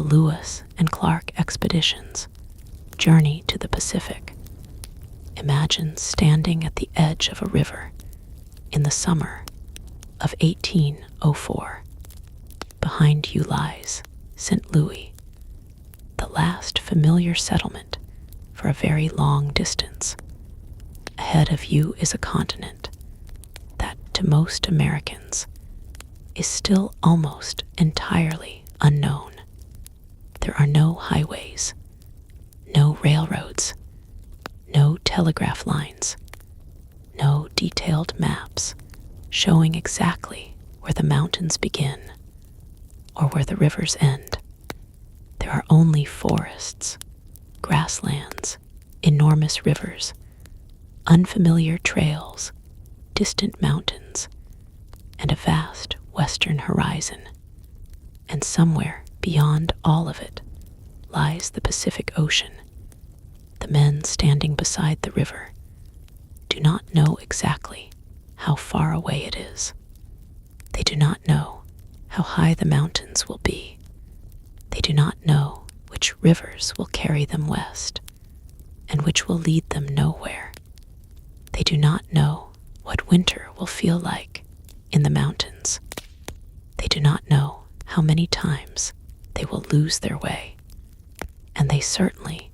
Lewis and Clark expeditions journey to the Pacific. Imagine standing at the edge of a river in the summer of 1804. Behind you lies St. Louis, the last familiar settlement for a very long distance. Ahead of you is a continent that, to most Americans, is still almost entirely unknown. There are no highways, no railroads, no telegraph lines, no detailed maps showing exactly where the mountains begin or where the rivers end. There are only forests, grasslands, enormous rivers, unfamiliar trails, distant mountains, and a vast western horizon. And somewhere beyond all of it lies the Pacific Ocean. The men standing beside the river do not know exactly how far away it is. They do not know how high the mountains will be. They do not know which rivers will carry them west and which will lead them nowhere. They do not know what winter will feel like in the mountains. They do not know how many times they will lose their way. And they certainly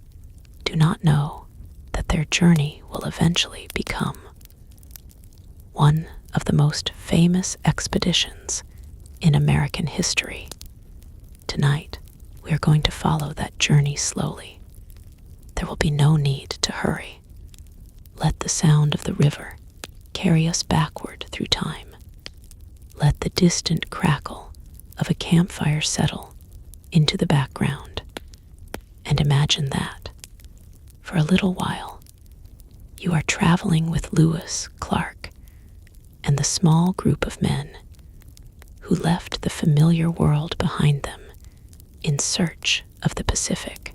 do not know that their journey will eventually become one of the most famous expeditions in American history. Tonight, we are going to follow that journey slowly. There will be no need to hurry. Let the sound of the river carry us backward through time. Let the distant crackle of a campfire settle into the background. And imagine that, for a little while, you are traveling with Lewis, Clark, and the small group of men who left the familiar world behind them in search of the Pacific.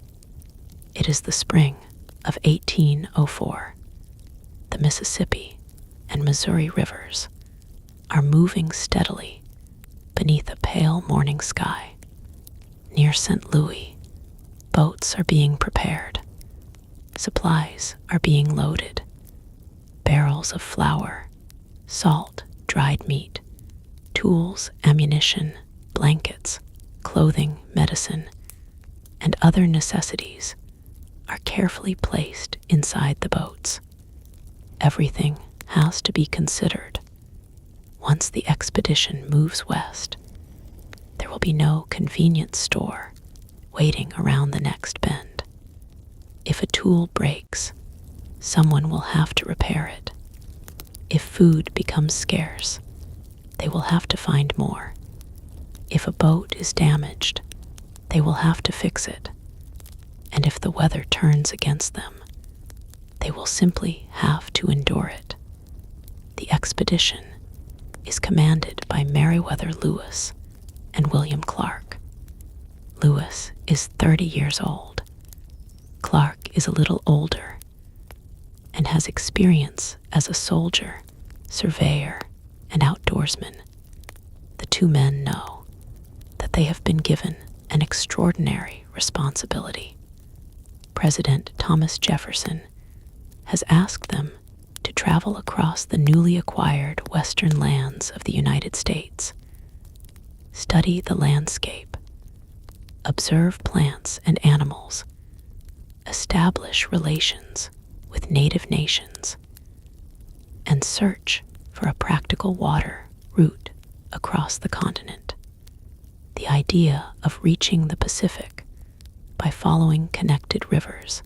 It is the spring of 1804. The Mississippi and Missouri rivers are moving steadily beneath a pale morning sky. Near St. Louis, boats are being prepared. Supplies are being loaded. Barrels of flour, salt, dried meat, tools, ammunition, blankets, clothing, medicine, and other necessities are carefully placed inside the boats. Everything has to be considered. Once the expedition moves west, there will be no convenience store waiting around the next bend. If a tool breaks, someone will have to repair it. If food becomes scarce, they will have to find more. If a boat is damaged, they will have to fix it. And if the weather turns against them, they will simply have to endure it. The expedition is commanded by Meriwether Lewis and William Clark. Lewis is 30 years old. Clark is a little older and has experience as a soldier, surveyor, and outdoorsman. The two men know that they have been given an extraordinary responsibility. President Thomas Jefferson has asked them to travel across the newly acquired western lands of the United States, study the landscape, observe plants and animals, establish relations with native nations, and search for a practical water route across the continent. The idea of reaching the Pacific by following connected rivers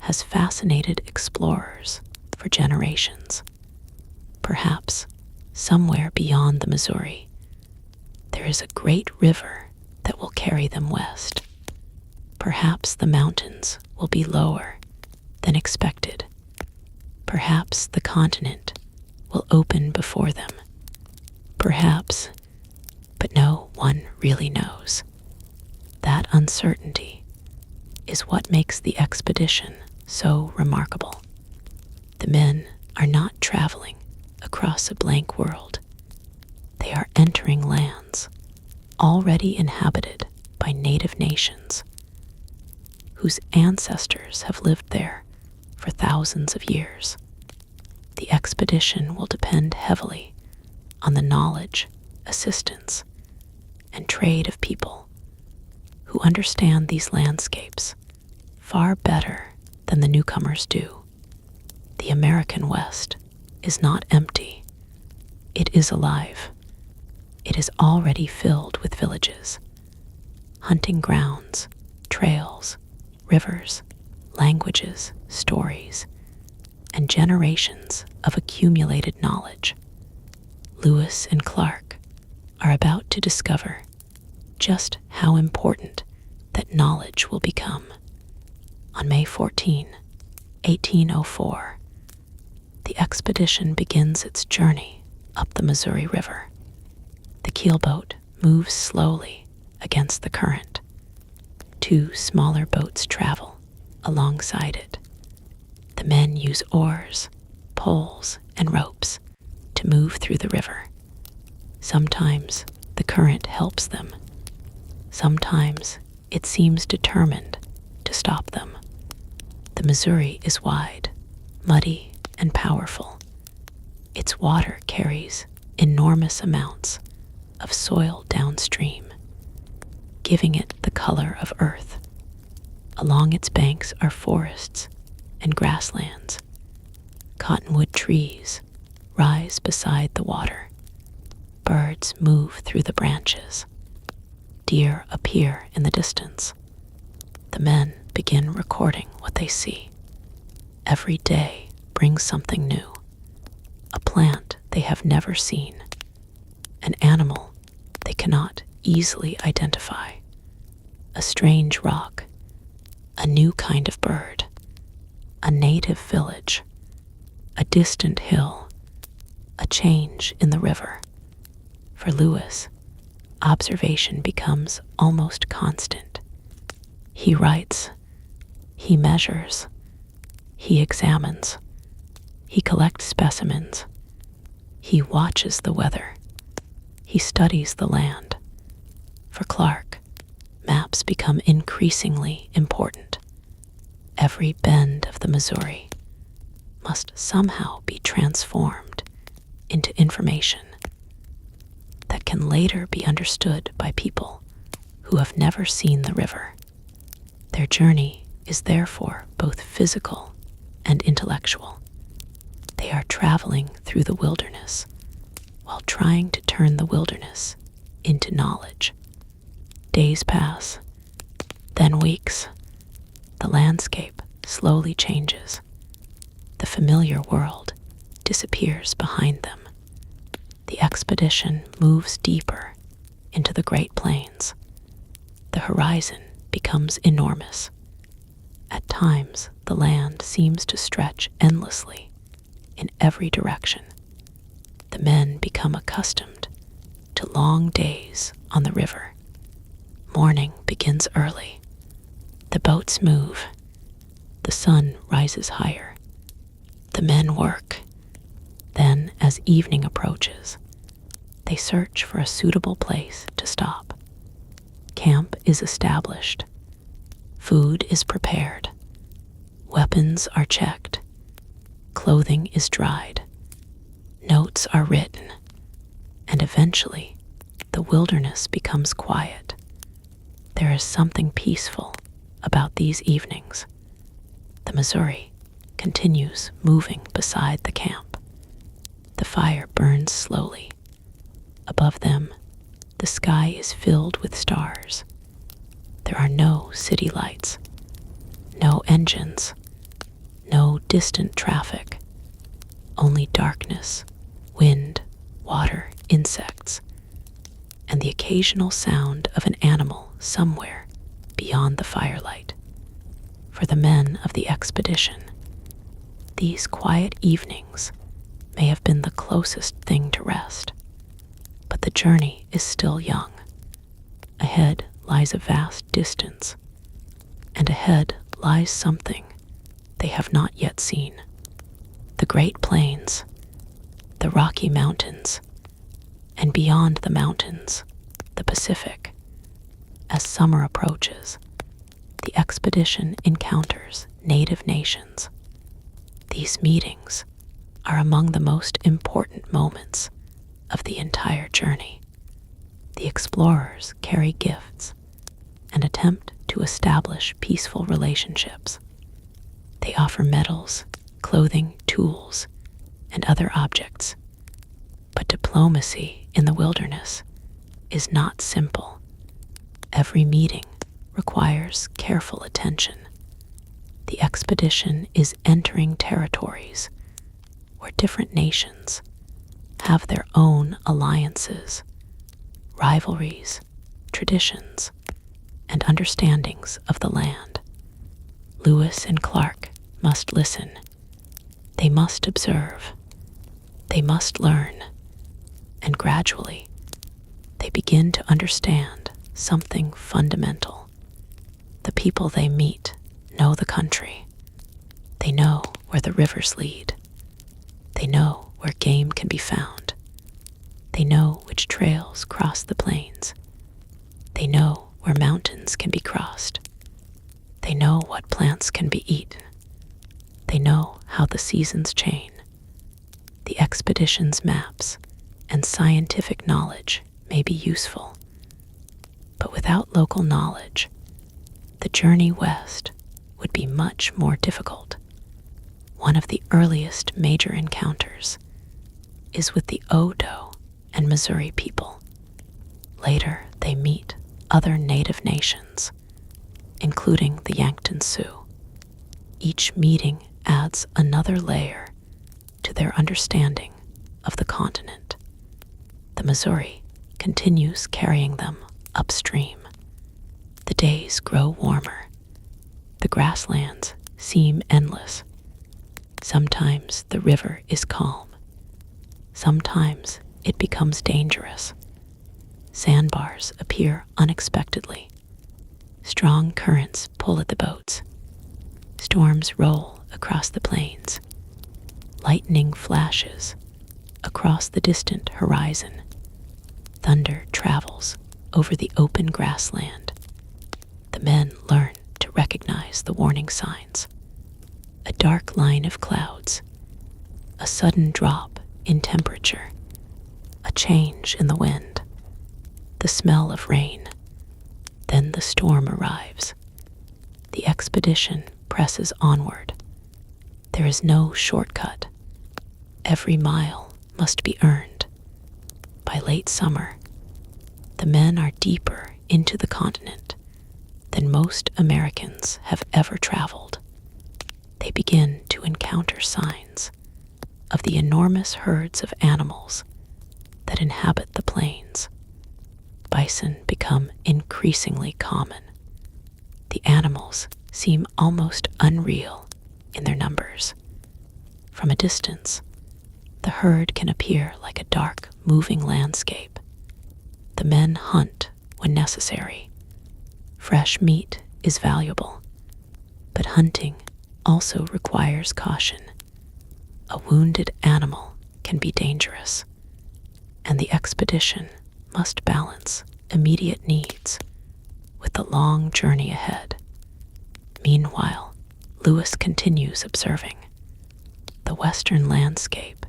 has fascinated explorers for generations. Perhaps somewhere beyond the Missouri, there is a great river that will carry them west. Perhaps the mountains will be lower than expected. Perhaps the continent will open before them. Perhaps, but no one really knows. That uncertainty is what makes the expedition so remarkable. The men are not traveling across a blank world. They are entering lands already inhabited by native nations whose ancestors have lived there for thousands of years. The expedition will depend heavily on the knowledge, assistance, and trade of people who understand these landscapes far better than the newcomers do. The American West is not empty. It is alive. It is already filled with villages, hunting grounds, trails, rivers, languages, stories, and generations of accumulated knowledge. Lewis and Clark are about to discover just how important that knowledge will become. On May 14, 1804, the expedition begins its journey up the Missouri River. The keelboat moves slowly against the current. Two smaller boats travel alongside it. The men use oars, poles, and ropes to move through the river. Sometimes the current helps them. Sometimes it seems determined to stop them. The Missouri is wide, muddy, and powerful. Its water carries enormous amounts of soil downstream, giving it the color of earth. Along its banks are forests and grasslands. Cottonwood trees rise beside the water. Birds move through the branches. Deer appear in the distance. The men begin recording what they see. Every day brings something new. A plant they have never seen. An animal they cannot easily identify. A strange rock. A new kind of bird. A native village. A distant hill. A change in the river. For Lewis, observation becomes almost constant. He writes, he measures, he examines, he collects specimens, he watches the weather, he studies the land. For Clark, maps become increasingly important. Every bend of the Missouri must somehow be transformed into information that can later be understood by people who have never seen the river. Their journey is therefore both physical and intellectual. They are traveling through the wilderness while trying to turn the wilderness into knowledge. Days pass, then weeks. The landscape slowly changes. The familiar world disappears behind them. The expedition moves deeper into the Great Plains. The horizon becomes enormous. At times, the land seems to stretch endlessly in every direction. The men become accustomed to long days on the river. Morning begins early. The boats move. The sun rises higher. The men work. Then, as evening approaches, they search for a suitable place to stop. Camp is established. Food is prepared. Weapons are checked. Clothing is dried. Notes are written. And eventually, the wilderness becomes quiet. There is something peaceful about these evenings. The Missouri continues moving beside the camp. The fire burns slowly. Above them, the sky is filled with stars. There are no city lights, no engines, no distant traffic, only darkness, wind, water, insects, and the occasional sound of an animal somewhere beyond the firelight. For the men of the expedition, these quiet evenings may have been the closest thing to rest. But the journey is still young. Ahead lies a vast distance, and ahead lies something they have not yet seen. The Great Plains, the Rocky Mountains, and beyond the mountains, the Pacific. As summer approaches, the expedition encounters native nations. These meetings are among the most important moments of the entire journey. The explorers carry gifts and attempt to establish peaceful relationships. They offer medals, clothing, tools, and other objects. But diplomacy in the wilderness is not simple. Every meeting requires careful attention. The expedition is entering territories where different nations have their own alliances, rivalries, traditions, and understandings of the land. Lewis and Clark must listen. They must observe. They must learn. And gradually, they begin to understand something fundamental. The people they meet know the country. They know where the rivers lead. They know where game can be found. They know which trails cross the plains. They know where mountains can be crossed. They know what plants can be eaten. They know how the seasons change. The expedition's maps and scientific knowledge may be useful, but without local knowledge, the journey west would be much more difficult. One of the earliest major encounters is with the Odo and Missouri people. Later, they meet other native nations, including the Yankton Sioux. Each meeting adds another layer to their understanding of the continent. The Missouri continues carrying them upstream. The days grow warmer. The grasslands seem endless. Sometimes the river is calm. Sometimes it becomes dangerous. Sandbars appear unexpectedly. Strong currents pull at the boats. Storms roll across the plains. Lightning flashes across the distant horizon. Thunder travels over the open grassland. The men learn to recognize the warning signs. A dark line of clouds, a sudden drop in temperature, a change in the wind, the smell of rain. Then the storm arrives. The expedition presses onward. There is no shortcut. Every mile must be earned. By late summer, the men are deeper into the continent than most Americans have ever traveled. They begin to encounter signs of the enormous herds of animals that inhabit the plains. Bison become increasingly common. The animals seem almost unreal in their numbers. From a distance, the herd can appear like a dark, moving landscape. The men hunt when necessary. Fresh meat is valuable, but hunting also requires caution. A wounded animal can be dangerous, and the expedition must balance immediate needs with the long journey ahead. Meanwhile, Lewis continues observing. The western landscape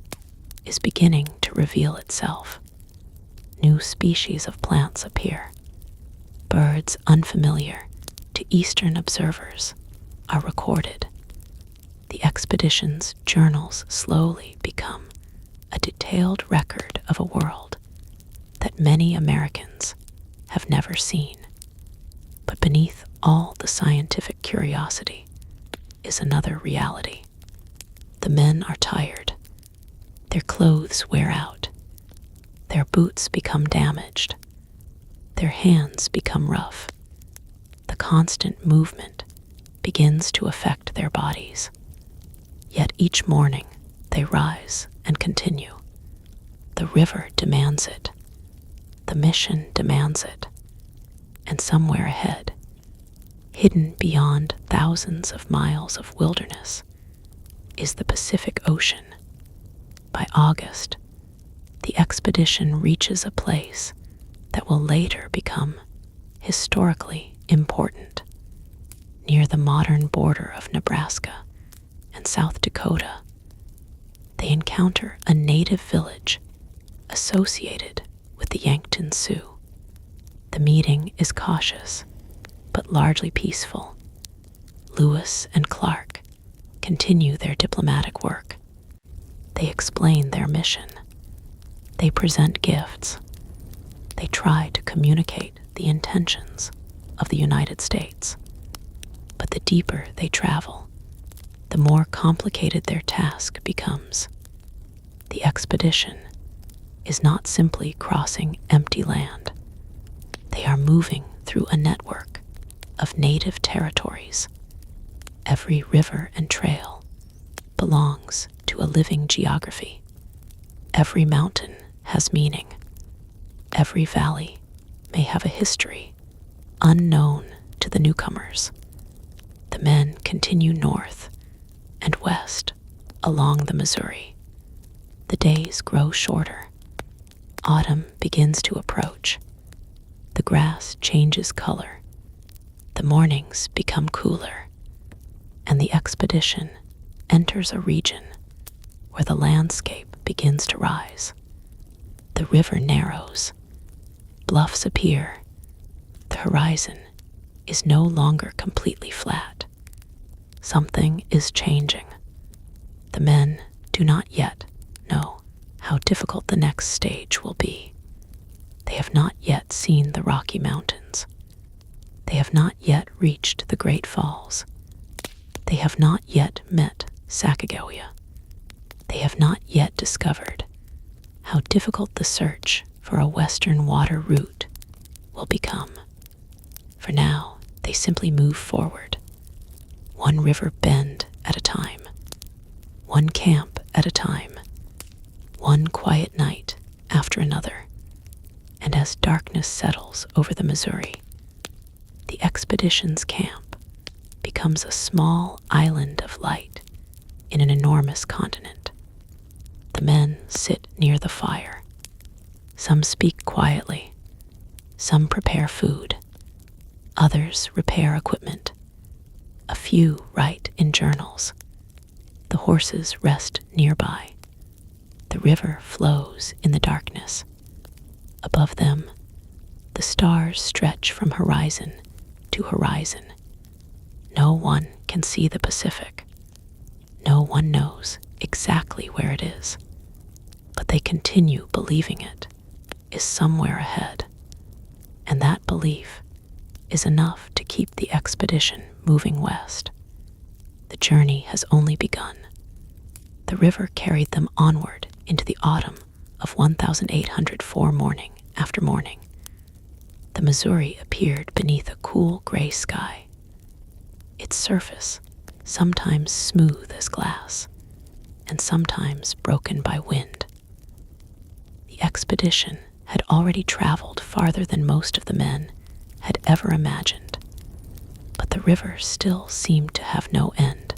is beginning to reveal itself. New species of plants appear. Birds unfamiliar to Eastern observers are recorded. The expedition's journals slowly become a detailed record of a world that many Americans have never seen. But beneath all the scientific curiosity is another reality. The men are tired. Their clothes wear out. Their boots become damaged. Their hands become rough. The constant movement begins to affect their bodies. Yet each morning they rise and continue. The river demands it. The mission demands it. And somewhere ahead, hidden beyond thousands of miles of wilderness, is the Pacific Ocean. By August, the expedition reaches a place that will later become historically important. Near the modern border of Nebraska and South Dakota, they encounter a native village associated with the Yankton Sioux. The meeting is cautious, but largely peaceful. Lewis and Clark continue their diplomatic work. They explain their mission. They present gifts. They try to communicate the intentions of the United States. But the deeper they travel, the more complicated their task becomes. The expedition is not simply crossing empty land. They are moving through a network of native territories. Every river and trail belongs to a living geography. Every mountain has meaning. Every valley may have a history unknown to the newcomers. The men continue north and west along the Missouri. The days grow shorter. Autumn begins to approach. The grass changes color. The mornings become cooler, and the expedition enters a region where the landscape begins to rise. The river narrows. Bluffs appear. The horizon is no longer completely flat. Something is changing. The men do not yet know how difficult the next stage will be. They have not yet seen the Rocky Mountains. They have not yet reached the Great Falls. They have not yet met Sacagawea. They have not yet discovered how difficult the search for a western water route will become. For now, they simply move forward, one river bend at a time, one camp at a time, one quiet night after another. And as darkness settles over the Missouri, the expedition's camp becomes a small island of light in an enormous continent. The men sit near the fire. Some speak quietly. Some prepare food. Others repair equipment. A few write in journals. The horses rest nearby. The river flows in the darkness. Above them, the stars stretch from horizon to horizon. No one can see the Pacific. No one knows exactly where it is, but they continue believing it is somewhere ahead, and that belief is enough to keep the expedition moving west. The journey has only begun. The river carried them onward into the autumn of 1804 morning after morning. The Missouri appeared beneath a cool gray sky. Its surface, sometimes smooth as glass, and sometimes broken by wind. The expedition had already traveled farther than most of the men had ever imagined, but the river still seemed to have no end.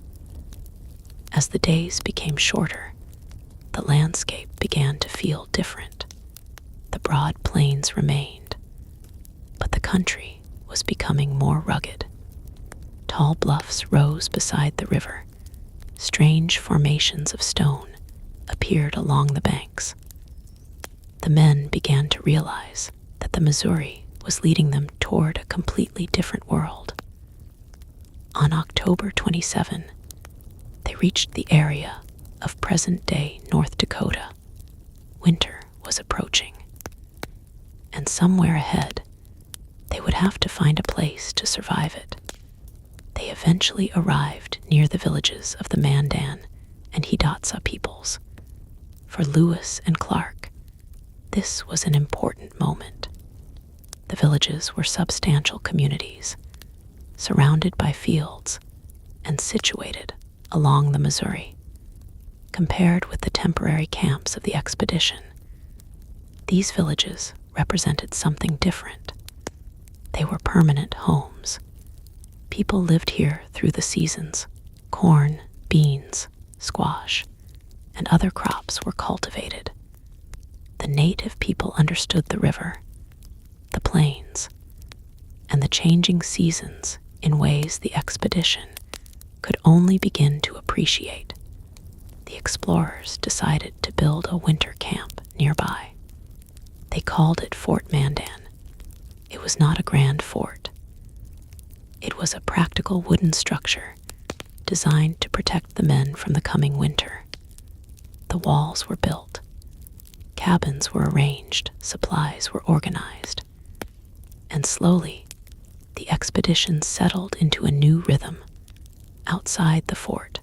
As the days became shorter, the landscape began to feel different. The broad plains remained, but the country was becoming more rugged. Tall bluffs rose beside the river. Strange formations of stone appeared along the banks. The men began to realize that the Missouri was leading them toward a completely different world. On October 27, they reached the area of present-day North Dakota. Winter was approaching, and somewhere ahead, they would have to find a place to survive it. They eventually arrived near the villages of the Mandan and Hidatsa peoples. For Lewis and Clark, this was an important moment. The villages were substantial communities, surrounded by fields and situated along the Missouri. Compared with the temporary camps of the expedition, these villages represented something different. They were permanent homes. People lived here through the seasons. Corn, beans, squash, and other crops were cultivated. The native people understood the river, the plains, and the changing seasons in ways the expedition could only begin to appreciate. The explorers decided to build a winter camp nearby. They called it Fort Mandan. It was not a grand fort. It was a practical wooden structure designed to protect the men from the coming winter. The walls were built. Cabins were arranged, supplies were organized, and slowly the expedition settled into a new rhythm. Outside the fort,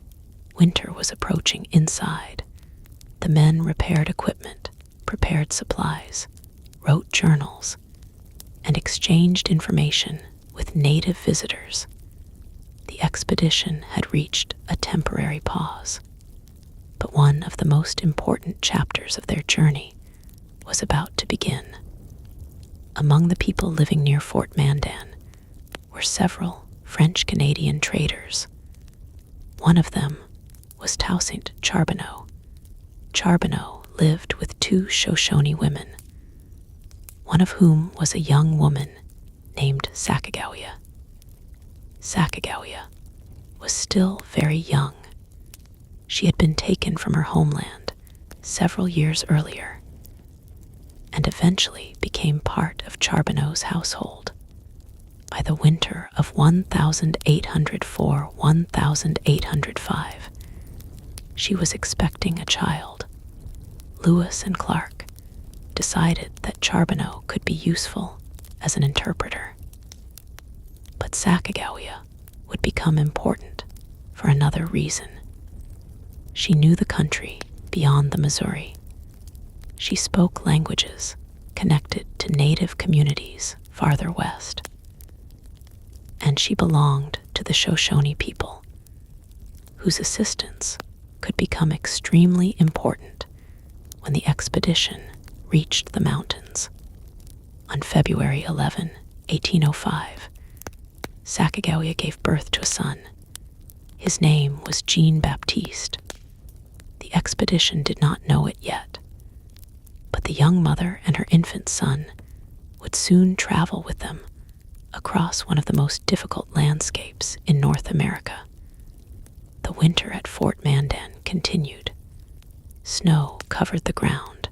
winter was approaching inside. The men repaired equipment, prepared supplies, wrote journals, and exchanged information with native visitors. The expedition had reached a temporary pause, but one of the most important chapters of their journey was about to begin. Among the people living near Fort Mandan were several French-Canadian traders. One of them was Toussaint Charbonneau. Charbonneau lived with two Shoshone women, one of whom was a young woman named Sacagawea. Sacagawea was still very young. She had been taken from her homeland several years earlier and eventually became part of Charbonneau's household. By the winter of 1804-1805, she was expecting a child. Lewis and Clark decided that Charbonneau could be useful as an interpreter. But Sacagawea would become important for another reason. She knew the country beyond the Missouri. She spoke languages connected to native communities farther west. And she belonged to the Shoshone people, whose assistance could become extremely important when the expedition reached the mountains. On February 11, 1805, Sacagawea gave birth to a son. His name was Jean-Baptiste. The expedition did not know it yet, but the young mother and her infant son would soon travel with them across one of the most difficult landscapes in North America. The winter at Fort Mandan continued. Snow covered the ground.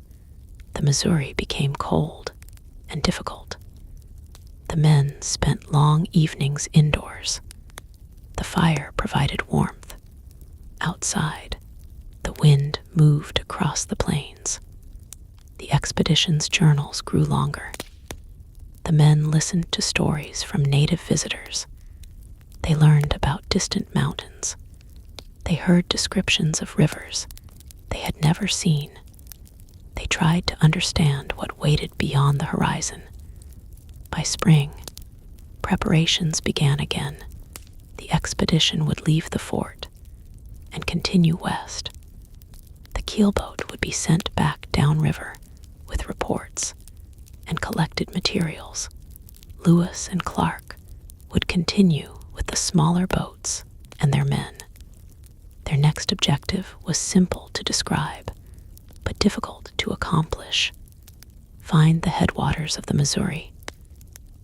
The Missouri became cold and difficult. The men spent long evenings indoors. The fire provided warmth. Outside, the wind moved across the plains. The expedition's journals grew longer. The men listened to stories from native visitors. They learned about distant mountains. They heard descriptions of rivers they had never seen. They tried to understand what waited beyond the horizon. By spring, preparations began again. The expedition would leave the fort and continue west. The keelboat would be sent back downriver with reports and collected materials. Lewis and Clark would continue with the smaller boats and their men. Their next objective was simple to describe, but difficult to accomplish. Find the headwaters of the Missouri,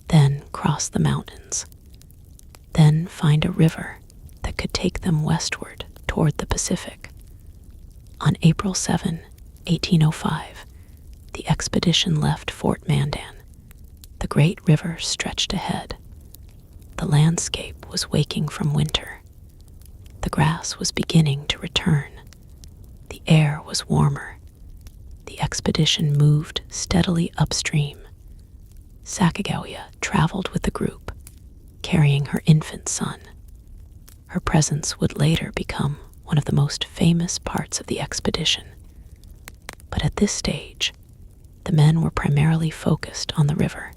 then cross the mountains, then find a river that could take them westward toward the Pacific. On April 7, 1805, the expedition left Fort Mandan. The great river stretched ahead. The landscape was waking from winter. The grass was beginning to return. The air was warmer. The expedition moved steadily upstream. Sacagawea traveled with the group, carrying her infant son. Her presence would later become one of the most famous parts of the expedition. But at this stage, the men were primarily focused on the river.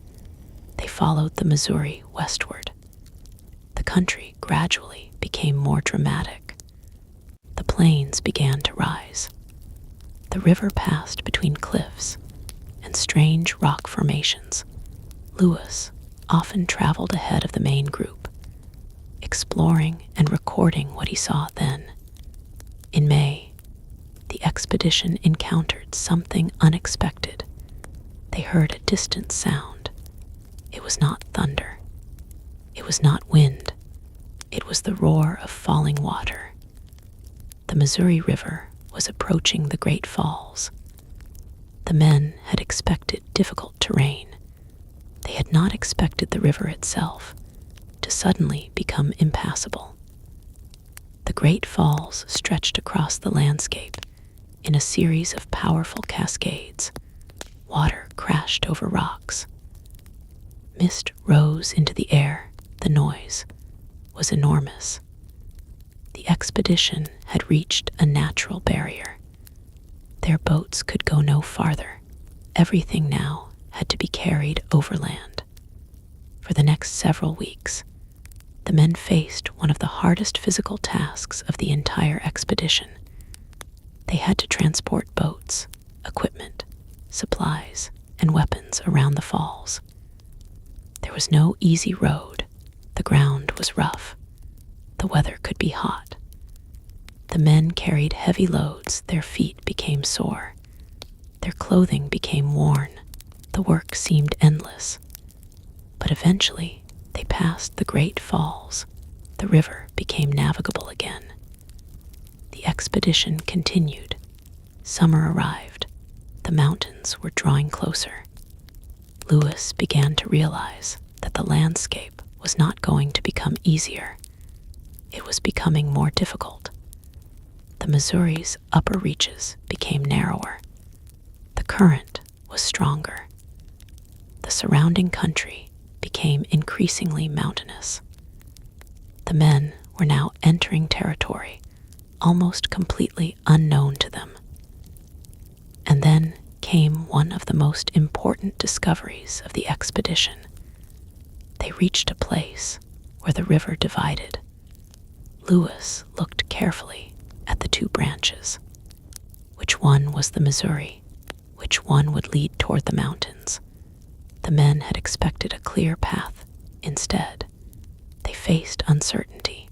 They followed the Missouri westward. The country gradually became more dramatic. The plains began to rise. The river passed between cliffs and strange rock formations. Lewis often traveled ahead of the main group, exploring and recording what he saw then. In May, the expedition encountered something unexpected. They heard a distant sound. It was not thunder. It was not wind, it was the roar of falling water. The Missouri River was approaching the Great Falls. The men had expected difficult terrain. They had not expected the river itself to suddenly become impassable. The Great Falls stretched across the landscape in a series of powerful cascades. Water crashed over rocks. Mist rose into the air. The noise was enormous. The expedition had reached a natural barrier. Their boats could go no farther. Everything now had to be carried overland. For the next several weeks, the men faced one of the hardest physical tasks of the entire expedition. They had to transport boats, equipment, supplies, and weapons around the falls. There was no easy road. The ground was rough. The weather could be hot. The men carried heavy loads. Their feet became sore. Their clothing became worn. The work seemed endless. But eventually, they passed the Great Falls. The river became navigable again. The expedition continued. Summer arrived. The mountains were drawing closer. Lewis began to realize that the landscape was not going to become easier. It was becoming more difficult. The Missouri's upper reaches became narrower. The current was stronger. The surrounding country became increasingly mountainous. The men were now entering territory almost completely unknown to them. And then came one of the most important discoveries of the expedition. They reached a place where the river divided. Lewis looked carefully at the two branches. Which one was the Missouri? Which one would lead toward the mountains? The men had expected a clear path. Instead, they faced uncertainty.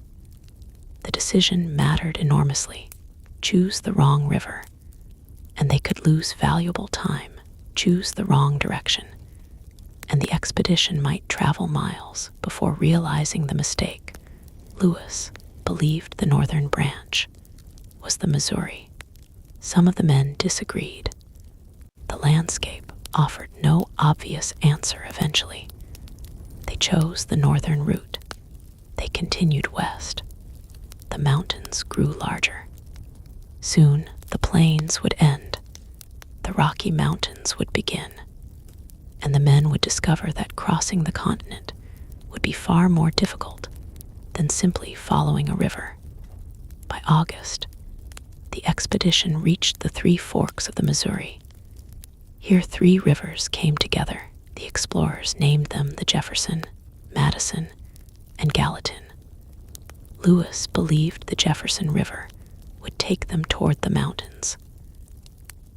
The decision mattered enormously. Choose the wrong river, and they could lose valuable time. Choose the wrong direction, and the expedition might travel miles before realizing the mistake. Lewis believed the northern branch was the Missouri. Some of the men disagreed. The landscape offered no obvious answer eventually. They chose the northern route. They continued west. The mountains grew larger. Soon the plains would end. The Rocky Mountains would begin. And the men would discover that crossing the continent would be far more difficult than simply following a river. By August, the expedition reached the three forks of the Missouri. Here 3 rivers came together. The explorers named them the Jefferson, Madison, and Gallatin. Lewis believed the Jefferson River would take them toward the mountains,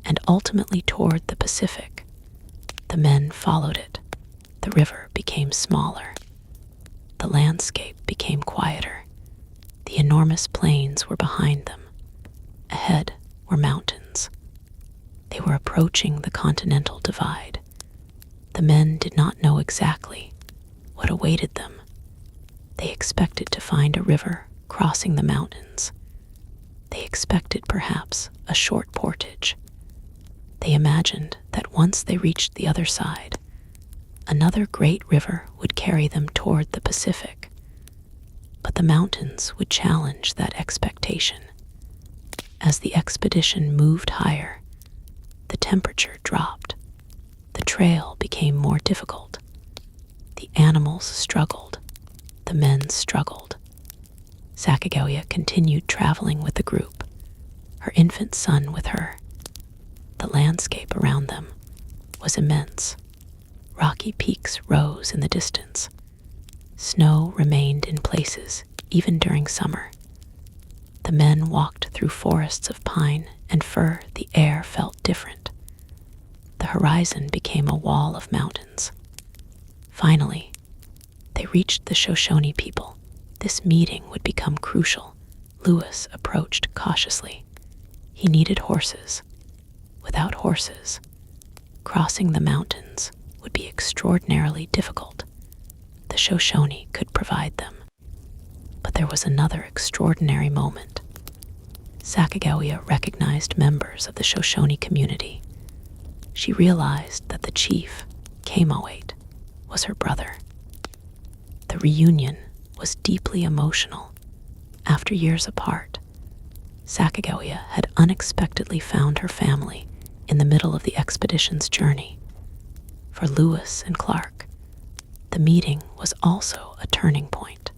and ultimately toward the Pacific. The men followed it. The river became smaller. The landscape became quieter. The enormous plains were behind them. Ahead were mountains. They were approaching the continental divide. The men did not know exactly what awaited them. They expected to find a river crossing the mountains. They expected perhaps a short portage. They imagined that once they reached the other side, another great river would carry them toward the Pacific. But the mountains would challenge that expectation. As the expedition moved higher, the temperature dropped. The trail became more difficult. The animals struggled. The men struggled. Sacagawea continued traveling with the group, her infant son with her. The landscape around them was immense. Rocky peaks rose in the distance. Snow remained in places even during summer. The men walked through forests of pine and fir. The air felt different. The horizon became a wall of mountains. Finally, they reached the Shoshone people. This meeting would become crucial. Lewis approached cautiously. He needed horses. Without horses, crossing the mountains would be extraordinarily difficult. the Shoshone could provide them. But there was another extraordinary moment. Sacagawea recognized members of the Shoshone community. She realized that the chief, Kamawait, was her brother. The reunion was deeply emotional. After years apart, Sacagawea had unexpectedly found her family in the middle of the expedition's journey. For Lewis and Clark, the meeting was also a turning point.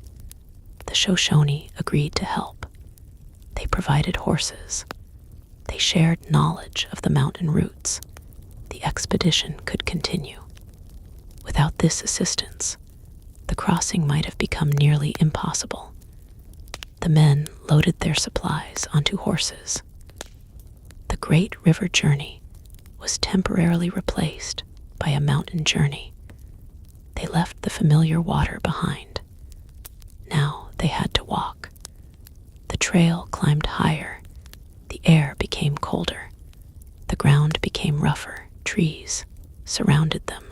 The Shoshone agreed to help. They provided horses. They shared knowledge of the mountain routes. The expedition could continue. Without this assistance, the crossing might have become nearly impossible. The men loaded their supplies onto horses. The great river journey was temporarily replaced by a mountain journey. They left the familiar water behind. Now they had to walk. The trail climbed higher. The air became colder. The ground became rougher. Trees surrounded them.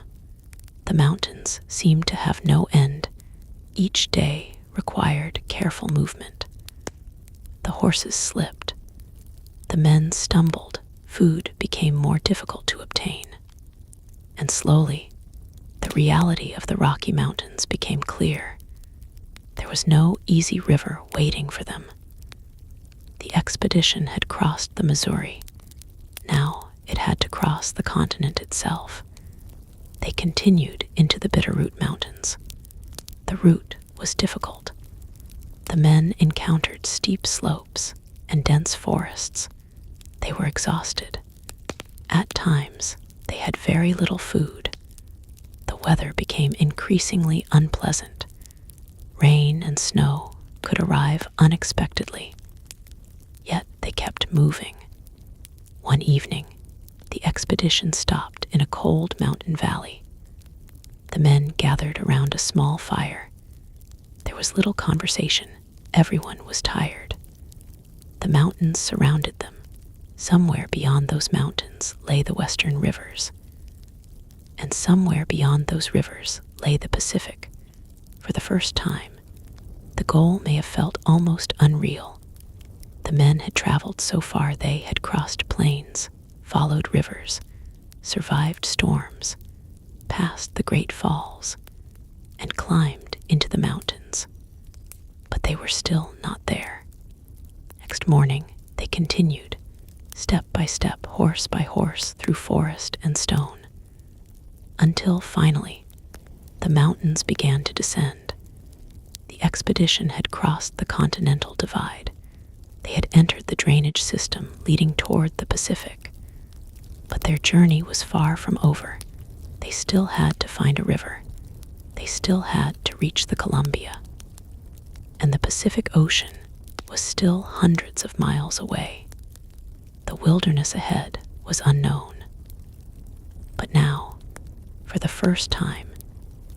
The mountains seemed to have no end. Each day required careful movement. The horses slipped. The men stumbled. Food became more difficult to obtain. And slowly, the reality of the Rocky Mountains became clear. There was no easy river waiting for them. The expedition had crossed the Missouri. Now it had to cross the continent itself. They continued into the Bitterroot Mountains. The route was difficult. The men encountered steep slopes and dense forests. They were exhausted. At times, they had very little food. The weather became increasingly unpleasant. Rain and snow could arrive unexpectedly. Yet they kept moving. One evening, the expedition stopped in a cold mountain valley. The men gathered around a small fire. There was little conversation. Everyone was tired. The mountains surrounded them. Somewhere beyond those mountains lay the western rivers. And somewhere beyond those rivers lay the Pacific. For the first time, the goal may have felt almost unreal. The men had traveled so far they had crossed plains, followed rivers, survived storms, passed the Great Falls, and climbed into the mountains. But they were still not there. Next morning, they continued, step by step, horse by horse, through forest and stone, until finally, the mountains began to descend. The expedition had crossed the continental divide. They had entered the drainage system leading toward the Pacific. But their journey was far from over. They still had to find a river. They still had to reach the Columbia. And the Pacific Ocean was still hundreds of miles away. The wilderness ahead was unknown. But now, for the first time,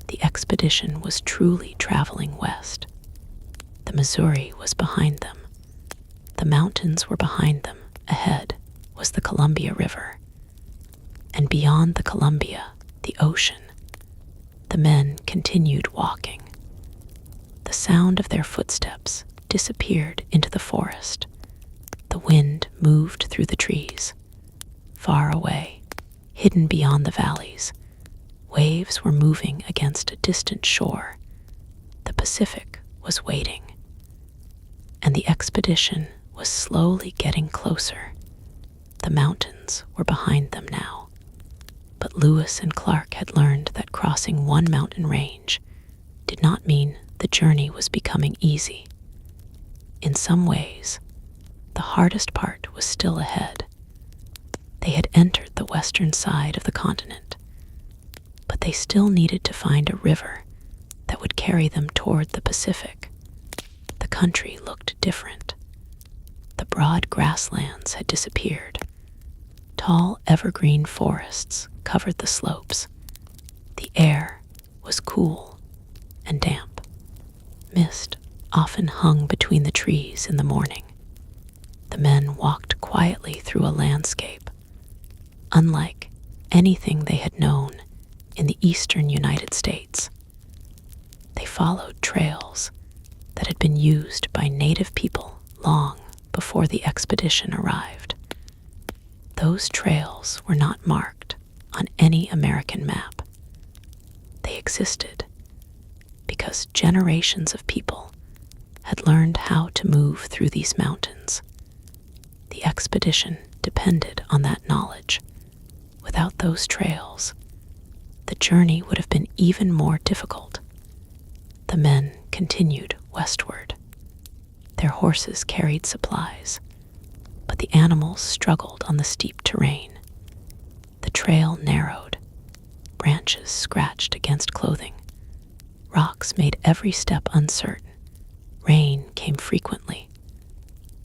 the expedition was truly traveling west. The Missouri was behind them. The mountains were behind them. Ahead was the Columbia River. And beyond the Columbia, the ocean. The men continued walking. The sound of their footsteps disappeared into the forest. The wind moved through the trees. Far away, hidden beyond the valleys, waves were moving against a distant shore. The Pacific was waiting. And the expedition was slowly getting closer. The mountains were behind them now. But Lewis and Clark had learned that crossing one mountain range did not mean the journey was becoming easy. In some ways, the hardest part was still ahead. They had entered the western side of the continent, but they still needed to find a river that would carry them toward the Pacific. The country looked different. The broad grasslands had disappeared. Tall evergreen forests covered the slopes. The air was cool and damp. Mist often hung between the trees in the morning. The men walked quietly through a landscape, unlike anything they had known in the eastern United States. They followed trails that had been used by native people long before the expedition arrived. Those trails were not marked on any American map. They existed because generations of people had learned how to move through these mountains. The expedition depended on that knowledge. Without those trails, the journey would have been even more difficult. The men continued westward. Their horses carried supplies, but the animals struggled on the steep terrain. The trail narrowed. Branches scratched against clothing. Rocks made every step uncertain. Rain came frequently.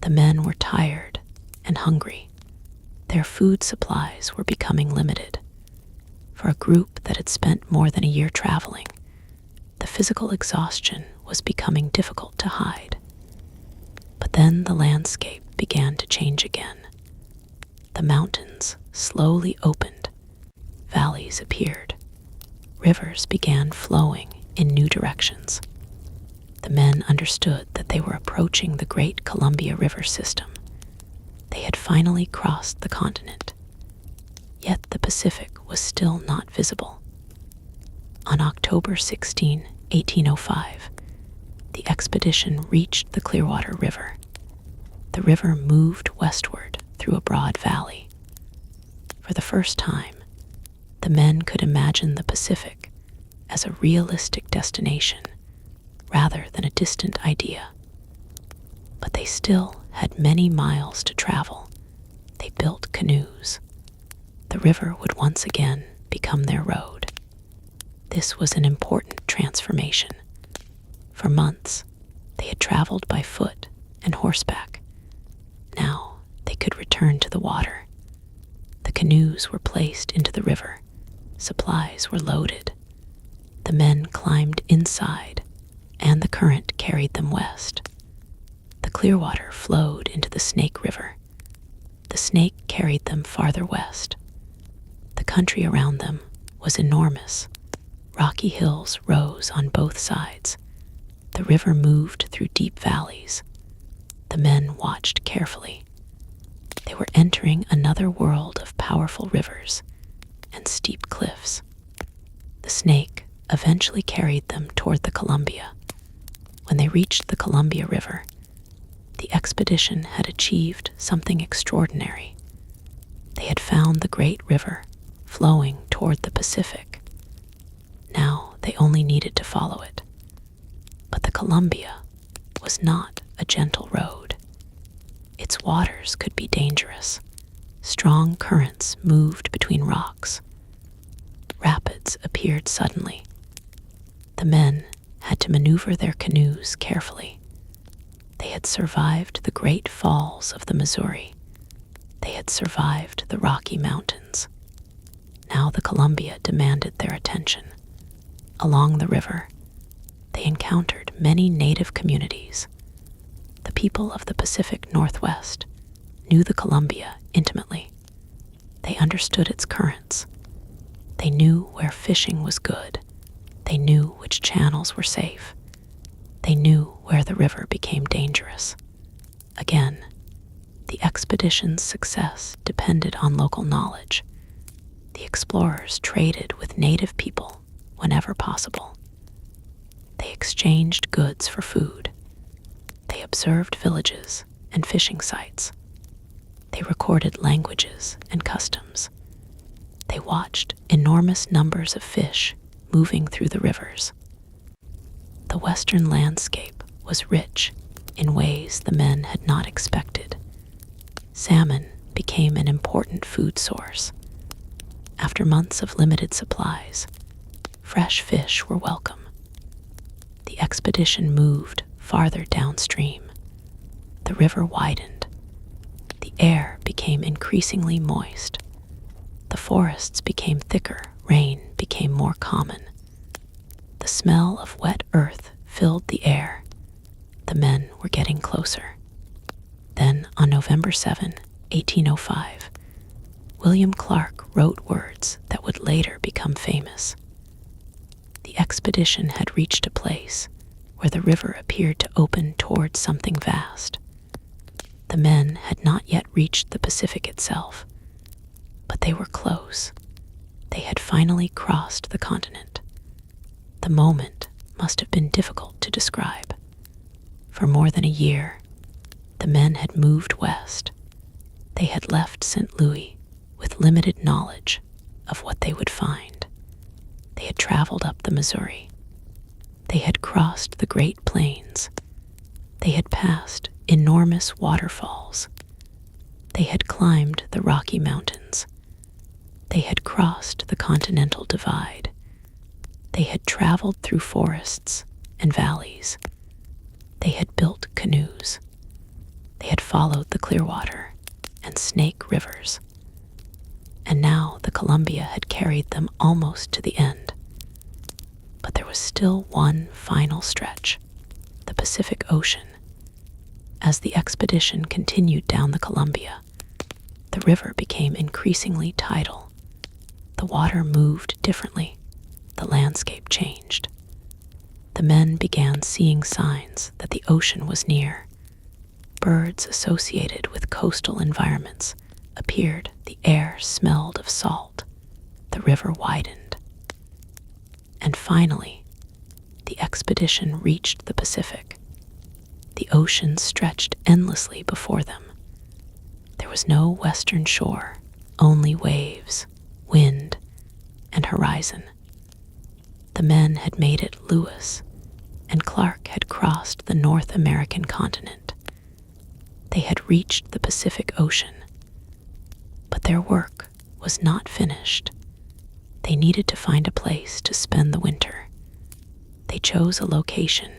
The men were tired and hungry. Their food supplies were becoming limited. For a group that had spent more than a year traveling, the physical exhaustion was becoming difficult to hide. But then the landscape began to change again. The mountains slowly opened. Valleys appeared. Rivers began flowing in new directions. The men understood that they were approaching the great Columbia River system. They had finally crossed the continent. Yet the Pacific was still not visible. On October 16, 1805, the expedition reached the Clearwater River. The river moved westward through a broad valley. For the first time, the men could imagine the Pacific as a realistic destination rather than a distant idea. But they still had many miles to travel. They built canoes. The river would once again become their road. This was an important transformation. For months, they had traveled by foot and horseback. Now they could return to the water. The canoes were placed into the river. Supplies were loaded. The men climbed inside, and the current carried them west. The Clearwater flowed into the Snake River. The Snake carried them farther west. The country around them was enormous. Rocky hills rose on both sides. The river moved through deep valleys. The men watched carefully. They were entering another world of powerful rivers and steep cliffs. The Snake eventually carried them toward the Columbia. When they reached the Columbia River, the expedition had achieved something extraordinary. They had found the great river flowing toward the Pacific. Now they only needed to follow it. But the Columbia was not a gentle road. Its waters could be dangerous. Strong currents moved between rocks. Rapids appeared suddenly. The men had to maneuver their canoes carefully. They had survived the great falls of the Missouri. They had survived the Rocky Mountains. Now the Columbia demanded their attention. Along the river, they encountered many native communities. The people of the Pacific Northwest knew the Columbia intimately. They understood its currents. They knew where fishing was good. They knew which channels were safe. They knew where the river became dangerous. Again, the expedition's success depended on local knowledge. The explorers traded with native people whenever possible. They exchanged goods for food. They observed villages and fishing sites. They recorded languages and customs. They watched enormous numbers of fish moving through the rivers. The western landscape was rich in ways the men had not expected. Salmon became an important food source. After months of limited supplies, fresh fish were welcome. The expedition moved farther downstream. The river widened. The air became increasingly moist. The forests became thicker. Rain became more common. The smell of wet earth filled the air. The men were getting closer. Then, on November 7, 1805, William Clark wrote words that would later become famous. The expedition had reached a place where the river appeared to open towards something vast. The men had not yet reached the Pacific itself, but they were close. They had finally crossed the continent. The moment must have been difficult to describe. For more than a year, the men had moved west. They had left St. Louis with limited knowledge of what they would find. They had traveled up the Missouri. They had crossed the Great Plains. They had passed enormous waterfalls. They had climbed the Rocky Mountains. They had crossed the Continental Divide. They had traveled through forests and valleys. They had built canoes. They had followed the Clearwater and Snake rivers. And now the Columbia had carried them almost to the end. But there was still one final stretch, the Pacific Ocean. As the expedition continued down the Columbia, the river became increasingly tidal. The water moved differently. The landscape changed. The men began seeing signs that the ocean was near. Birds associated with coastal environments appeared. The air smelled of salt. The river widened. And finally, the expedition reached the Pacific. The ocean stretched endlessly before them. There was no western shore, only waves, wind, and horizon. The men had made it. Lewis and Clark had crossed the North American continent. They had reached the Pacific Ocean. But their work was not finished. They needed to find a place to spend the winter. They chose a location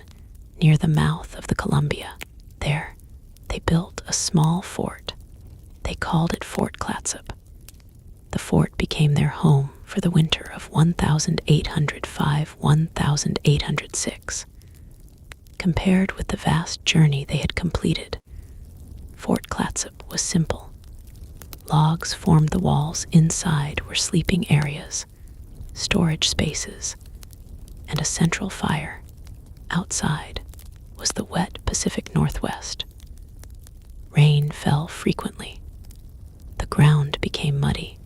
near the mouth of the Columbia. There, they built a small fort. They called it Fort Clatsop. The fort became their home for the winter of 1805-1806. Compared with the vast journey they had completed, Fort Clatsop was simple. Logs formed the walls. Inside were sleeping areas, storage spaces, and a central fire. Outside was the wet Pacific Northwest. Rain fell frequently. The ground became muddy.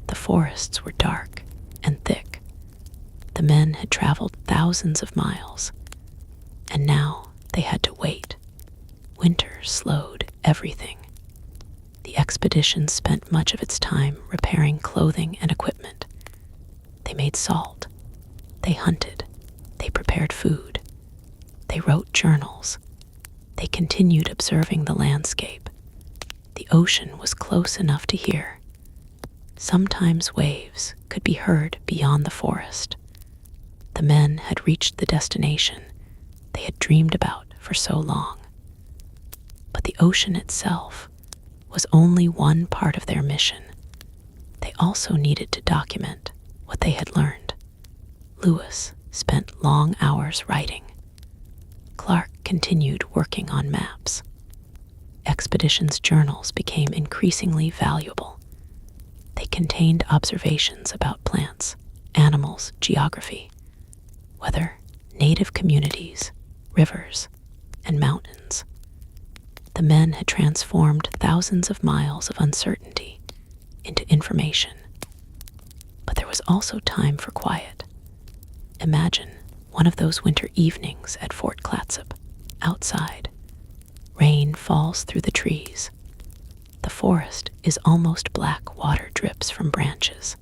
The forests were dark and thick. The men had traveled thousands of miles, and now they had to wait. Winter slowed everything. The expedition spent much of its time repairing clothing and equipment. They made salt. They hunted. They prepared food. They wrote journals. They continued observing the landscape. The ocean was close enough to hear. Sometimes waves could be heard beyond the forest. The men had reached the destination they had dreamed about for so long. But the ocean itself was only one part of their mission. They also needed to document what they had learned. Lewis spent long hours writing. Clark continued working on maps. Expedition's journals became increasingly valuable. They contained observations about plants, animals, geography, weather, native communities, rivers, and mountains. The men had transformed thousands of miles of uncertainty into information. But there was also time for quiet. Imagine one of those winter evenings at Fort Clatsop. Outside, rain falls through the trees. The forest is almost black. Water drips from branches.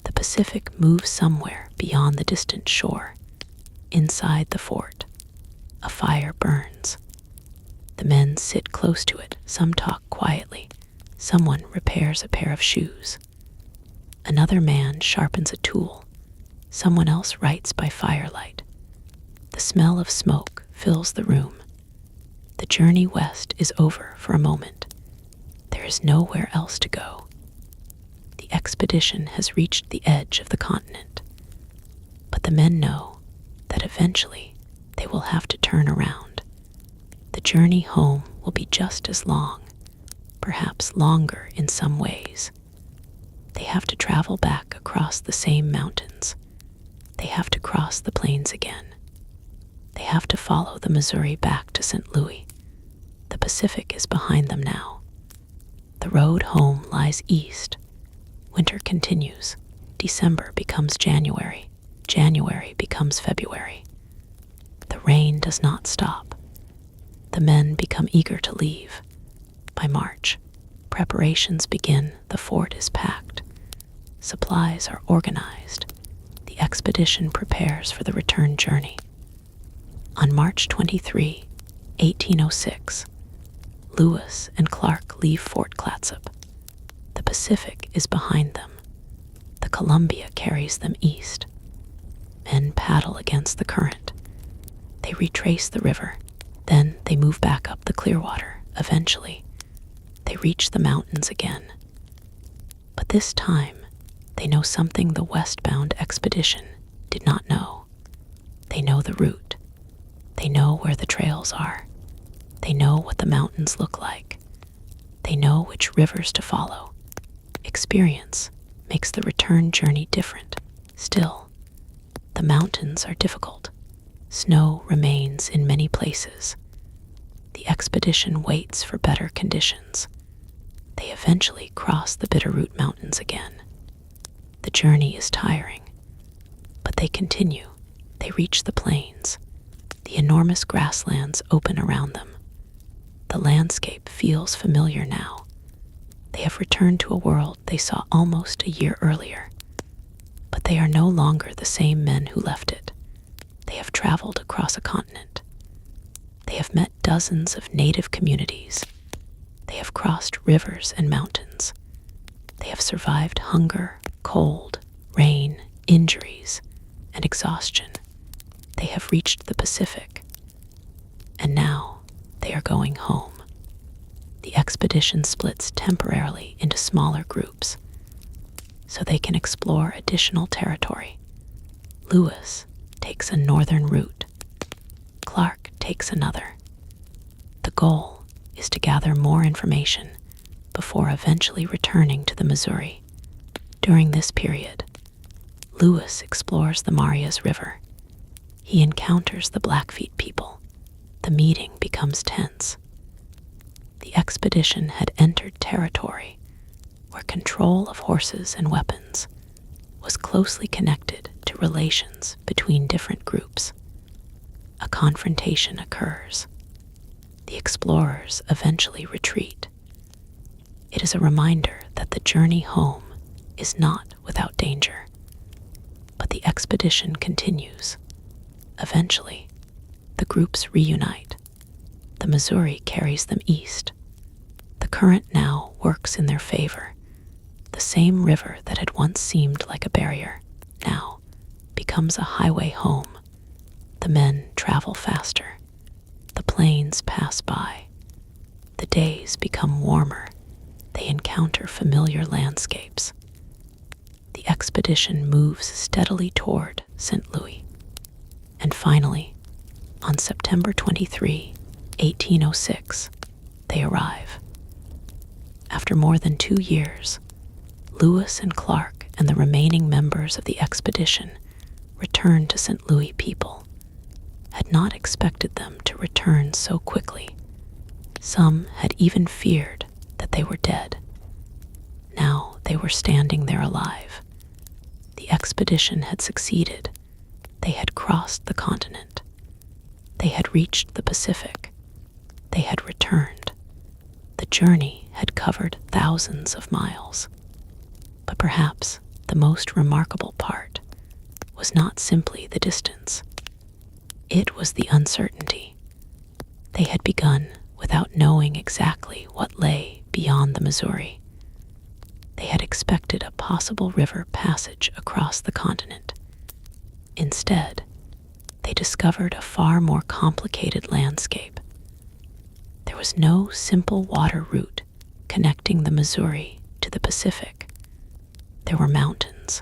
The Pacific moves somewhere beyond the distant shore. Inside the fort, a fire burns. The men sit close to it. Some talk quietly. Someone repairs a pair of shoes. Another man sharpens a tool. Someone else writes by firelight. The smell of smoke fills the room. The journey west is over for a moment. There is nowhere else to go. The expedition has reached the edge of the continent. But the men know that eventually they will have to turn around. The journey home will be just as long, perhaps longer in some ways. They have to travel back across the same mountains. they have to cross the plains again. They have to follow the Missouri back to St. Louis. The Pacific is behind them now. The road home lies east. Winter continues. December becomes January. January becomes February. The rain does not stop. The men become eager to leave. By March, preparations begin. The fort is packed. Supplies are organized. The expedition prepares for the return journey. On March 23, 1806, Lewis and Clark leave Fort Clatsop. The Pacific is behind them. The Columbia carries them east. Men paddle against the current. They retrace the river. Then they move back up the Clearwater. Eventually, they reach the mountains again. But this time, they know something the westbound expedition did not know. They know the route. They know where the trails are. They know what the mountains look like. They know which rivers to follow. Experience makes the return journey different. Still, the mountains are difficult. Snow remains in many places. The expedition waits for better conditions. They eventually cross the Bitterroot Mountains again. The journey is tiring, but they continue. They reach the plains. The enormous grasslands open around them. The landscape feels familiar now. They have returned to a world they saw almost a year earlier. But they are no longer the same men who left it. They have traveled across a continent. They have met dozens of native communities. They have crossed rivers and mountains. They have survived hunger, cold, rain, injuries, and exhaustion. They have reached the Pacific. And now they are going home. The expedition splits temporarily into smaller groups so they can explore additional territory. Lewis takes a northern route. Clark takes another. The goal is to gather more information before eventually returning to the Missouri. During this period, Lewis explores the Marias River. He encounters the Blackfeet people. The meeting becomes tense. The expedition had entered territory where control of horses and weapons was closely connected to relations between different groups. A confrontation occurs. The explorers eventually retreat. It is a reminder that the journey home is not without danger. But the expedition continues. Eventually, the groups reunite. The Missouri carries them east. The current now works in their favor. The same river that had once seemed like a barrier now becomes a highway home. The men travel faster. The planes pass by. The days become warmer. They encounter familiar landscapes. The expedition moves steadily toward St. Louis. And finally, on September 23, 1806, they arrive. After more than 2 years, Lewis and Clark and the remaining members of the expedition returned to St. Louis. People had not expected them to return so quickly. Some had even feared that they were dead. Now they were standing there alive. The expedition had succeeded. They had crossed the continent. They had reached the Pacific. They had returned. The journey had covered thousands of miles. But perhaps the most remarkable part was not simply the distance. It was the uncertainty. They had begun without knowing exactly what lay beyond the Missouri. They had expected a possible river passage across the continent. Instead, they discovered a far more complicated landscape. There was no simple water route connecting the Missouri to the Pacific. There were mountains.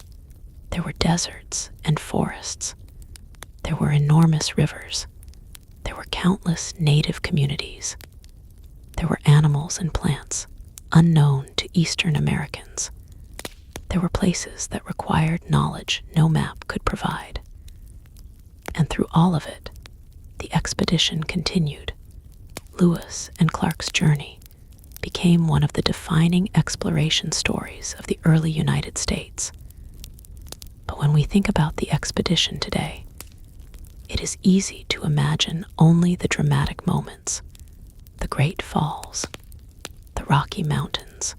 There were deserts and forests. There were enormous rivers. There were countless native communities. There were animals and plants unknown to Eastern Americans. There were places that required knowledge no map could provide. And through all of it, the expedition continued. Lewis and Clark's journey became one of the defining exploration stories of the early United States. But when we think about the expedition today, it is easy to imagine only the dramatic moments, the Great Falls, the Rocky Mountains,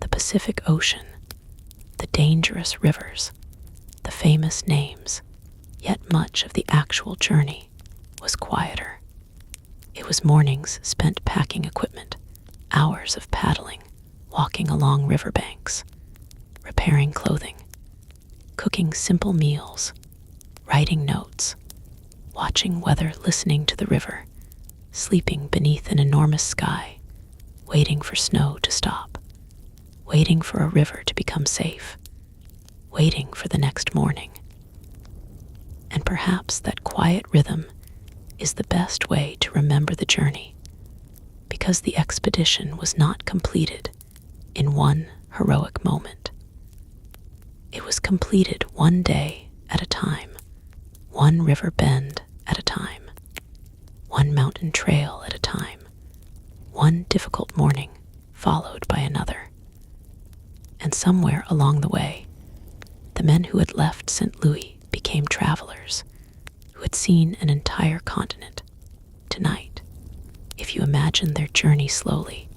the Pacific Ocean, the dangerous rivers, the famous names. Yet much of the actual journey was quieter. It was mornings spent packing equipment, hours of paddling, walking along riverbanks, repairing clothing, cooking simple meals, writing notes, watching weather, listening to the river, sleeping beneath an enormous sky, waiting for snow to stop, waiting for a river to become safe, waiting for the next morning. And perhaps that quiet rhythm is the best way to remember the journey, because the expedition was not completed in one heroic moment. It was completed one day at a time, one river bend at a time, one mountain trail at a time, one difficult morning followed by another. And somewhere along the way, the men who had left St. Louis became travelers who had seen an entire continent. Tonight, if you imagine their journey slowly,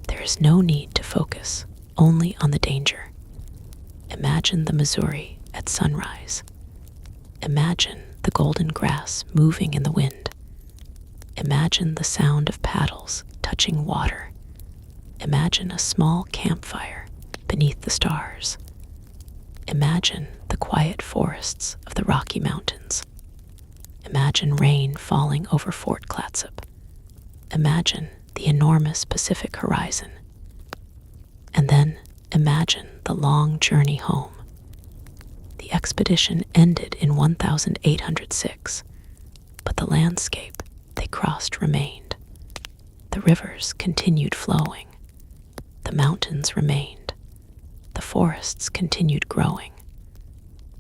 there is no need to focus only on the danger. Imagine the Missouri at sunrise. Imagine the golden grass moving in the wind. Imagine the sound of paddles touching water. Imagine a small campfire beneath the stars. Imagine the quiet forests of the Rocky Mountains. Imagine rain falling over Fort Clatsop. Imagine the enormous Pacific horizon. And then imagine the long journey home. The expedition ended in 1806, but the landscape they crossed remained. The rivers continued flowing. The mountains remained. The forests continued growing.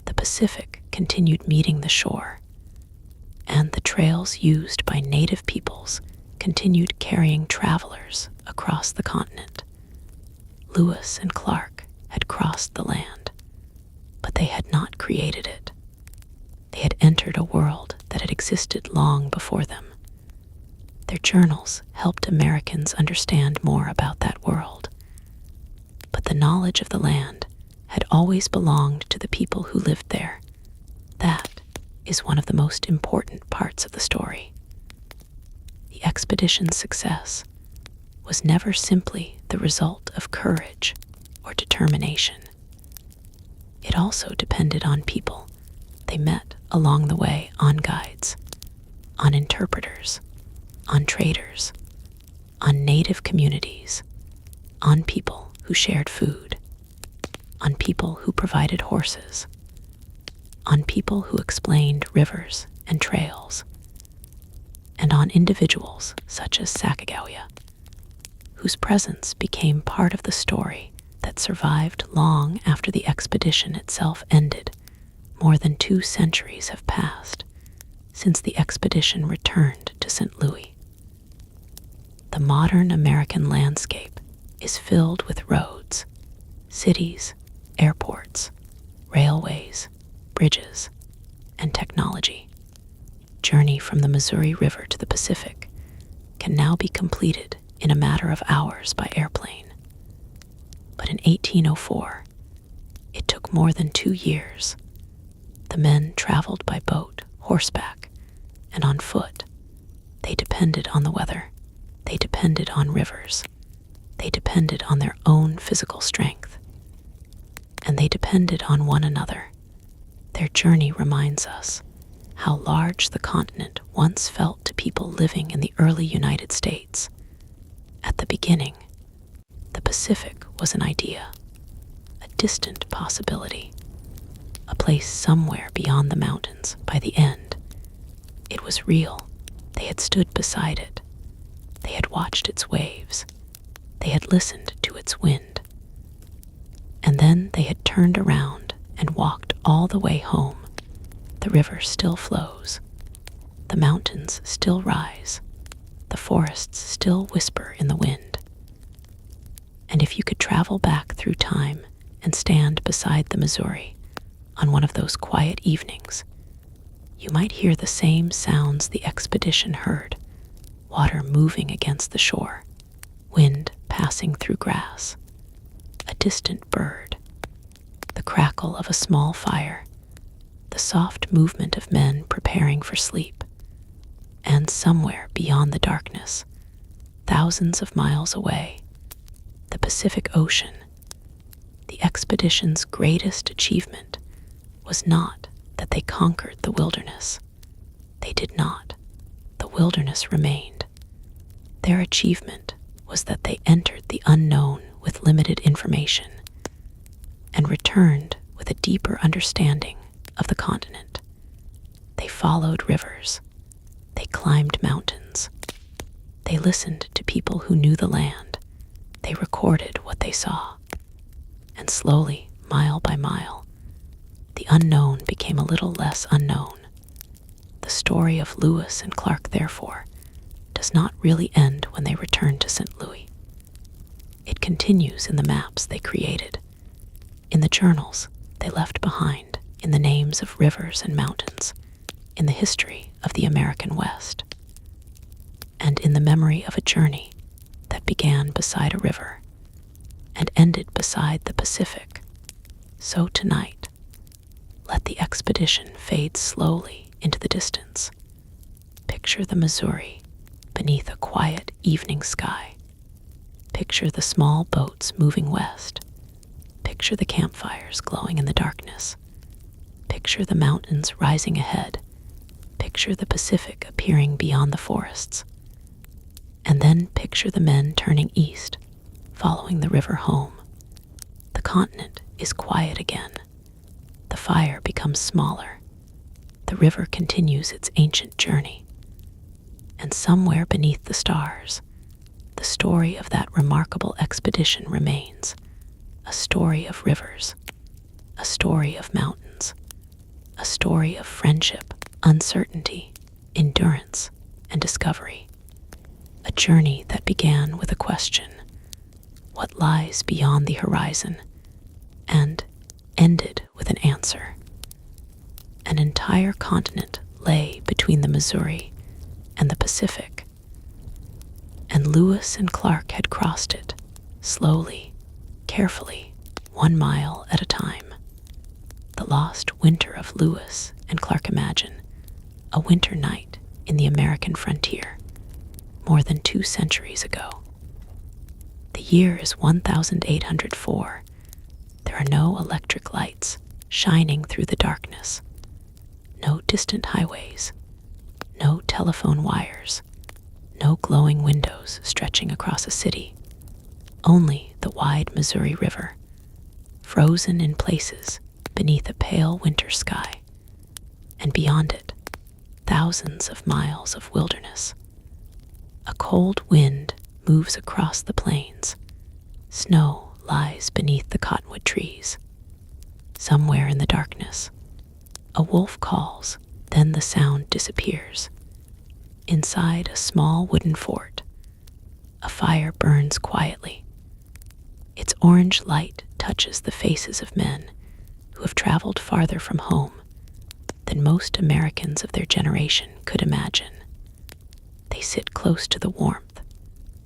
The Pacific continued meeting the shore. And the trails used by native peoples continued carrying travelers across the continent. Lewis and Clark had crossed the land, but they had not created it. They had entered a world that had existed long before them. Their journals helped Americans understand more about that world. But the knowledge of the land had always belonged to the people who lived there. That is one of the most important parts of the story. The expedition's success was never simply the result of courage or determination. It also depended on people they met along the way, on guides, on interpreters, on traders, on native communities, on people who shared food, on people who provided horses, on people who explained rivers and trails, and on individuals such as Sacagawea, whose presence became part of the story that survived long after the expedition itself ended. More than 2 centuries have passed since the expedition returned to St. Louis. The modern American landscape is filled with roads, cities, airports, railways, bridges, and technology. Journey from the Missouri River to the Pacific can now be completed in a matter of hours by airplane. But in 1804, it took more than 2 years. The men traveled by boat, horseback, and on foot. They depended on the weather. They depended on rivers. They depended on their own physical strength. And they depended on one another. Their journey reminds us how large the continent once felt to people living in the early United States. At the beginning, the Pacific was an idea, a distant possibility, a place somewhere beyond the mountains. By the end, it was real. They had stood beside it. They had watched its waves. They had listened to its wind. And then they had turned around and walked all the way home, The river still flows. The mountains still rise. The forests still whisper in the wind. And if you could travel back through time and stand beside the Missouri on one of those quiet evenings, you might hear the same sounds the expedition heard: water moving against the shore, wind passing through grass, a distant bird, the crackle of a small fire, the soft movement of men preparing for sleep. And somewhere beyond the darkness, thousands of miles away, the Pacific Ocean. The expedition's greatest achievement was not that they conquered the wilderness. They did not. The wilderness remained. Their achievement was that they entered the unknown with limited information and returned with a deeper understanding of the continent. They followed rivers. They climbed mountains. They listened to people who knew the land. They recorded what they saw. And slowly, mile by mile, the unknown became a little less unknown. The story of Lewis and Clark, therefore, does not really end when they return to St. Louis. It continues in the maps they created, in the journals they left behind, in the names of rivers and mountains, in the history of the American West, and in the memory of a journey that began beside a river and ended beside the Pacific. So tonight, let the expedition fade slowly into the distance. Picture the Missouri beneath a quiet evening sky. Picture the small boats moving west. Picture the campfires glowing in the darkness. Picture the mountains rising ahead. Picture the Pacific appearing beyond the forests. And then picture the men turning east, following the river home. The continent is quiet again. The fire becomes smaller. The river continues its ancient journey. And somewhere beneath the stars, the story of that remarkable expedition remains. A story of rivers, a story of mountains, a story of friendship, uncertainty, endurance, and discovery. A journey that began with a question: what lies beyond the horizon? And ended with an answer. An entire continent lay between the Missouri and the Pacific, and Lewis and Clark had crossed it, slowly, carefully, 1 mile at a time. The lost winter of Lewis and Clark imagine, a winter night in the American frontier, more than 2 centuries ago. The year is 1804. There are no electric lights shining through the darkness, no distant highways, no telephone wires, no glowing windows stretching across a city, only the wide Missouri River, frozen in places beneath a pale winter sky, and beyond it, thousands of miles of wilderness. A cold wind moves across the plains. Snow lies beneath the cottonwood trees. Somewhere in the darkness, a wolf calls, then the sound disappears. Inside a small wooden fort, a fire burns quietly. Its orange light touches the faces of men who have traveled farther from home than most Americans of their generation could imagine. They sit close to the warmth.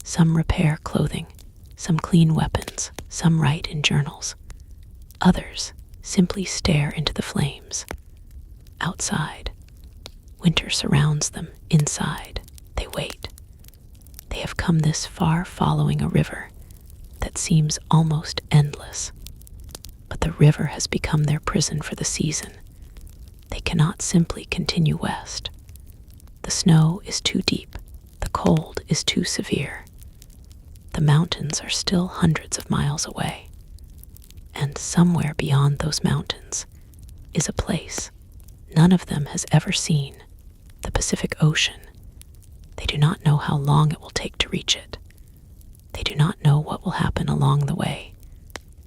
Some repair clothing, some clean weapons, some write in journals. Others simply stare into the flames. Outside, winter surrounds them. Inside, they wait. They have come this far following a river that seems almost endless. But the river has become their prison for the season. They cannot simply continue west. The snow is too deep. The cold is too severe. The mountains are still hundreds of miles away. And somewhere beyond those mountains is a place none of them has ever seen: the Pacific Ocean. They do not know how long it will take to reach it. They do not know what will happen along the way.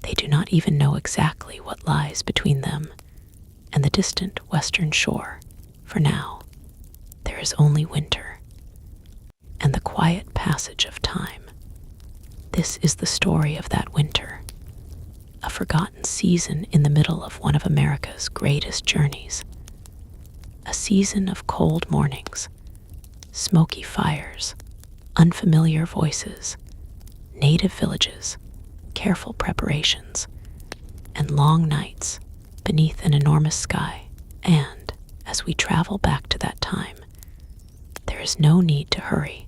They do not even know exactly what lies between them and the distant western shore. For now, there is only winter and the quiet passage of time. This is the story of that winter, a forgotten season in the middle of one of America's greatest journeys. A season of cold mornings, smoky fires, unfamiliar voices, native villages, careful preparations, and long nights beneath an enormous sky. And as we travel back to that time, there is no need to hurry.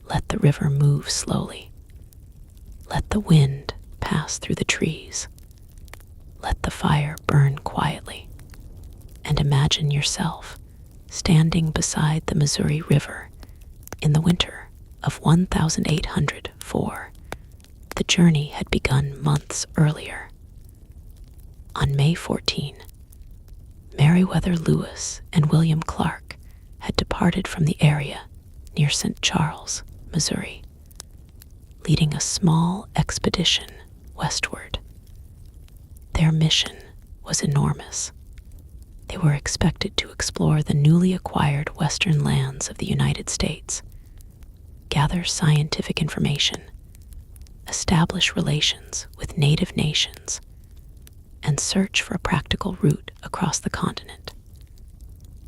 Let the river move slowly. Let the wind pass through the trees. Let the fire burn quietly. And imagine yourself standing beside the Missouri River in the winter of 1804. The journey had begun months earlier. On May 14, Meriwether Lewis and William Clark had departed from the area near St. Charles, Missouri, leading a small expedition westward. Their mission was enormous. They were expected to explore the newly acquired western lands of the United States, gather scientific information, establish relations with native nations, and search for a practical route across the continent.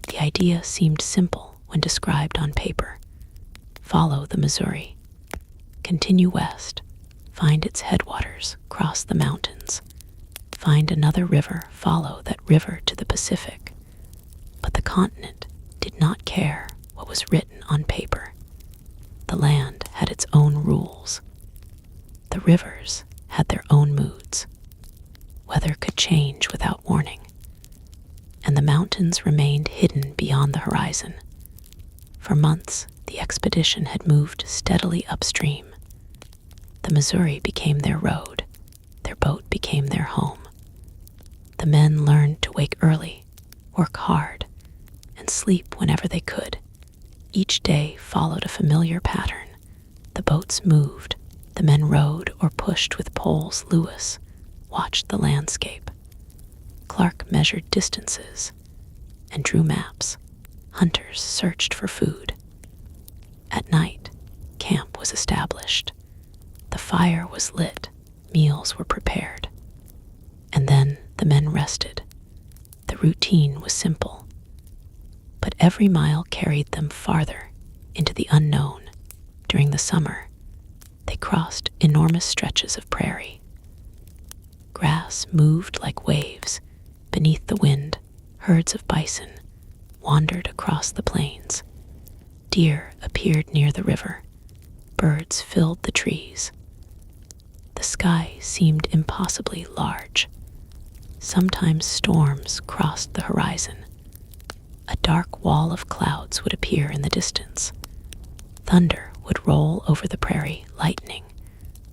The idea seemed simple when described on paper. Follow the Missouri. Continue west. Find its headwaters. Cross the mountains. Find another river. Follow that river to the Pacific. But the continent did not care what was written on paper. The land had its own rules. The rivers had their own moods. Weather could change without warning, and the mountains remained hidden beyond the horizon. For months, the expedition had moved steadily upstream. The Missouri became their road. Their boat became their home. The men learned to wake early, work hard, and sleep whenever they could. Each day followed a familiar pattern. The boats moved. The men rowed or pushed with poles. Lewis watched the landscape. Clark measured distances and drew maps. Hunters searched for food. At night, camp was established. The fire was lit. Meals were prepared. And then the men rested. The routine was simple, but every mile carried them farther into the unknown. During the summer, they crossed enormous stretches of prairie. Grass moved like waves beneath the wind. Herds of bison wandered across the plains. Deer appeared near the river. Birds filled the trees. The sky seemed impossibly large. Sometimes storms crossed the horizon. A dark wall of clouds would appear in the distance. Thunder would roll over the prairie. Lightning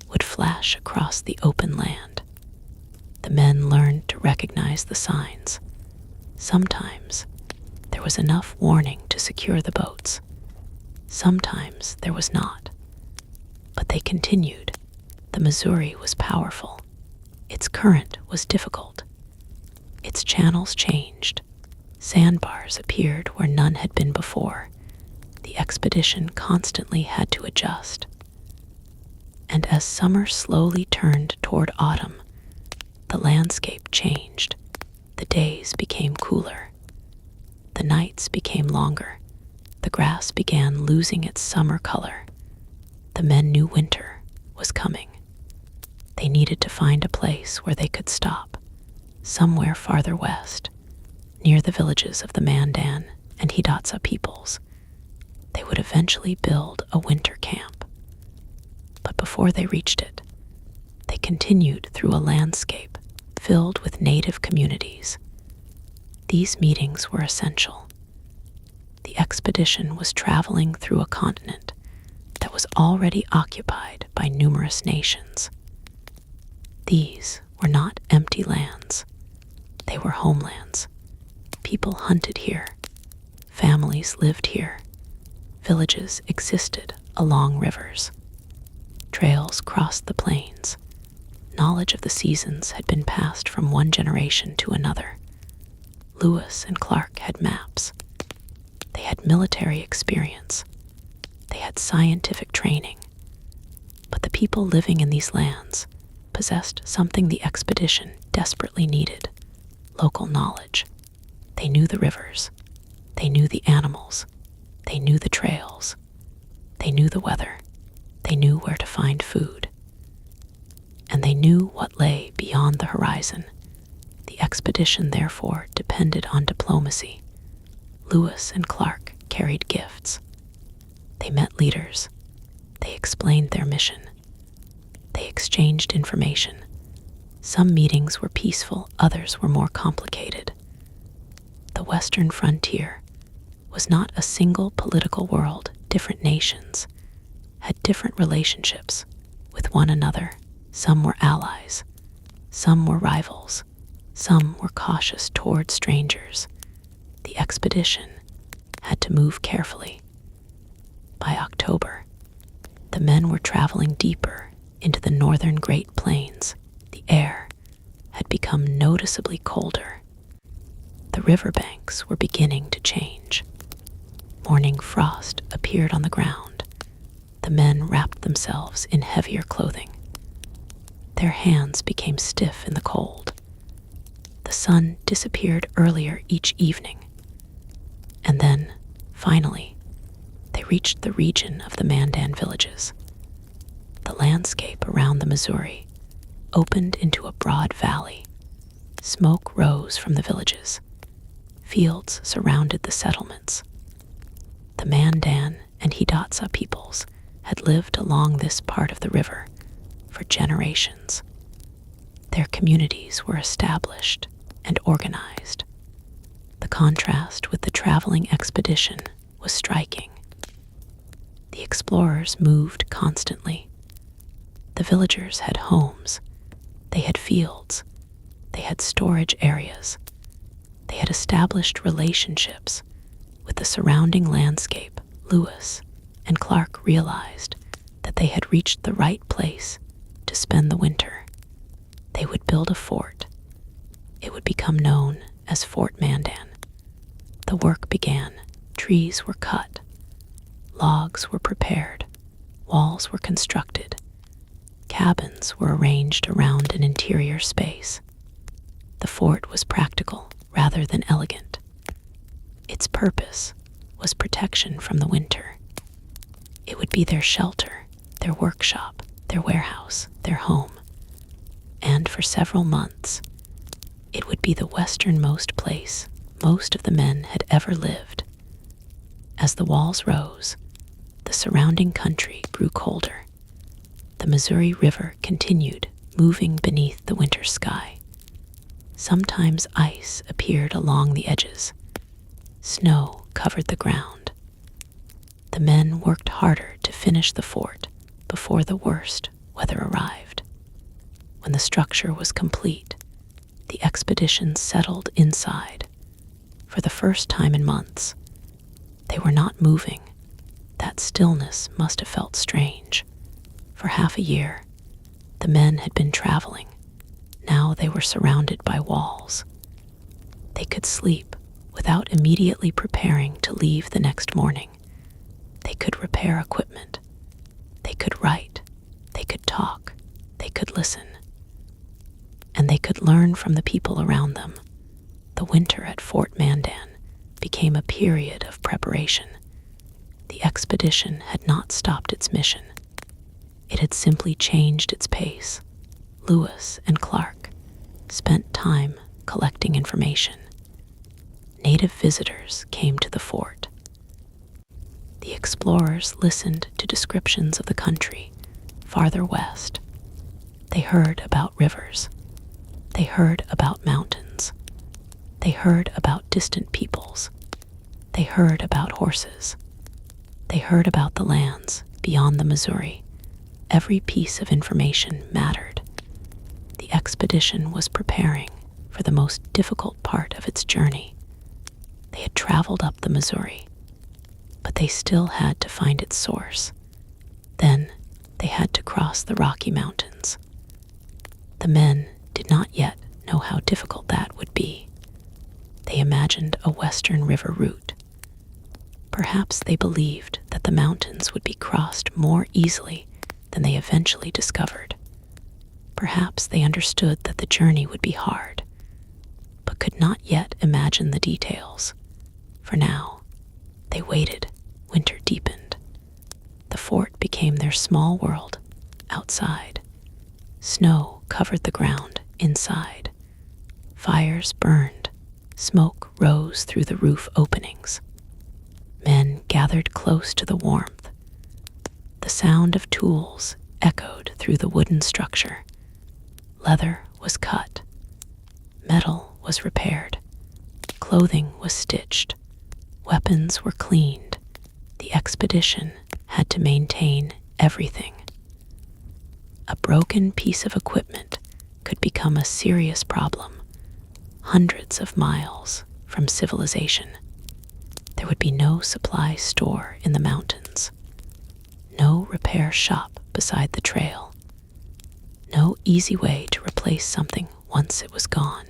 would flash across the open land. The men learned to recognize the signs. Sometimes there was enough warning to secure the boats. Sometimes there was not. But they continued. The Missouri was powerful. Its current was difficult. Its channels changed. Sandbars appeared where none had been before. The expedition constantly had to adjust. And as summer slowly turned toward autumn, the landscape changed. The days became cooler. The nights became longer. The grass began losing its summer color. The men knew winter was coming. They needed to find a place where they could stop, somewhere farther west, near the villages of the Mandan and Hidatsa peoples. They would eventually build a winter camp. But before they reached it, they continued through a landscape filled with native communities. These meetings were essential. The expedition was traveling through a continent that was already occupied by numerous nations. These were not empty lands. They were homelands. People hunted here. Families lived here. Villages existed along rivers. Trails crossed the plains. Knowledge of the seasons had been passed from one generation to another. Lewis and Clark had maps. They had military experience. They had scientific training. But the people living in these lands possessed something the expedition desperately needed: local knowledge. They knew the rivers. They knew the animals. They knew the trails. They knew the weather. They knew where to find food. And they knew what lay beyond the horizon. The expedition, therefore, depended on diplomacy. Lewis and Clark carried gifts. They met leaders. They explained their mission. They exchanged information. Some meetings were peaceful, others were more complicated. The Western frontier was not a single political world. Different nations had different relationships with one another. Some were allies, some were rivals, some were cautious toward strangers. The expedition had to move carefully. By October, the men were traveling deeper into the northern Great Plains. The air had become noticeably colder. The riverbanks were beginning to change. Morning frost appeared on the ground. The men wrapped themselves in heavier clothing. Their hands became stiff in the cold. The sun disappeared earlier each evening. And then, finally, they reached the region of the Mandan villages. The landscape around the Missouri opened into a broad valley. Smoke rose from the villages. Fields surrounded the settlements. The Mandan and Hidatsa peoples had lived along this part of the river for generations. Their communities were established and organized. The contrast with the traveling expedition was striking. The explorers moved constantly. The villagers had homes. They had fields. They had storage areas. They had established relationships with the surrounding landscape. Lewis and Clark realized that they had reached the right place to spend the winter. They would build a fort. It would become known as Fort Mandan. The work began. Trees were cut. Logs were prepared. Walls were constructed. Cabins were arranged around an interior space. The fort was practical rather than elegant. Its purpose was protection from the winter. It would be their shelter, their workshop, their warehouse, their home. And for several months, it would be the westernmost place most of the men had ever lived. As the walls rose, the surrounding country grew colder. The Missouri River continued moving beneath the winter sky. Sometimes ice appeared along the edges. Snow covered the ground. The men worked harder to finish the fort before the worst weather arrived. When the structure was complete, the expedition settled inside. For the first time in months, they were not moving. That stillness must have felt strange. For half a year, the men had been traveling. Now they were surrounded by walls. They could sleep without immediately preparing to leave the next morning. They could repair equipment. They could write. They could talk. They could listen. And they could learn from the people around them. The winter at Fort Mandan became a period of preparation. The expedition had not stopped its mission. It had simply changed its pace. Lewis and Clark spent time collecting information. Native visitors came to the fort. The explorers listened to descriptions of the country farther west. They heard about rivers. They heard about mountains. They heard about distant peoples. They heard about horses. They heard about the lands beyond the Missouri. Every piece of information mattered. The expedition was preparing for the most difficult part of its journey. They had traveled up the Missouri, but they still had to find its source. Then they had to cross the Rocky Mountains. The men did not yet know how difficult that would be. They imagined a western river route. Perhaps they believed that the mountains would be crossed more easily than they eventually discovered. Perhaps they understood that the journey would be hard, but could not yet imagine the details. For now, they waited. Winter deepened. The fort became their small world outside. Snow covered the ground inside. Fires burned. Smoke rose through the roof openings. Men gathered close to the warmth. The sound of tools echoed through the wooden structure. Leather was cut. Metal was repaired. Clothing was stitched. Weapons were cleaned. The expedition had to maintain everything. A broken piece of equipment could become a serious problem, hundreds of miles from civilization. There would be no supply store in the mountains, no repair shop beside the trail, no easy way to replace something once it was gone.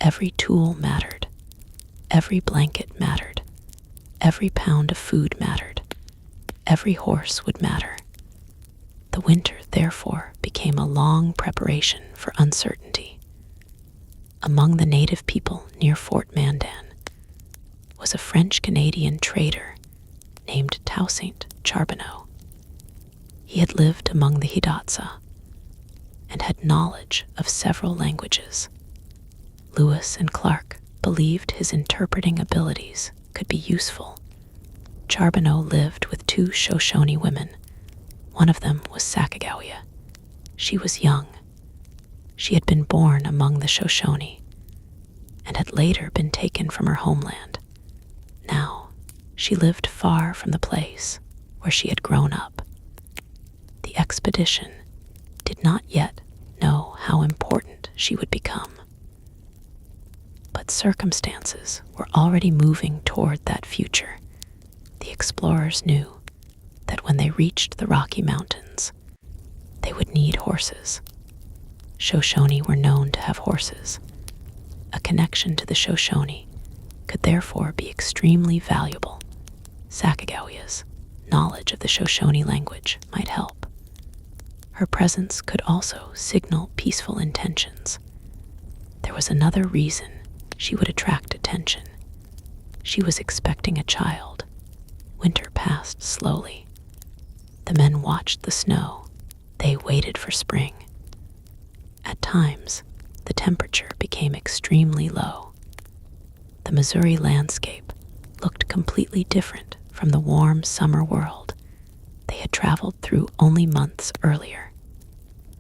Every tool mattered. Every blanket mattered. Every pound of food mattered. Every horse would matter. The winter, therefore, became a long preparation for uncertainty. Among the native people near Fort Mandan was a French-Canadian trader named Toussaint Charbonneau. He had lived among the Hidatsa and had knowledge of several languages. Lewis and Clark believed his interpreting abilities could be useful. Charbonneau lived with two Shoshone women. One of them was Sacagawea. She was young. She had been born among the Shoshone and had later been taken from her homeland. Now, she lived far from the place where she had grown up. The expedition did not yet know how important she would become. But circumstances were already moving toward that future. The explorers knew that when they reached the Rocky Mountains, they would need horses. Shoshone were known to have horses. A connection to the Shoshone could therefore be extremely valuable. Sacagawea's knowledge of the Shoshone language might help. Her presence could also signal peaceful intentions. There was another reason she would attract attention. She was expecting a child. Winter passed slowly. The men watched the snow. They waited for spring. At times, the temperature became extremely low. The Missouri landscape looked completely different from the warm summer world they had traveled through only months earlier.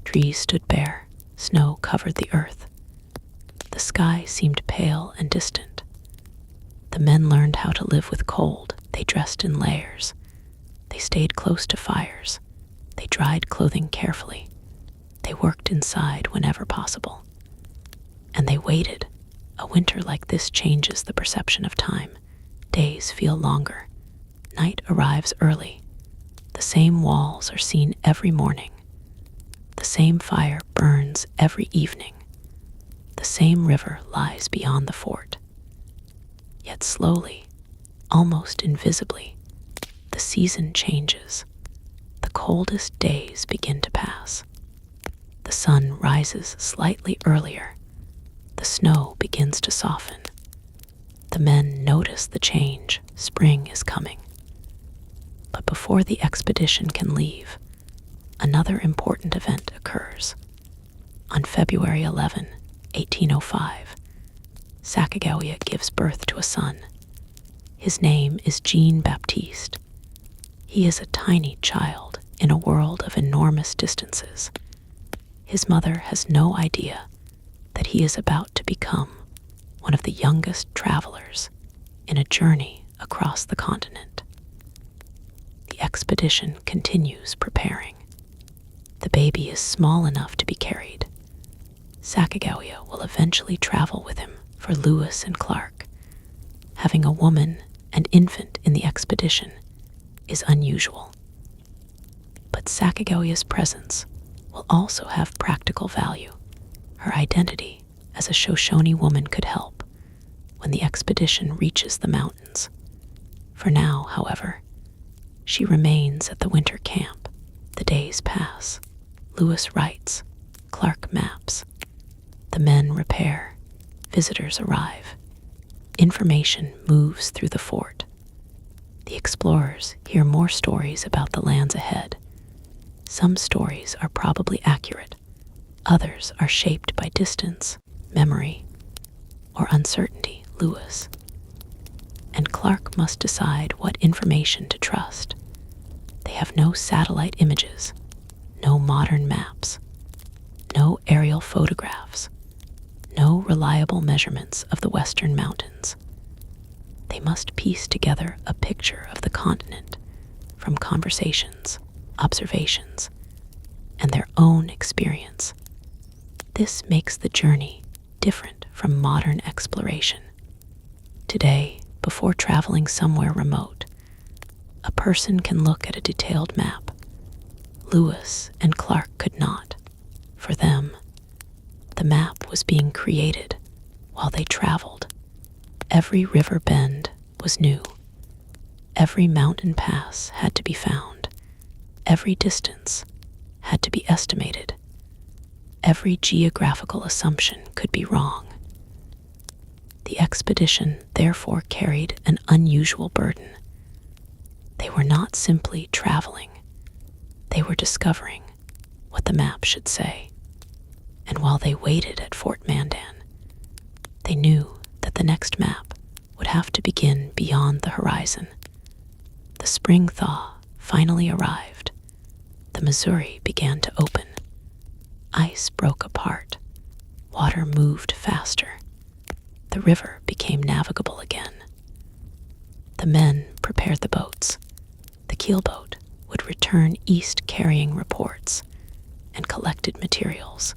Trees stood bare. Snow covered the earth. The sky seemed pale and distant. The men learned how to live with cold. They dressed in layers. They stayed close to fires. They dried clothing carefully. They worked inside whenever possible. And they waited. A winter like this changes the perception of time. Days feel longer. Night arrives early. The same walls are seen every morning. The same fire burns every evening. The same river lies beyond the fort. Yet slowly, almost invisibly, the season changes. The coldest days begin to pass. The sun rises slightly earlier. The snow begins to soften. The men notice the change. Spring is coming. But before the expedition can leave, another important event occurs. On February 11, 1805, Sacagawea gives birth to a son. His name is Jean-Baptiste. He is a tiny child in a world of enormous distances. His mother has no idea that he is about to become one of the youngest travelers in a journey across the continent. The expedition continues preparing. The baby is small enough to be carried. Sacagawea will eventually travel with him for Lewis and Clark. Having a woman and infant in the expedition is unusual. But Sacagawea's presence will also have practical value. Her identity as a Shoshone woman could help. when the expedition reaches the mountains. For now, however, she remains at the winter camp. The days pass. Lewis writes, Clark maps. The men repair. Visitors arrive. Information moves through the fort. The explorers hear more stories about the lands ahead. Some stories are probably accurate. Others are shaped by distance, memory, or uncertainty. Lewis and Clark must decide what information to trust. They have no satellite images, no modern maps, no aerial photographs, no reliable measurements of the western mountains. They must piece together a picture of the continent from conversations, observations, and their own experience. This makes the journey different from modern exploration. Today, before traveling somewhere remote, a person can look at a detailed map. Lewis and Clark could not. For them, the map was being created while they traveled. Every river bend was new. Every mountain pass had to be found. Every distance had to be estimated. Every geographical assumption could be wrong. The expedition therefore carried an unusual burden. They were not simply traveling. They were discovering what the map should say. And while they waited at Fort Mandan, they knew that the next map would have to begin beyond the horizon. The spring thaw finally arrived. The Missouri began to open. Ice broke apart. Water moved faster. The river became navigable again. The men prepared the boats. The keelboat would return east carrying reports and collected materials.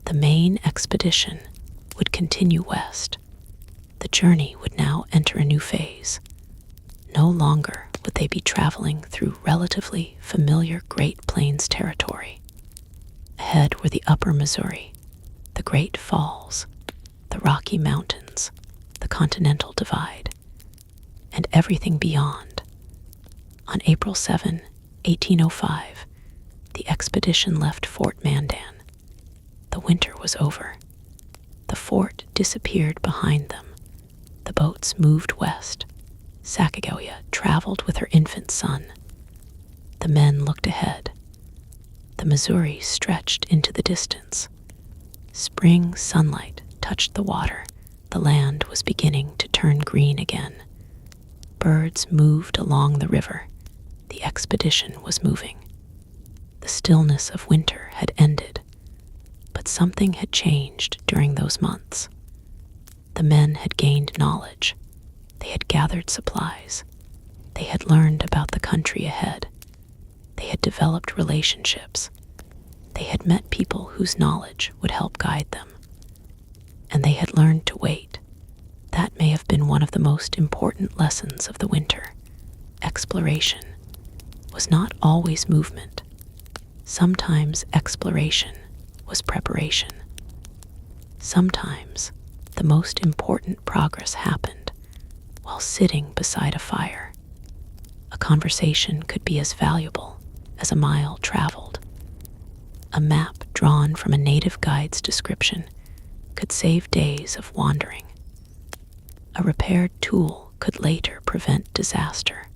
The main expedition would continue west. The journey would now enter a new phase. No longer would they be traveling through relatively familiar Great Plains territory. Ahead were the upper Missouri, the Great Falls, the Rocky Mountains, the Continental Divide, and everything beyond. On April 7, 1805, the expedition left Fort Mandan. The winter was over. The fort disappeared behind them. The boats moved west. Sacagawea traveled with her infant son. The men looked ahead. The Missouri stretched into the distance. Spring sunlight touched the water. The land was beginning to turn green again. Birds moved along the river. The expedition was moving. The stillness of winter had ended, but something had changed during those months. The men had gained knowledge. They had gathered supplies. They had learned about the country ahead. They had developed relationships. They had met people whose knowledge would help guide them. And they had learned to wait. That may have been one of the most important lessons of the winter. Exploration was not always movement. Sometimes exploration was preparation. Sometimes the most important progress happened while sitting beside a fire. A conversation could be as valuable as a mile traveled. A map drawn from a native guide's description could save days of wandering. A repaired tool could later prevent disaster.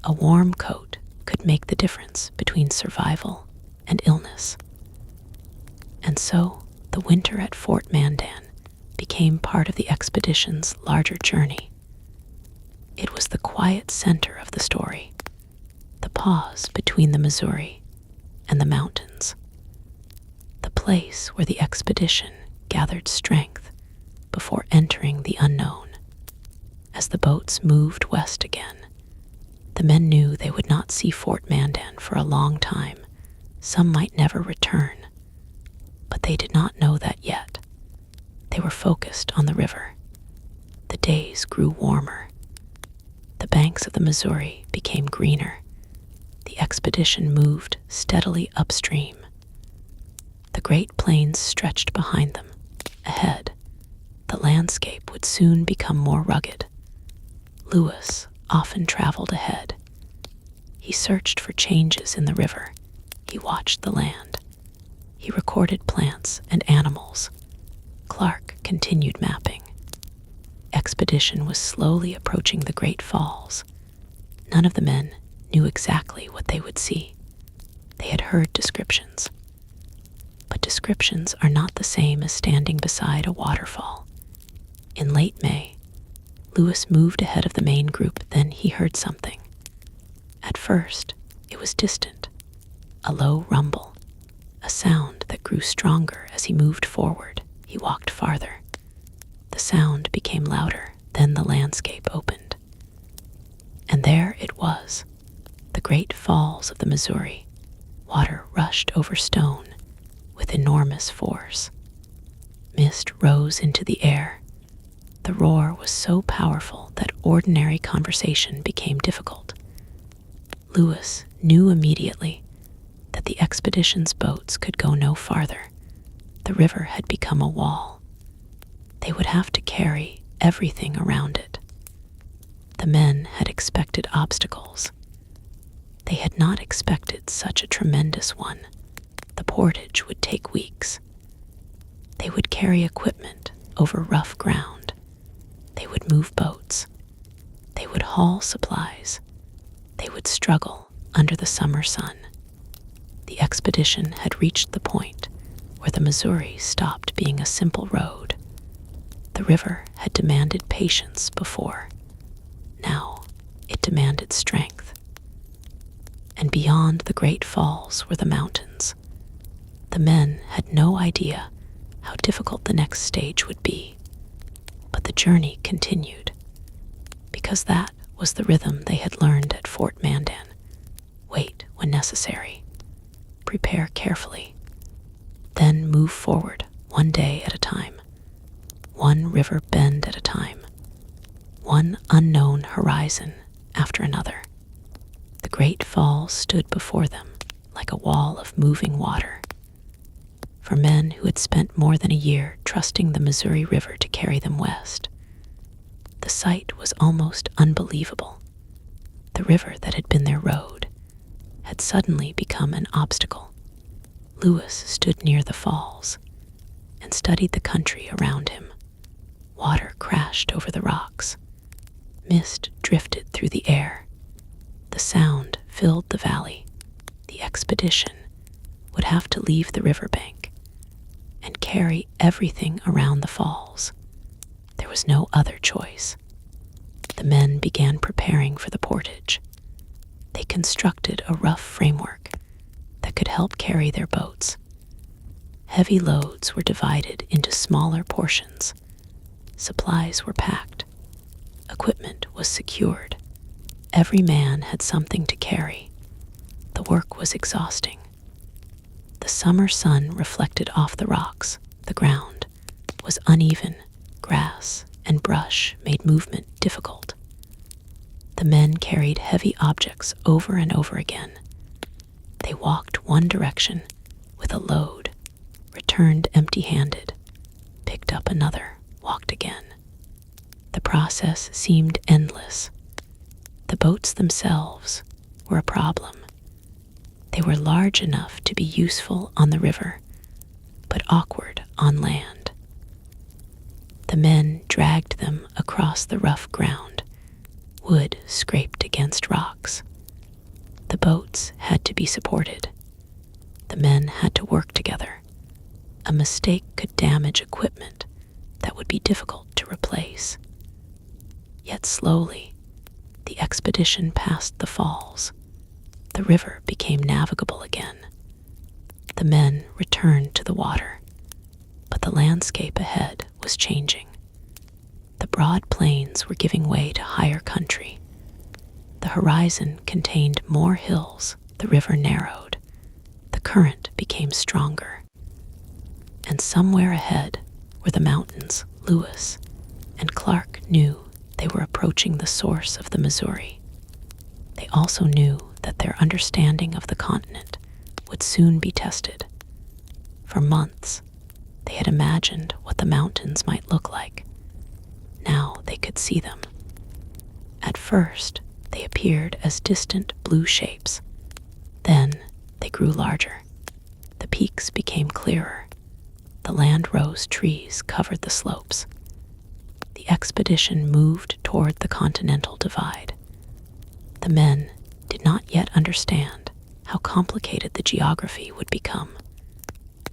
A warm coat could make the difference between survival and illness. And so, the winter at Fort Mandan became part of the expedition's larger journey. It was the quiet center of the story, the pause between the Missouri and the mountains, the place where the expedition gathered strength before entering the unknown. As the boats moved west again, the men knew they would not see Fort Mandan for a long time. Some might never return, but they did not know that yet. They were focused on the river. The days grew warmer. The banks of the Missouri became greener. The expedition moved steadily upstream. The Great Plains stretched behind them. Ahead, The landscape would soon become more rugged. Lewis often traveled ahead. He searched for changes in the river. He watched the land. He recorded plants and animals. Clark continued mapping. Expedition was slowly approaching the Great Falls. None of the men knew exactly what they would see. They had heard descriptions. But descriptions are not the same as standing beside a waterfall. In late May, Lewis moved ahead of the main group. Then he heard something. At first, it was distant, a low rumble, a sound that grew stronger as he moved forward. He walked farther. The sound became louder. Then the landscape opened. And there it was, the Great Falls of the Missouri. Water rushed over stone with enormous force. Mist rose into the air. The roar was so powerful that ordinary conversation became difficult. Lewis knew immediately that the expedition's boats could go no farther. The river had become a wall. They would have to carry everything around it. The men had expected obstacles. They had not expected such a tremendous one. The portage would take weeks. They would carry equipment over rough ground. They would move boats. They would haul supplies. They would struggle under the summer sun. The expedition had reached the point where the Missouri stopped being a simple road. The river had demanded patience before. Now it demanded strength. And beyond the Great Falls were the mountains. The men had no idea how difficult the next stage would be. But the journey continued, because that was the rhythm they had learned at Fort Mandan. Wait when necessary. Prepare carefully. Then move forward, one day at a time. One river bend at a time. One unknown horizon after another. The Great Falls stood before them like a wall of moving water. For men who had spent more than a year trusting the Missouri River to carry them west, the sight was almost unbelievable. The river that had been their road had suddenly become an obstacle. Lewis stood near the falls and studied the country around him. Water crashed over the rocks. Mist drifted through the air. The sound filled the valley. The expedition would have to leave the riverbank and carry everything around the falls. There was no other choice. The men began preparing for the portage. They constructed a rough framework that could help carry their boats. Heavy loads were divided into smaller portions. Supplies were packed. Equipment was secured. Every man had something to carry. The work was exhausting. The summer sun reflected off the rocks. The ground was uneven. Grass and brush made movement difficult. The men carried heavy objects over and over again. They walked one direction with a load, returned empty-handed, picked up another, walked again. The process seemed endless. The boats themselves were a problem. They were large enough to be useful on the river, but awkward on land. The men dragged them across the rough ground. Wood scraped against rocks. The boats had to be supported. The men had to work together. A mistake could damage equipment that would be difficult to replace. Yet slowly, the expedition passed the falls. The river became navigable again. The men returned to the water, but the landscape ahead was changing. The broad plains were giving way to higher country. The horizon contained more hills. The river narrowed. The current became stronger. And somewhere ahead were the mountains. Lewis and Clark knew they were approaching the source of the Missouri. They also knew that their understanding of the continent would soon be tested. For months, They had imagined what the mountains might look like. Now they could see them. At first, they appeared as distant blue shapes. Then they grew larger. The peaks became clearer. The land-rose trees covered the slopes. The expedition moved toward the continental divide. The men did not yet understand how complicated the geography would become.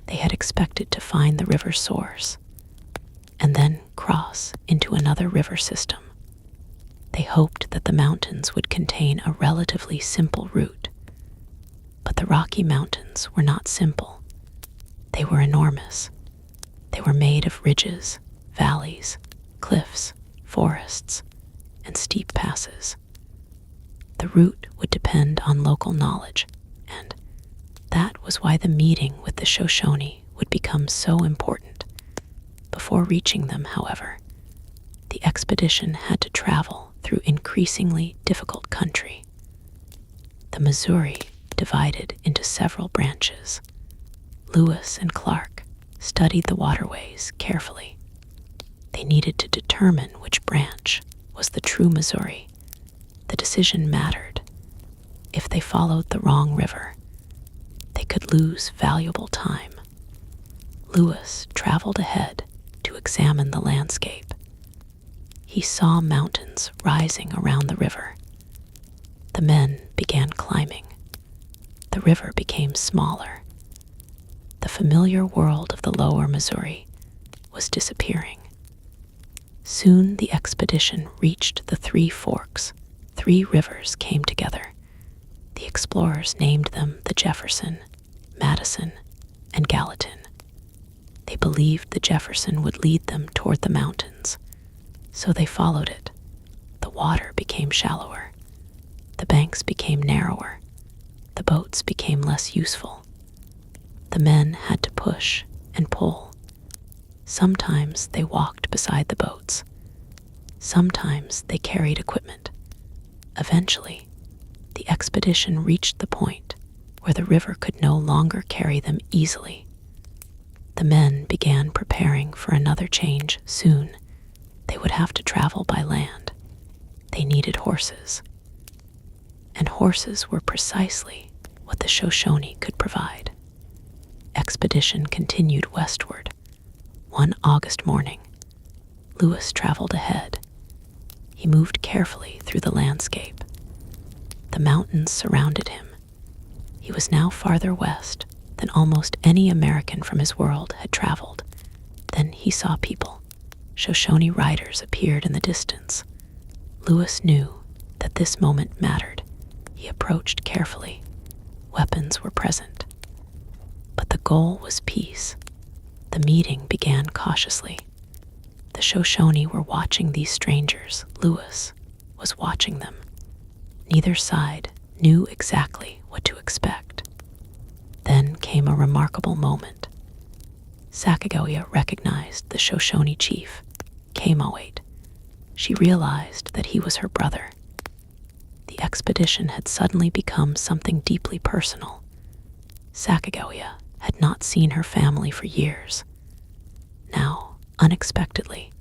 They had expected to find the river's source and then cross into another river system. They hoped that the mountains would contain a relatively simple route. But the Rocky Mountains were not simple. They were enormous. They were made of ridges, valleys, cliffs, forests, and steep passes. The route would depend on local knowledge, and that was why the meeting with the Shoshone would become so important. Before reaching them, however, the expedition had to travel through increasingly difficult country. The Missouri divided into several branches. Lewis and Clark studied the waterways carefully. They needed to determine which branch was the true Missouri. The decision mattered. If they followed the wrong river, they could lose valuable time. Lewis traveled ahead to examine the landscape. He saw mountains rising around the river. The men began climbing. The river became smaller. The familiar world of the lower Missouri was disappearing. Soon the expedition reached the Three Forks. 3 rivers came together. The explorers named them the Jefferson, Madison, and Gallatin. They believed the Jefferson would lead them toward the mountains, so they followed it. The water became shallower. The banks became narrower. The boats became less useful. The men had to push and pull. Sometimes they walked beside the boats. Sometimes they carried equipment. Eventually, the expedition reached the point where the river could no longer carry them easily. The men began preparing for another change soon. They would have to travel by land. They needed horses. And horses were precisely what the Shoshone could provide. Expedition continued westward. One August morning, Lewis traveled ahead. He moved carefully through the landscape. The mountains surrounded him. He was now farther west than almost any American from his world had traveled. Then he saw people. Shoshone riders appeared in the distance. Lewis knew that this moment mattered. He approached carefully. Weapons were present. But the goal was peace. The meeting began cautiously. The Shoshone were watching these strangers. Lewis was watching them. Neither side knew exactly what to expect. Then came a remarkable moment. Sacagawea recognized the Shoshone chief, Kamawait. She realized that he was her brother. The expedition had suddenly become something deeply personal. Sacagawea had not seen her family for years. Now, unexpectedly,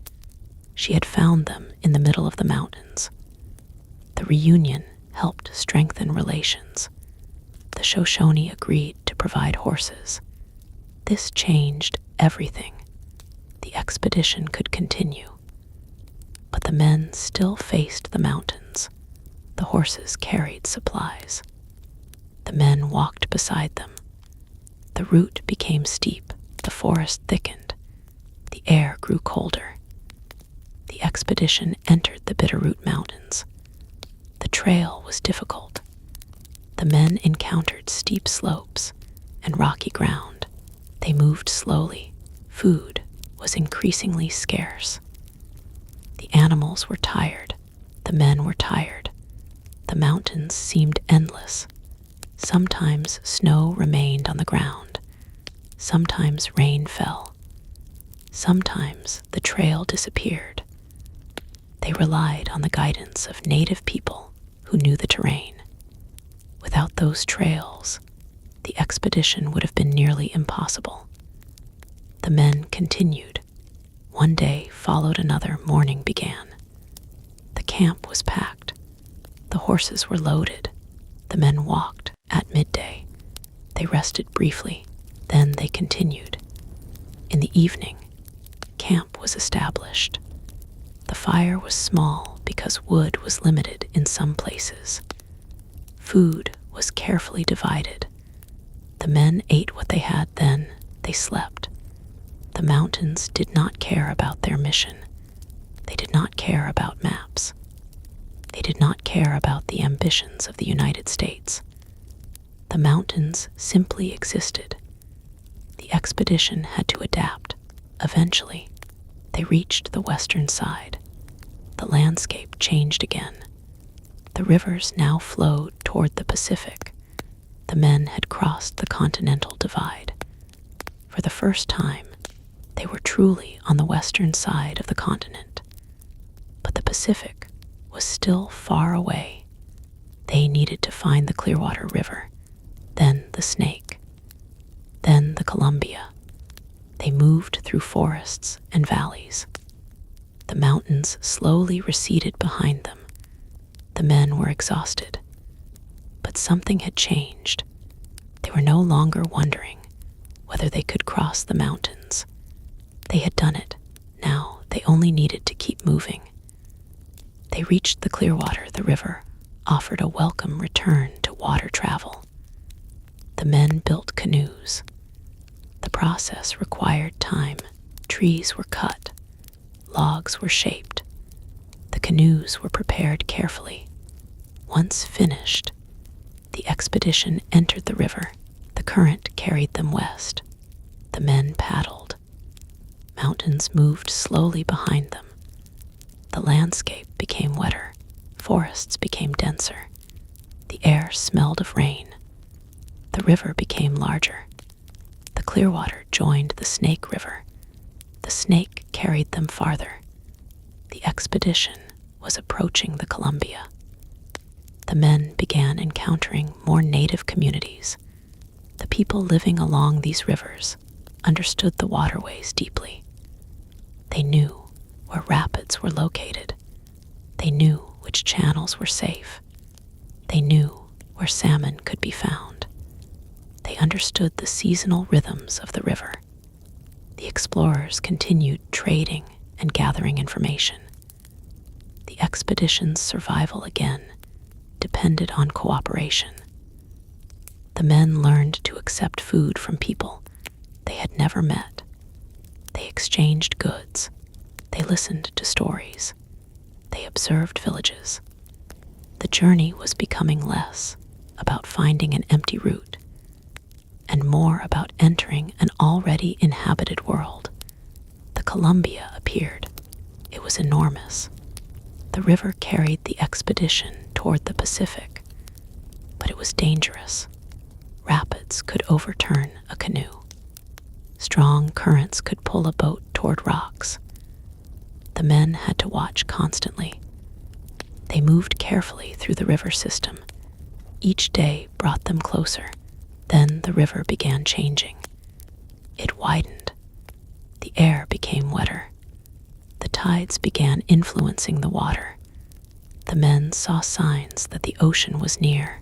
she had found them in the middle of the mountains. The reunion helped strengthen relations. The Shoshone agreed to provide horses. This changed everything. The expedition could continue. But the men still faced the mountains. The horses carried supplies. The men walked beside them. The route became steep. The forest thickened. The air grew colder. The expedition entered the Bitterroot Mountains. The trail was difficult. The men encountered steep slopes and rocky ground. They moved slowly. Food was increasingly scarce. The animals were tired. The men were tired. The mountains seemed endless. Sometimes snow remained on the ground. Sometimes rain fell. Sometimes the trail disappeared. They relied on the guidance of native people who knew the terrain. Without those trails, the expedition would have been nearly impossible. The men continued. One day followed another. Morning began. The camp was packed. The horses were loaded. The men walked. At midday, they rested briefly. Then they continued. In the evening, camp was established. The fire was small because wood was limited in some places. Food was carefully divided. The men ate what they had, then they slept. The mountains did not care about their mission. They did not care about maps. They did not care about the ambitions of the United States. The mountains simply existed. The expedition had to adapt. Eventually, they reached the western side. The landscape changed again. The rivers now flowed toward the Pacific. The men had crossed the continental divide. For the first time, they were truly on the western side of the continent. But the Pacific was still far away. They needed to find the Clearwater River, then the Snake, then the Columbia. They moved through forests and valleys. The mountains slowly receded behind them. The men were exhausted. But something had changed. They were no longer wondering whether they could cross the mountains. They had done it. Now they only needed to keep moving. They reached the Clearwater. The river offered a welcome return to water travel. The men built canoes. The process required time. Trees were cut. Logs were shaped. The canoes were prepared carefully. Once finished, the expedition entered the river. The current carried them west. The men paddled. Mountains moved slowly behind them. The landscape became wetter. Forests became denser. The air smelled of rain. The river became larger. The Clearwater joined the Snake River. The Snake carried them farther. The expedition was approaching the Columbia. The men began encountering more native communities. The people living along these rivers understood the waterways deeply. They knew where rapids were located. They knew which channels were safe. They knew where salmon could be found. They understood the seasonal rhythms of the river. The explorers continued trading and gathering information. The expedition's survival again depended on cooperation. The men learned to accept food from people they had never met. They exchanged goods. They listened to stories. They observed villages. The journey was becoming less about finding an empty route and more about entering an already inhabited world. The Columbia appeared. It was enormous. The river carried the expedition toward the Pacific, but it was dangerous. Rapids could overturn a canoe. Strong currents could pull a boat toward rocks. The men had to watch constantly. They moved carefully through the river system. Each day brought them closer. Then the river began changing. It widened. The air became wetter. The tides began influencing the water. The men saw signs that the ocean was near.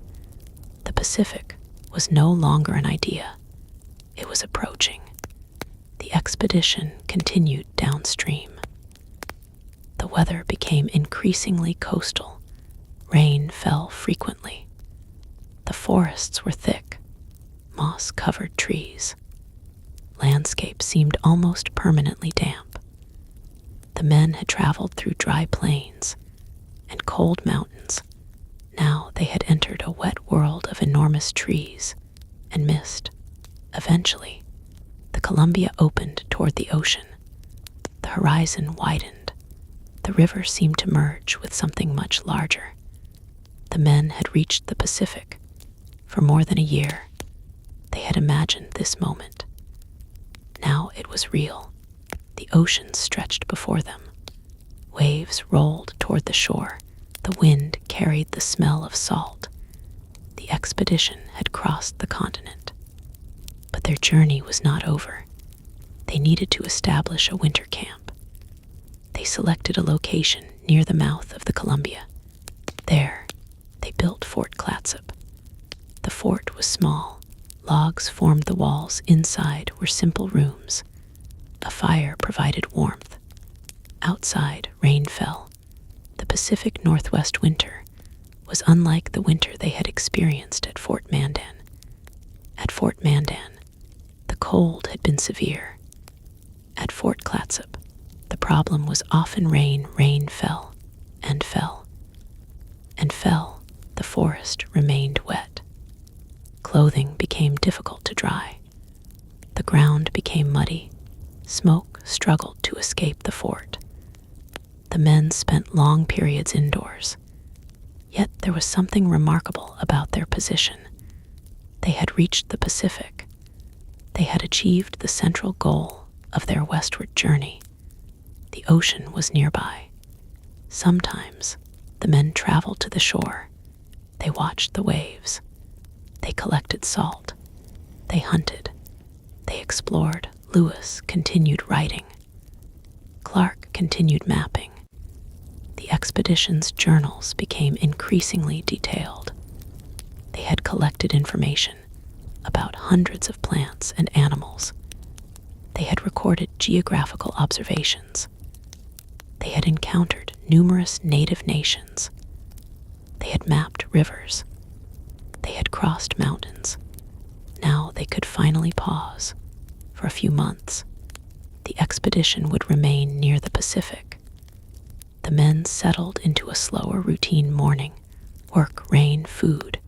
The Pacific was no longer an idea. It was approaching. The expedition continued downstream. The weather became increasingly coastal. Rain fell frequently. The forests were thick, moss-covered trees. Landscape seemed almost permanently damp. The men had traveled through dry plains and cold mountains. Now they had entered a wet world of enormous trees and mist. Eventually, the Columbia opened toward the ocean. The horizon widened. The river seemed to merge with something much larger. The men had reached the Pacific. For more than a year, they had imagined this moment. Now it was real. The ocean stretched before them. Waves rolled toward the shore. The wind carried the smell of salt. The expedition had crossed the continent. But their journey was not over. They they needed to establish a winter camp. They selected a location near the mouth of the Columbia. There, they built Fort Clatsop. The fort was small. Logs formed the walls. Inside were simple rooms. A fire provided warmth. Outside, rain fell. The Pacific Northwest winter was unlike the winter they had experienced at Fort Mandan. At Fort Mandan, the cold had been severe. At Fort Clatsop, the problem was often rain. Rain fell, and fell, and fell. The forest remained wet. Clothing became difficult to dry. The ground became muddy. Smoke struggled to escape the fort. The men spent long periods indoors. Yet there was something remarkable about their position. They had reached the Pacific. They had achieved the central goal of their westward journey. The ocean was nearby. Sometimes the men traveled to the shore. They watched the waves. They collected salt. They hunted. They explored. Lewis continued writing. Clark continued mapping. The expedition's journals became increasingly detailed. They had collected information about hundreds of plants and animals. They had recorded geographical observations. They had encountered numerous native nations. They had mapped rivers. They had crossed mountains. Now they could finally pause. For a few months, the expedition would remain near the Pacific. The men settled into a slower routine morning. Work, rain, food,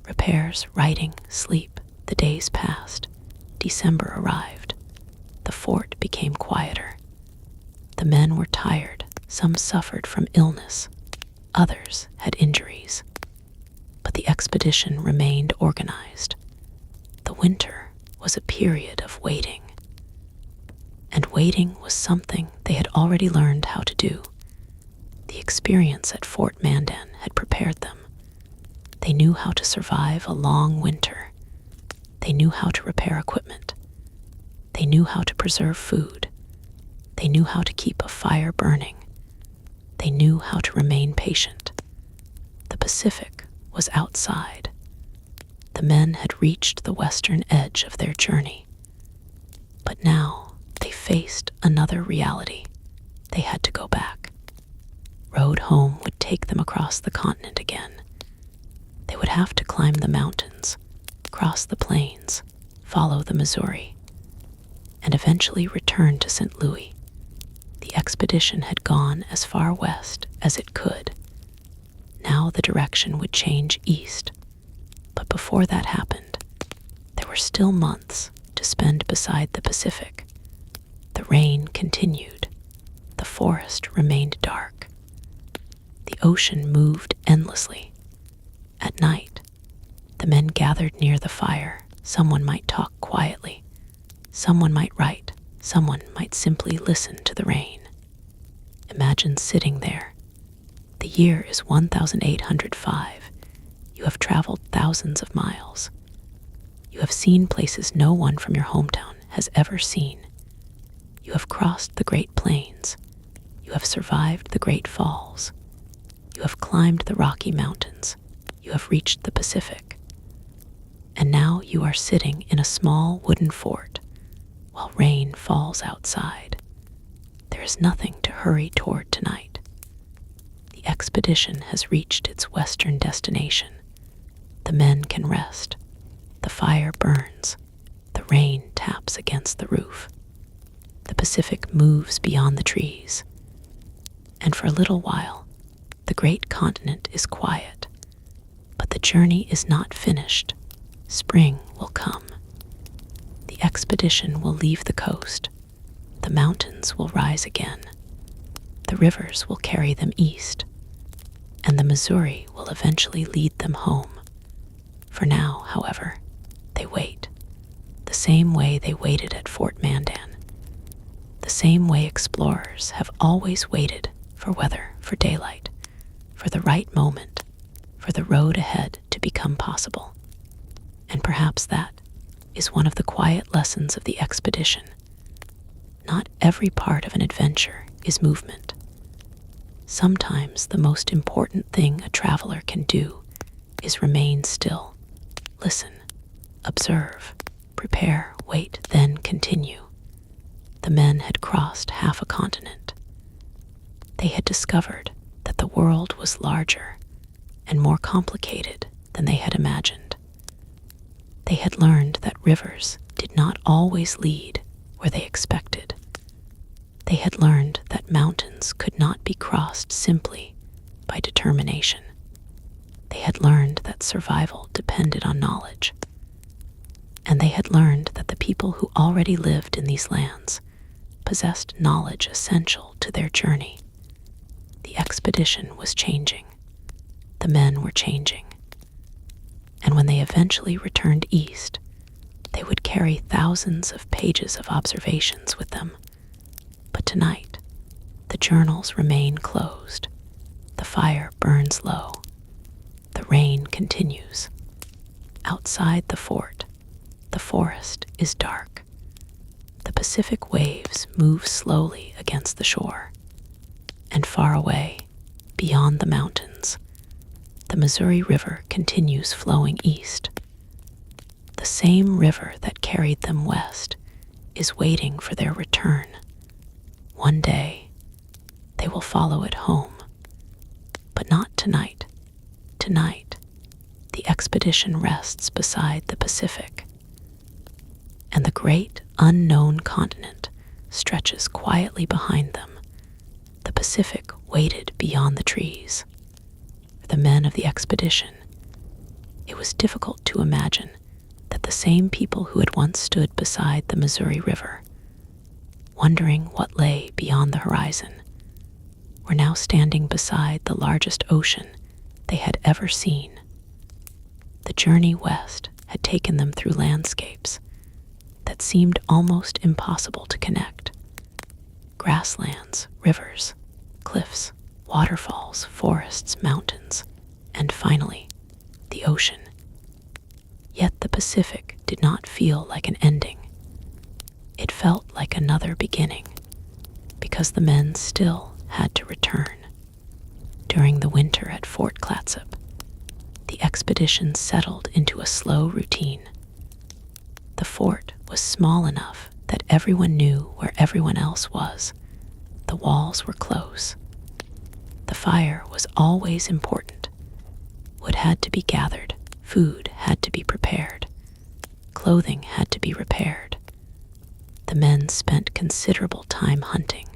repairs, writing, sleep. The days passed. December arrived. The fort became quieter. The men were tired. Some suffered from illness. Others had injuries. But the expedition remained organized. The winter was a period of waiting. And waiting was something they had already learned how to do. The experience at Fort Mandan had prepared them. They knew how to survive a long winter. They knew how to repair equipment. They knew how to preserve food. They knew how to keep a fire burning. They knew how to remain patient. The Pacific was outside. The men had reached the western edge of their journey. But now they faced another reality. They had to go back. Road home would take them across the continent again. They would have to climb the mountains, cross the plains, follow the Missouri, and eventually return to St. Louis. The expedition had gone as far west as it could. Now the direction would change east. But before that happened, there were still months to spend beside the Pacific. The rain continued. The forest remained dark. The ocean moved endlessly. At night, the men gathered near the fire. Someone might talk quietly. Someone might write. Someone might simply listen to the rain. Imagine sitting there. The year is 1805. You have traveled thousands of miles. You have seen places no one from your hometown has ever seen. You have crossed the Great Plains. You have survived the Great Falls. You have climbed the Rocky Mountains. You have reached the Pacific. And now you are sitting in a small wooden fort while rain falls outside. There is nothing to hurry toward tonight. The expedition has reached its western destination. The men can rest. The fire burns. The rain taps against the roof. The Pacific moves beyond the trees. And for a little while, the great continent is quiet. But the journey is not finished. Spring will come. The expedition will leave the coast. The mountains will rise again. The rivers will carry them east. And the Missouri will eventually lead them home. For now, however, they wait. The same way they waited at Fort Mandan. The same way explorers have always waited for weather, for daylight, for the right moment, for the road ahead to become possible. And perhaps that is one of the quiet lessons of the expedition. Not every part of an adventure is movement. Sometimes the most important thing a traveler can do is remain still, listen, observe, prepare, wait, then continue. The men had crossed half a continent. They had discovered that the world was larger and more complicated than they had imagined. They had learned that rivers did not always lead where they expected. They had learned that mountains could not be crossed simply by determination. They had learned that survival depended on knowledge. And they had learned that the people who already lived in these lands possessed knowledge essential to their journey. The expedition was changing. The men were changing. And when they eventually returned east, they would carry thousands of pages of observations with them. But tonight, the journals remain closed. The fire burns low. The rain continues. Outside the fort, the forest is dark. The Pacific waves move slowly against the shore. And far away, beyond the mountains, the Missouri River continues flowing east. The same river that carried them west is waiting for their return. One day, they will follow it home. But not tonight. Tonight, the expedition rests beside the Pacific. And the great unknown continent stretches quietly behind them. The Pacific waited beyond the trees. For the men of the expedition, it was difficult to imagine that the same people who had once stood beside the Missouri River, wondering what lay beyond the horizon, were now standing beside the largest ocean they had ever seen. The journey west had taken them through landscapes that seemed almost impossible to connect. Grasslands, rivers, cliffs, waterfalls, forests, mountains, and finally, the ocean. Yet the Pacific did not feel like an ending. It felt like another beginning, because the men still had to return. During the winter at Fort Clatsop, the expedition settled into a slow routine. The fort was small enough that everyone knew where everyone else was. The walls were close. The fire was always important. Wood had to be gathered, food had to be prepared, clothing had to be repaired. The men spent considerable time hunting.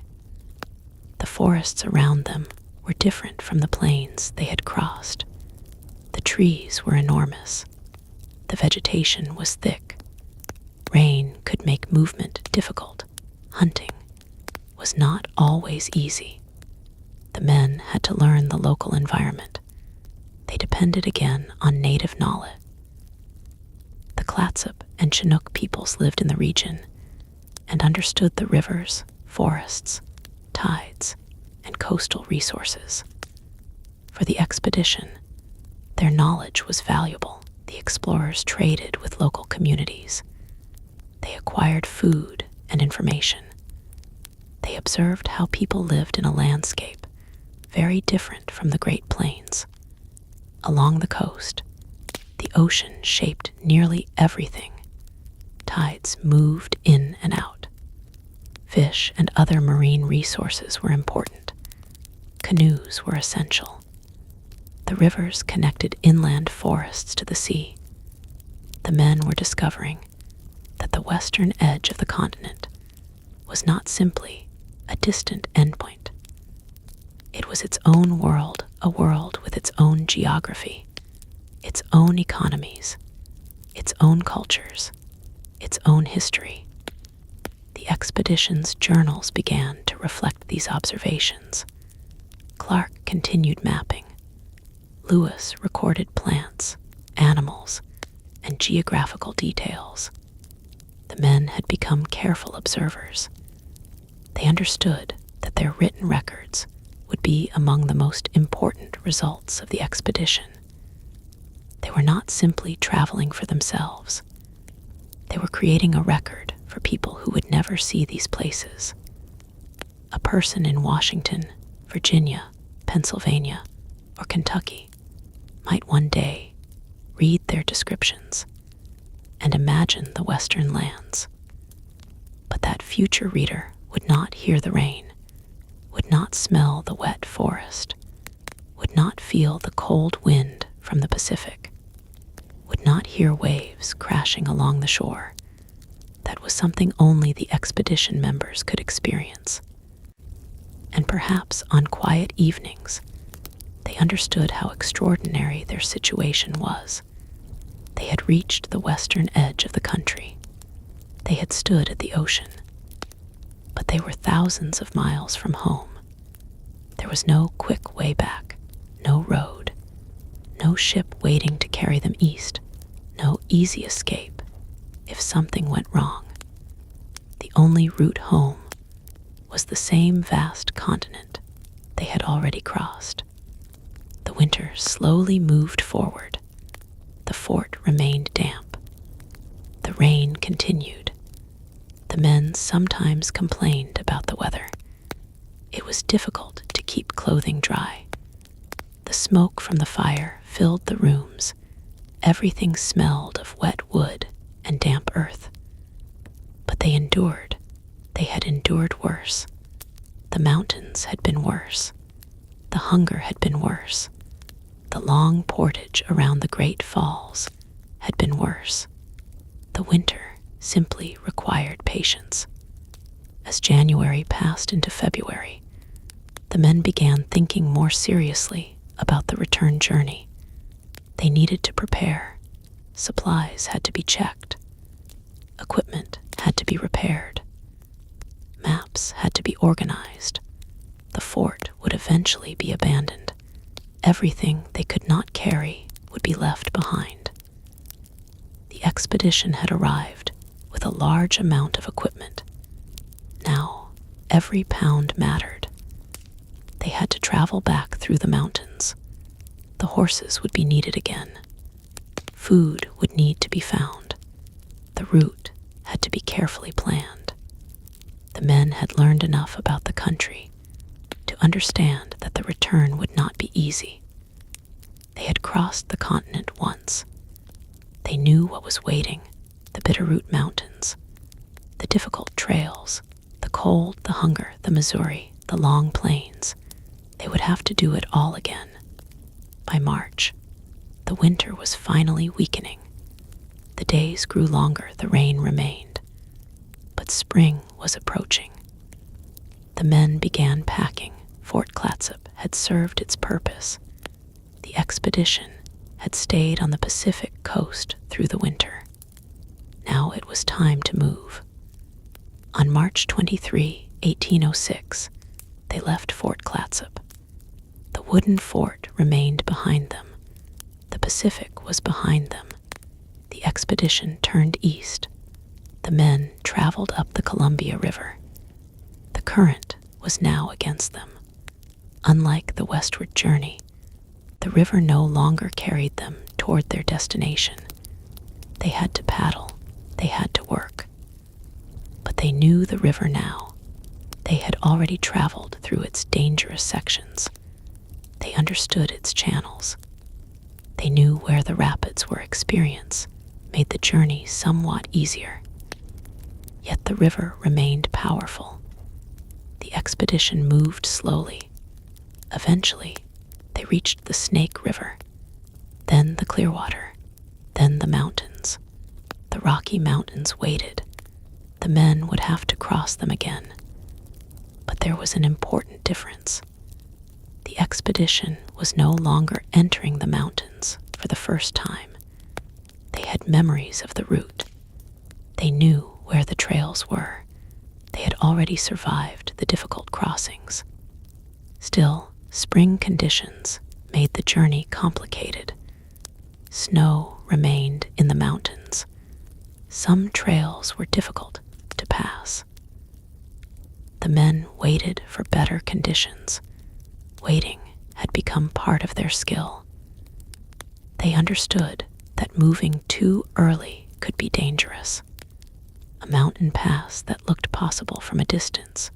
The forests around them were different from the plains they had crossed. The trees were enormous. The vegetation was thick. Rain could make movement difficult. Hunting was not always easy. The men had to learn the local environment. They depended again on native knowledge. The Clatsop and Chinook peoples lived in the region and understood the rivers, forests, tides, and coastal resources. For the expedition, their knowledge was valuable. The explorers traded with local communities. They acquired food and information. They observed how people lived in a landscape very different from the Great Plains. Along the coast, the ocean shaped nearly everything. Tides moved in and out. Fish and other marine resources were important. Canoes were essential. The rivers connected inland forests to the sea. The men were discovering that the western edge of the continent was not simply a distant endpoint. It was its own world, a world with its own geography, its own economies, its own cultures, its own history. The expedition's journals began to reflect these observations. Clark continued mapping. Lewis recorded plants, animals, and geographical details. The men had become careful observers. They understood that their written records would be among the most important results of the expedition. They were not simply traveling for themselves. They were creating a record for for people who would never see these places. A person in Washington, Virginia, Pennsylvania, or Kentucky might one day read their descriptions and imagine the western lands. But that future reader would not hear the rain, would not smell the wet forest, would not feel the cold wind from the Pacific, would not hear waves crashing along the shore. That was something only the expedition members could experience. And perhaps on quiet evenings, they understood how extraordinary their situation was. They had reached the western edge of the country. They had stood at the ocean. But they were thousands of miles from home. There was no quick way back, no road, no ship waiting to carry them east, no easy escape if something went wrong. The only route home was the same vast continent they had already crossed. The winter slowly moved forward. The fort remained damp. The rain continued. The men sometimes complained about the weather. It was difficult to keep clothing dry. The smoke from the fire filled the rooms. Everything smelled of wet wood and damp earth. But they endured. They had endured worse. The mountains had been worse. The hunger had been worse. The long portage around the Great Falls had been worse. The winter simply required patience. As January passed into February, the men began thinking more seriously about the return journey. They needed to prepare. Supplies had to be checked. Equipment had to be repaired. Maps had to be organized. The fort would eventually be abandoned. Everything they could not carry would be left behind. The expedition had arrived with a large amount of equipment. Now, every pound mattered. They had to travel back through the mountains. The horses would be needed again. Food would need to be found. The route had to be carefully planned. The men had learned enough about the country to understand that the return would not be easy. They had crossed the continent once. They knew what was waiting: the Bitterroot Mountains, the difficult trails, the cold, the hunger, the Missouri, the long plains. They would have to do it all again. By March, the winter was finally weakening. The days grew longer, the rain remained. But spring was approaching. The men began packing. Fort Clatsop had served its purpose. The expedition had stayed on the Pacific coast through the winter. Now it was time to move. On March 23, 1806, they left Fort Clatsop. The wooden fort remained behind them. The Pacific was behind them. The expedition turned east. The men traveled up the Columbia River. The current was now against them. Unlike the westward journey, the river no longer carried them toward their destination. They had to paddle. They had to work. But they knew the river now. They had already traveled through its dangerous sections. They understood its channels. They knew where the rapids were experienced, made the journey somewhat easier. Yet the river remained powerful. The expedition moved slowly. Eventually, they reached the Snake River, then the Clearwater, then the mountains. The Rocky Mountains waited. The men would have to cross them again. But there was an important difference. The expedition was no longer entering the mountains for the first time. They had memories of the route. They knew where the trails were. They had already survived the difficult crossings. Still, spring conditions made the journey complicated. Snow remained in the mountains. Some trails were difficult to pass. The men waited for better conditions. Waiting had become part of their skill. They understood that moving too early could be dangerous. A mountain pass that looked possible from a distance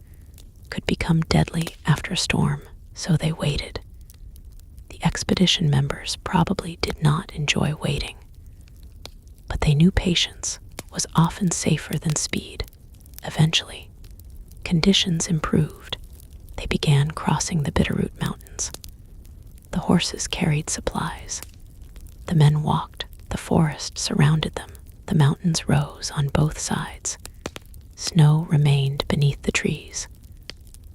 could become deadly after a storm, so they waited. The expedition members probably did not enjoy waiting, but they knew patience was often safer than speed. Eventually, conditions improved. They began crossing the Bitterroot Mountains. The horses carried supplies. The men walked. The forest surrounded them. The mountains rose on both sides. Snow remained beneath the trees.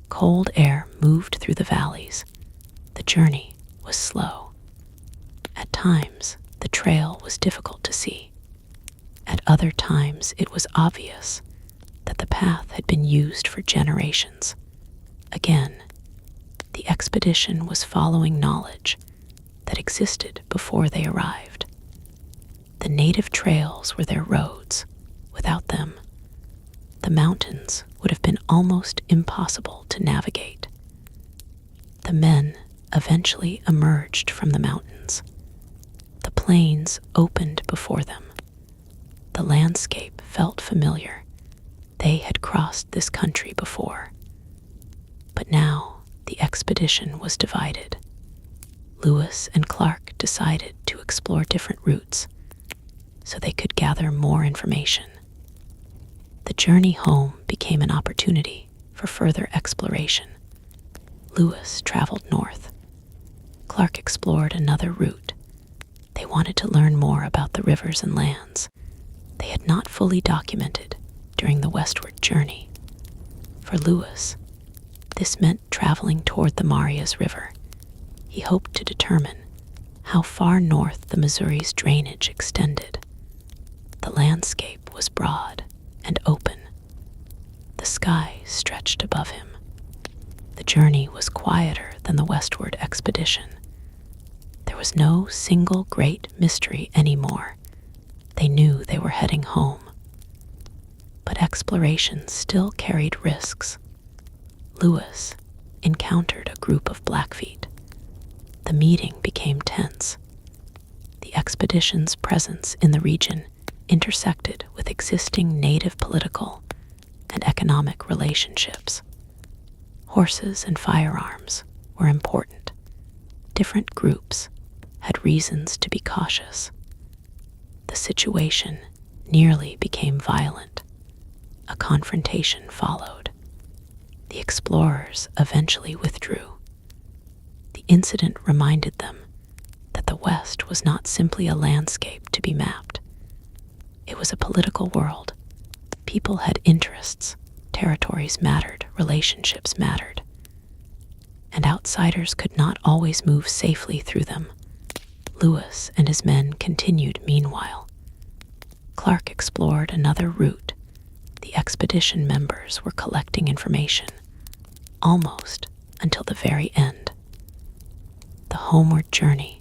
Cold air moved through the valleys. The journey was slow. At times, the trail was difficult to see. At other times, it was obvious that the path had been used for generations. Again, the expedition was following knowledge that existed before they arrived. The native trails were their roads. Without them, the mountains would have been almost impossible to navigate. The men eventually emerged from the mountains. The plains opened before them. The landscape felt familiar. They had crossed this country before. But now the expedition was divided. Lewis and Clark decided to explore different routes so they could gather more information. The journey home became an opportunity for further exploration. Lewis traveled north. Clark explored another route. They wanted to learn more about the rivers and lands they had not fully documented during the westward journey. For Lewis, this meant traveling toward the Marias River. He hoped to determine how far north the Missouri's drainage extended. The landscape was broad and open. The sky stretched above him. The journey was quieter than the westward expedition. There was no single great mystery anymore. They knew they were heading home. But exploration still carried risks. Lewis encountered a group of Blackfeet. The meeting became tense. The expedition's presence in the region intersected with existing native political and economic relationships. Horses and firearms were important. Different groups had reasons to be cautious. The situation nearly became violent. A confrontation followed. The explorers eventually withdrew. The incident reminded them that the West was not simply a landscape to be mapped. It was a political world. People had interests. Territories mattered. Relationships mattered. And outsiders could not always move safely through them. Lewis and his men continued meanwhile. Clark explored another route. The expedition members were collecting information, almost until the very end. The homeward journey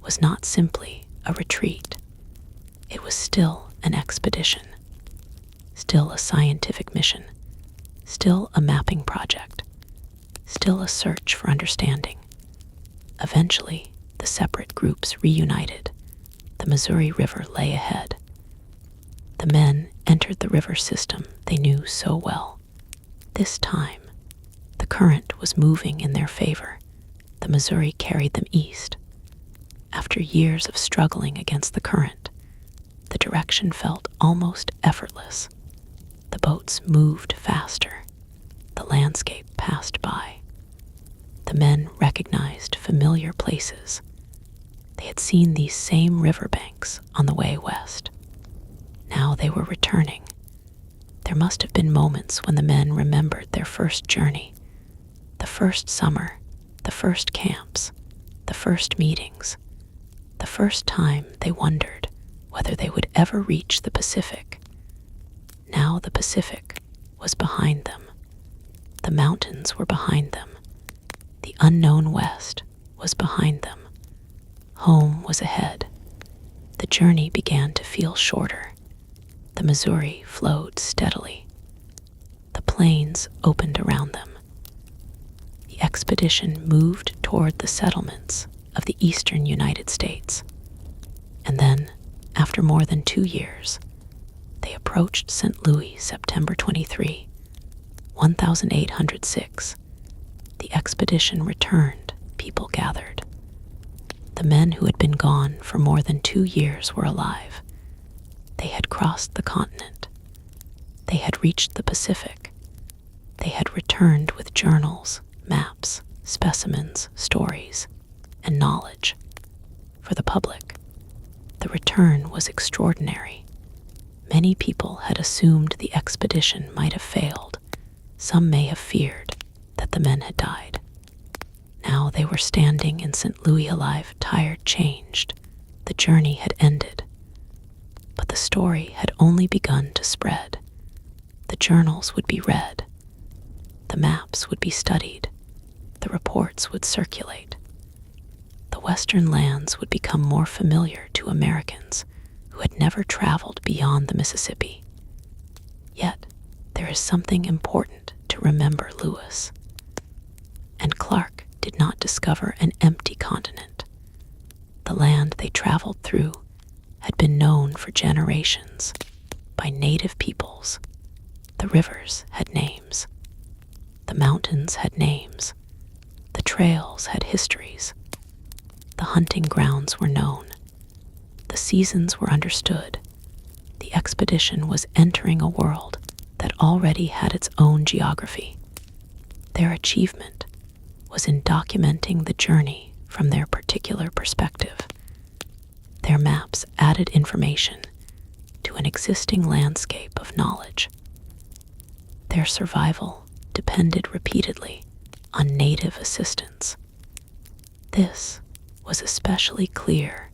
was not simply a retreat. It was still an expedition, still a scientific mission, still a mapping project, still a search for understanding. Eventually, the separate groups reunited. The Missouri River lay ahead. The men entered the river system they knew so well. This time, the current was moving in their favor. The Missouri carried them east. After years of struggling against the current, the direction felt almost effortless. The boats moved faster. The landscape passed by. The men recognized familiar places. They had seen these same riverbanks on the way west. Now they were returning. There must have been moments when the men remembered their first journey, the first summer, the first camps, the first meetings, the first time they wondered whether they would ever reach the Pacific. Now the Pacific was behind them. The mountains were behind them. The unknown West was behind them. Home was ahead. The journey began to feel shorter. The Missouri flowed steadily. The plains opened around them. The expedition moved toward the settlements of the eastern United States. And then, after more than 2 years, They approached St. Louis September 23, 1806. The expedition returned, people gathered. The men who had been gone for more than 2 years were alive. They had crossed the continent. They had reached the Pacific. They had returned with journals, maps, specimens, stories, and knowledge. For the public, the return was extraordinary. Many people had assumed the expedition might have failed. Some may have feared that the men had died. Now they were standing in St. Louis alive, tired, changed. The journey had ended. But the story had only begun to spread. The journals would be read. The maps would be studied. The reports would circulate. The Western lands would become more familiar to Americans who had never traveled beyond the Mississippi. Yet, there is something important to remember. Lewis and Clark did not discover an empty continent. The land they traveled through had been known for generations by native peoples. The rivers had names. The mountains had names. The trails had histories. The hunting grounds were known. The seasons were understood. The expedition was entering a world that already had its own geography. Their achievement was in documenting the journey from their particular perspective. Their maps added information to an existing landscape of knowledge. Their survival depended repeatedly on native assistance. This was especially clear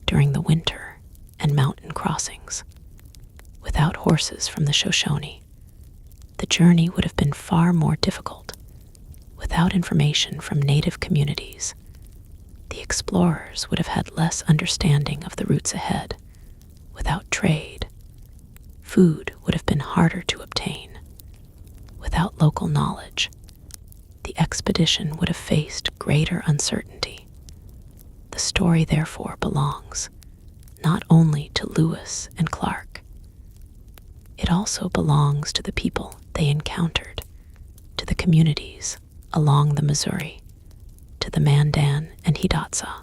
during the winter and mountain crossings. Without horses from the Shoshone, the journey would have been far more difficult. Without information from native communities, the explorers would have had less understanding of the routes ahead. Without trade, food would have been harder to obtain. Without local knowledge, the expedition would have faced greater uncertainty. The story, therefore, belongs not only to Lewis and Clark. It also belongs to the people they encountered, to the communities along the Missouri, to the Mandan and Hidatsa,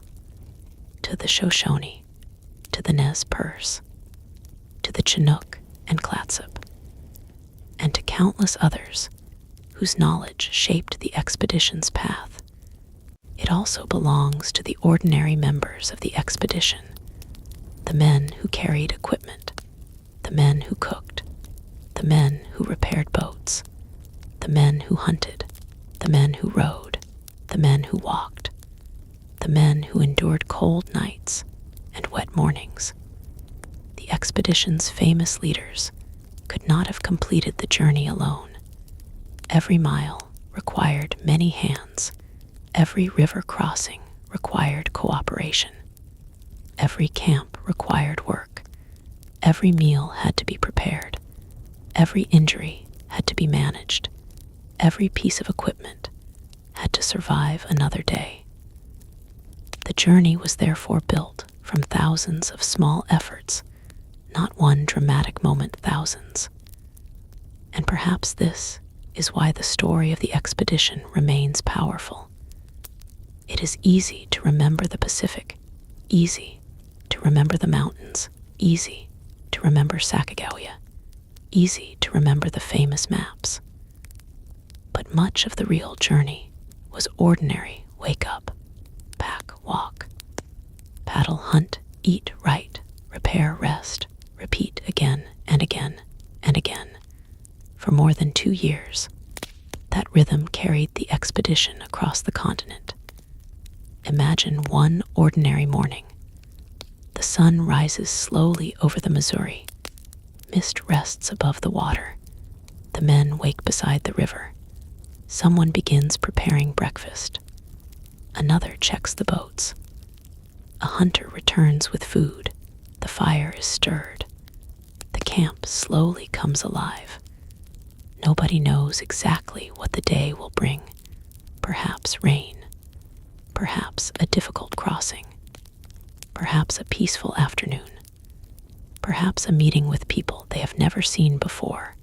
to the Shoshone, to the Nez Perce, to the Chinook and Clatsop, and to countless others whose knowledge shaped the expedition's path. It also belongs to the ordinary members of the expedition, the men who carried equipment, the men who cooked, the men who repaired boats, the men who hunted, the men who rode, the men who walked, the men who endured cold nights and wet mornings. The expedition's famous leaders could not have completed the journey alone. Every mile required many hands. Every river crossing required cooperation. Every camp required work. Every meal had to be prepared. Every injury had to be managed. Every piece of equipment had to survive another day. The journey was therefore built from thousands of small efforts, not one dramatic moment, thousands. And perhaps this is why the story of the expedition remains powerful. It is easy to remember the Pacific, easy to remember the mountains, easy to remember Sacagawea, easy to remember the famous maps. But much of the real journey was ordinary: wake up, pack, walk, paddle, hunt, eat, write, repair, rest, repeat again and again and again. For more than 2 years, that rhythm carried the expedition across the continent. Imagine one ordinary morning. The sun rises slowly over the Missouri. Mist rests above the water. The men wake beside the river. Someone begins preparing breakfast. Another checks the boats. A hunter returns with food. The fire is stirred. The camp slowly comes alive. Nobody knows exactly what the day will bring. Perhaps rain. Perhaps a difficult crossing. Perhaps a peaceful afternoon. Perhaps a meeting with people they have never seen before.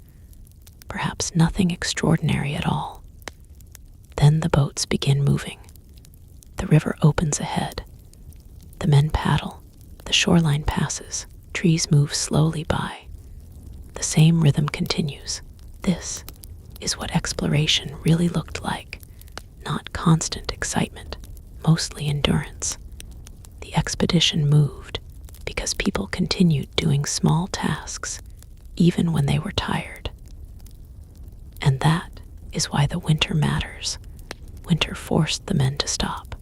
Perhaps nothing extraordinary at all. Then the boats begin moving. The river opens ahead. The men paddle. The shoreline passes. Trees move slowly by. The same rhythm continues. This is what exploration really looked like. Not constant excitement, mostly endurance. The expedition moved because people continued doing small tasks, even when they were tired. And that is why the winter matters. Winter forced the men to stop.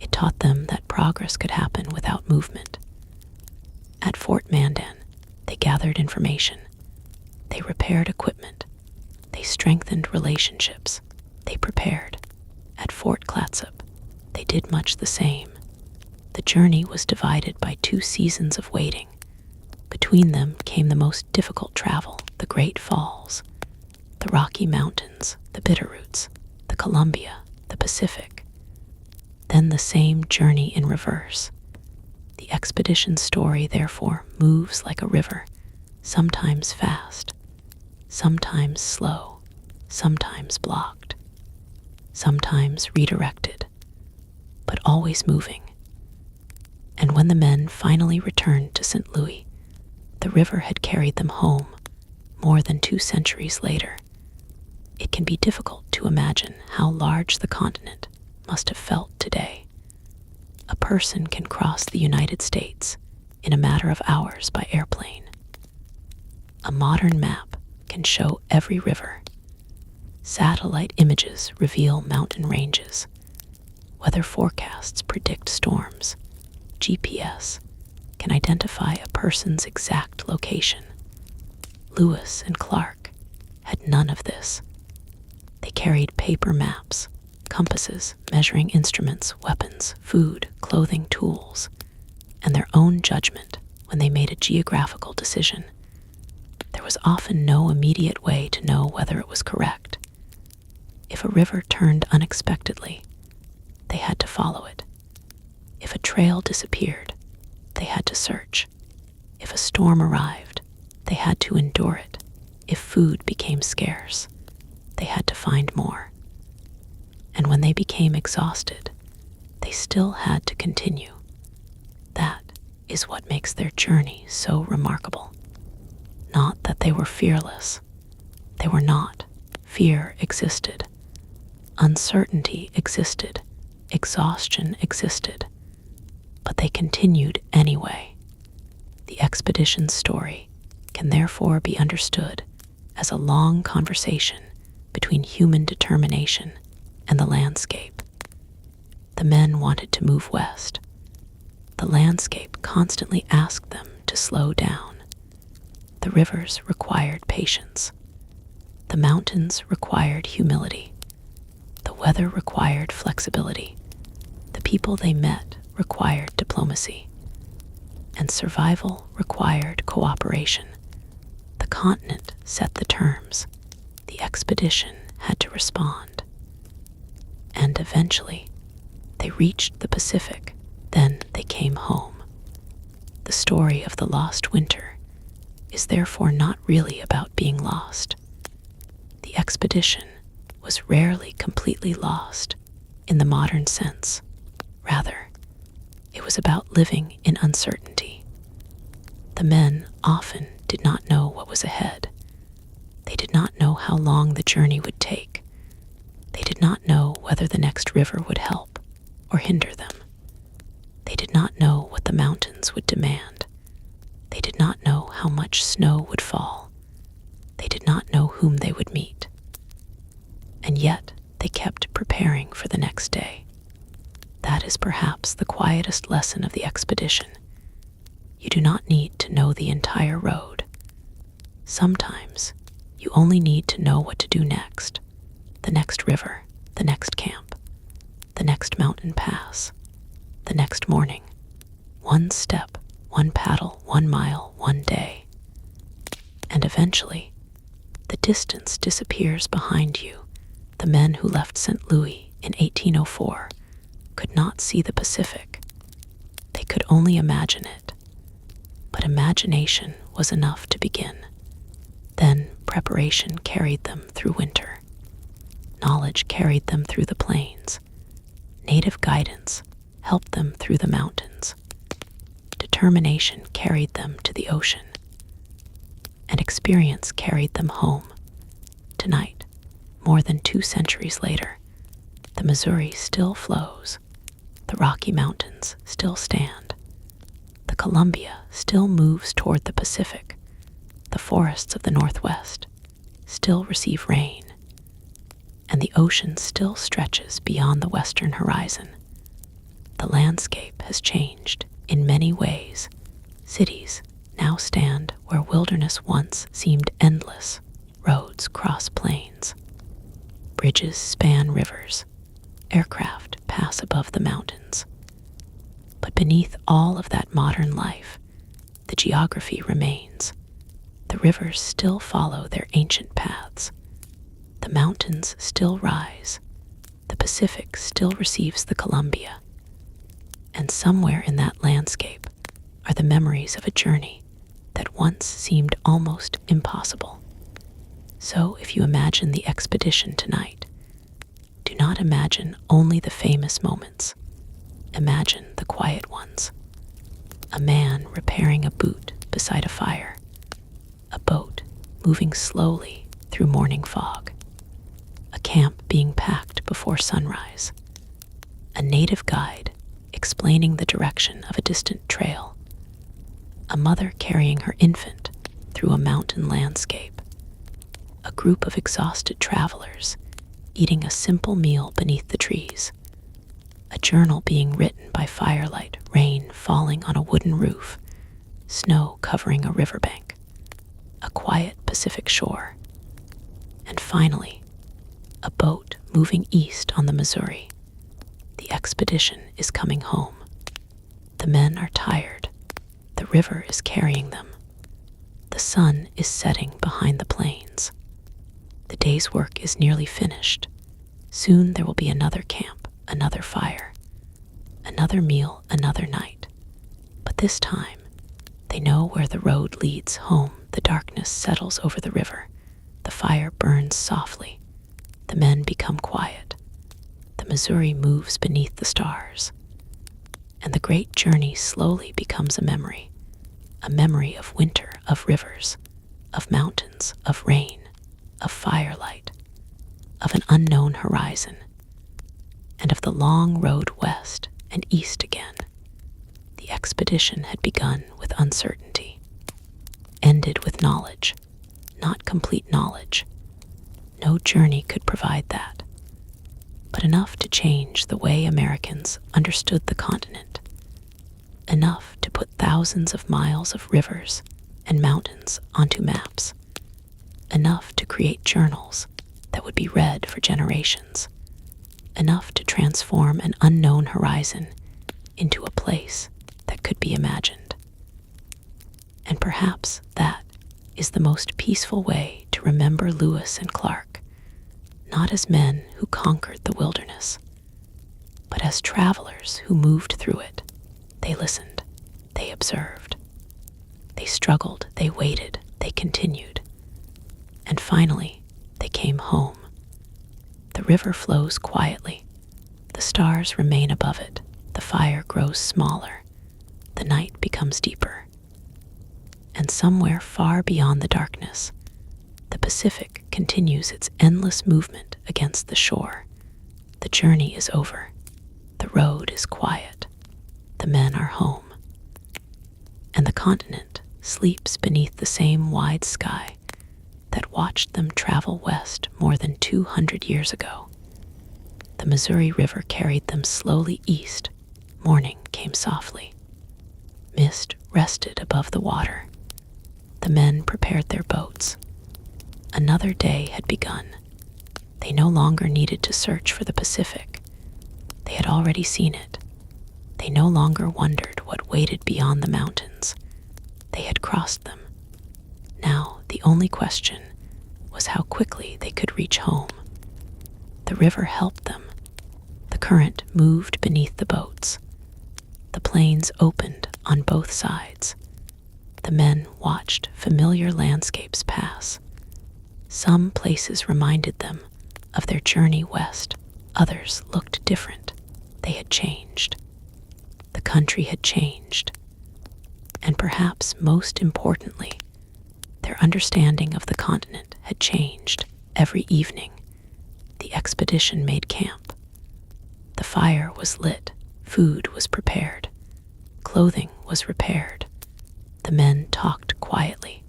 It taught them that progress could happen without movement. At Fort Mandan, they gathered information. They repaired equipment. They strengthened relationships. They prepared. At Fort Clatsop, they did much the same. The journey was divided by 2 seasons of waiting. Between them came the most difficult travel, the Great Falls, the Rocky Mountains, the Bitterroots, the Columbia, the Pacific. Then the same journey in reverse. The expedition story, therefore, moves like a river, sometimes fast, sometimes slow, sometimes blocked, sometimes redirected, but always moving. And when the men finally returned to St. Louis, the river had carried them home more than 2 centuries later. It can be difficult to imagine how large the continent must have felt today. A person can cross the United States in a matter of hours by airplane. A modern map can show every river. Satellite images reveal mountain ranges. Weather forecasts predict storms. GPS can identify a person's exact location. Lewis and Clark had none of this. They carried paper maps, compasses, measuring instruments, weapons, food, clothing, tools, and their own judgment when they made a geographical decision. There was often no immediate way to know whether it was correct. If a river turned unexpectedly, they had to follow it. If a trail disappeared, they had to search. If a storm arrived, they had to endure it. If food became scarce, they had to find more. And when they became exhausted, they still had to continue. That is what makes their journey so remarkable. Not that they were fearless. They were not. Fear existed. Uncertainty existed. Exhaustion existed. But they continued anyway. The expedition's story can therefore be understood as a long conversation between human determination and the landscape. The men wanted to move west. The landscape constantly asked them to slow down. The rivers required patience. The mountains required humility. The weather required flexibility. The people they met required diplomacy. And survival required cooperation. The continent set the terms. The expedition had to respond. And eventually, they reached the Pacific. Then they came home. The story of the lost winter is therefore not really about being lost. The expedition was rarely completely lost in the modern sense. Rather, it was about living in uncertainty. The men often did not know what was ahead. They did not know how long the journey would take. They did not know whether the next river would help or hinder them. They did not know what the mountains would demand. They did not know how much snow would fall. They did not know whom they would meet. And yet, they kept preparing for the next day. That is perhaps the quietest lesson of the expedition. You do not need to know the entire road. Sometimes, you only need to know what to do next. The next river, the next camp, the next mountain pass, the next morning. One step, one paddle, 1 mile, 1 day. And eventually, the distance disappears behind you. The men who left St. Louis in 1804 could not see the Pacific. They could only imagine it. But imagination was enough to begin. Then preparation carried them through winter. Knowledge carried them through the plains. Native guidance helped them through the mountains. Determination carried them to the ocean. And experience carried them home. Tonight, more than 2 centuries later, the Missouri still flows. The Rocky Mountains still stand. The Columbia still moves toward the Pacific. The forests of the Northwest still receive rain. And the ocean still stretches beyond the western horizon. The landscape has changed in many ways. Cities now stand where wilderness once seemed endless. Roads cross plains. Bridges span rivers. Aircraft pass above the mountains. But beneath all of that modern life, the geography remains. The rivers still follow their ancient paths. The mountains still rise. The Pacific still receives the Columbia. And somewhere in that landscape are the memories of a journey that once seemed almost impossible. So if you imagine the expedition tonight, do not imagine only the famous moments. Imagine the quiet ones. A man repairing a boot beside a fire. A boat moving slowly through morning fog. A camp being packed before sunrise. A native guide explaining the direction of a distant trail. A mother carrying her infant through a mountain landscape. A group of exhausted travelers eating a simple meal beneath the trees. A journal being written by firelight, rain falling on a wooden roof, snow covering a riverbank, a quiet Pacific shore. And finally, a boat moving east on the Missouri. The expedition is coming home. The men are tired. The river is carrying them. The sun is setting behind the plains. The day's work is nearly finished. Soon there will be another camp, another fire, another meal, another night. But this time, they know where the road leads home. The darkness settles over the river. The fire burns softly. The men become quiet. The Missouri moves beneath the stars. And the great journey slowly becomes a memory of winter, of rivers, of mountains, of rain, of firelight, of an unknown horizon, and of the long road west and east again. The expedition had begun with uncertainty, ended with knowledge, not complete knowledge. No journey could provide that, but enough to change the way Americans understood the continent, enough to put thousands of miles of rivers and mountains onto maps, enough to create journals that would be read for generations, enough to transform an unknown horizon into a place that could be imagined. And perhaps that is the most peaceful way to remember Lewis and Clark, not as men who conquered the wilderness, but as travelers who moved through it. They listened, they observed, they struggled, they waited, they continued, and finally they came home. The river flows quietly, the stars remain above it, the fire grows smaller, the night becomes deeper, and somewhere far beyond the darkness, the Pacific continues its endless movement against the shore. The journey is over. The road is quiet. The men are home. And the continent sleeps beneath the same wide sky that watched them travel west more than 200 years ago. The Missouri River carried them slowly east. Morning came softly. Mist rested above the water. The men prepared their boats. Another day had begun. They no longer needed to search for the Pacific. They had already seen it. They no longer wondered what waited beyond the mountains. They had crossed them. Now, the only question was how quickly they could reach home. The river helped them. The current moved beneath the boats. The plains opened on both sides. The men watched familiar landscapes pass. Some places reminded them of their journey west. Others looked different. They had changed. The country had changed. And perhaps most importantly, their understanding of the continent had changed. Every evening, the expedition made camp. The fire was lit, food was prepared, clothing was repaired. The men talked quietly.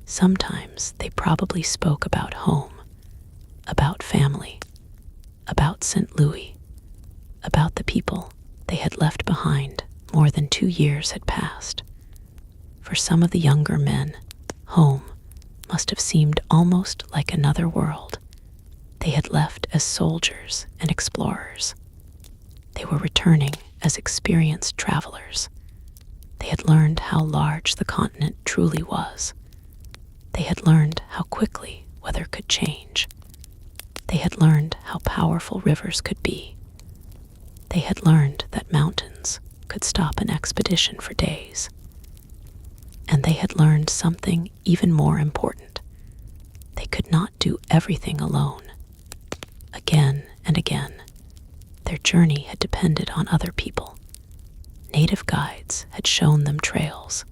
Sometimes they probably spoke about home, about family, about St. Louis, about the people they had left behind. More than 2 years had passed. For some of the younger men, home must have seemed almost like another world. They had left as soldiers and explorers. They were returning as experienced travelers. They had learned how large the continent truly was. They had learned how quickly weather could change. They had learned how powerful rivers could be. They had learned that mountains could stop an expedition for days. And they had learned something even more important. They could not do everything alone. Again and again, their journey had depended on other people. Native guides had shown them trails.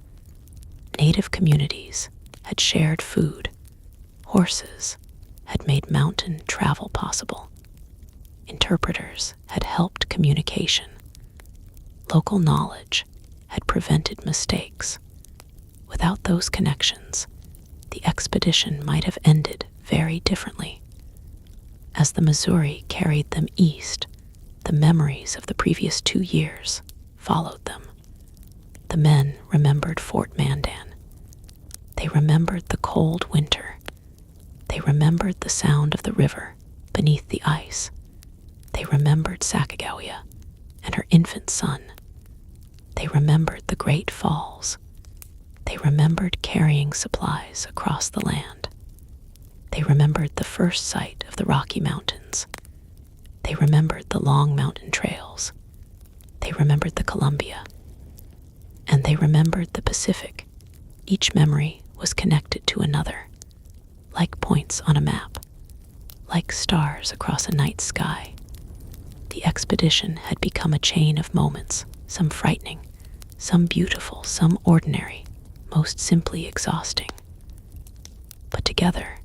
Native communities had shared food. Horses had made mountain travel possible. Interpreters had helped communication. Local knowledge had prevented mistakes. Without those connections, the expedition might have ended very differently. As the Missouri carried them east, the memories of the previous 2 years followed them. The men remembered Fort Mandan. They remembered the cold winter. They remembered the sound of the river beneath the ice. They remembered Sacagawea and her infant son. They remembered the Great Falls. They remembered carrying supplies across the land. They remembered the first sight of the Rocky Mountains. They remembered the long mountain trails. They remembered the Columbia. And they remembered the Pacific. Each memory was connected to another, like points on a map, like stars across a night sky. The expedition had become a chain of moments, some frightening, some beautiful, some ordinary, most simply exhausting. But together,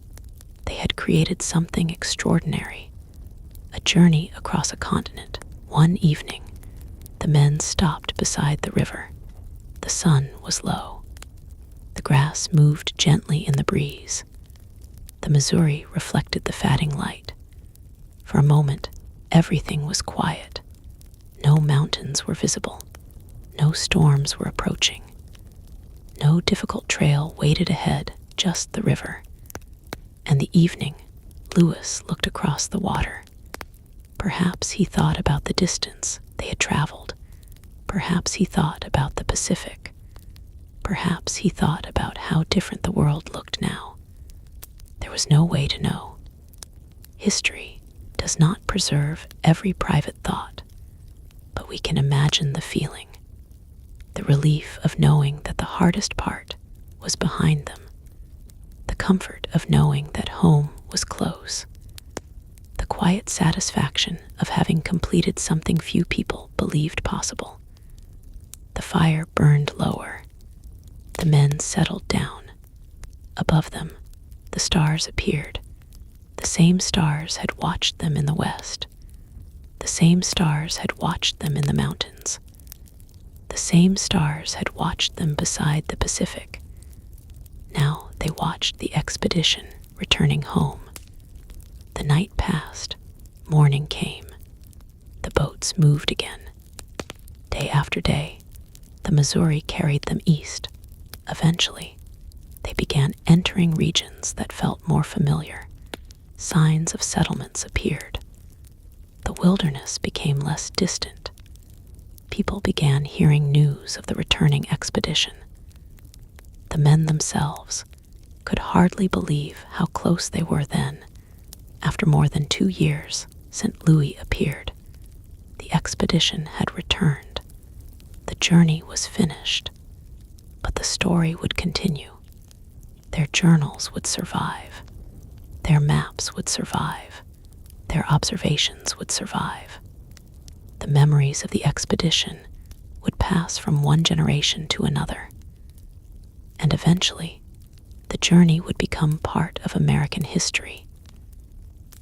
they had created something extraordinary, a journey across a continent. One evening, the men stopped beside the river. The sun was low. The grass moved gently in the breeze. The Missouri reflected the fatting light. For a moment, everything was quiet. No mountains were visible. No storms were approaching. No difficult trail waited ahead, just the river. And the evening, Lewis looked across the water. Perhaps he thought about the distance they had traveled. Perhaps he thought about the Pacific. Perhaps he thought about how different the world looked now. There was no way to know. History does not preserve every private thought, but we can imagine the feeling, the relief of knowing that the hardest part was behind them, the comfort of knowing that home was close, the quiet satisfaction of having completed something few people believed possible. The fire burned lower. The men settled down. Above them, the stars appeared. The same stars had watched them in the west. The same stars had watched them in the mountains. The same stars had watched them beside the Pacific. Now they watched the expedition returning home. The night passed. Morning came. The boats moved again. Day after day, the Missouri carried them east. Eventually, they began entering regions that felt more familiar. Signs of settlements appeared. The wilderness became less distant. People began hearing news of the returning expedition. The men themselves could hardly believe how close they were then. After more than 2 years, St. Louis appeared. The expedition had returned. The journey was finished. But the story would continue. Their journals would survive. Their maps would survive. Their observations would survive. The memories of the expedition would pass from one generation to another. And eventually, the journey would become part of American history.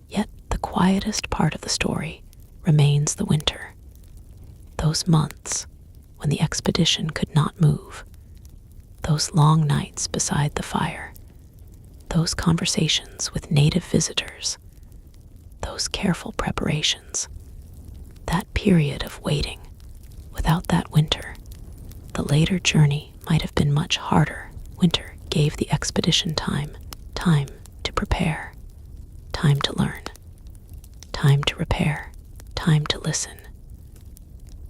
Yet the quietest part of the story remains the winter. Those months when the expedition could not move. Those long nights beside the fire. Those conversations with native visitors. Those careful preparations. That period of waiting. Without that winter, the later journey might have been much harder. Winter gave the expedition time to prepare, time to learn, time to repair, time to listen.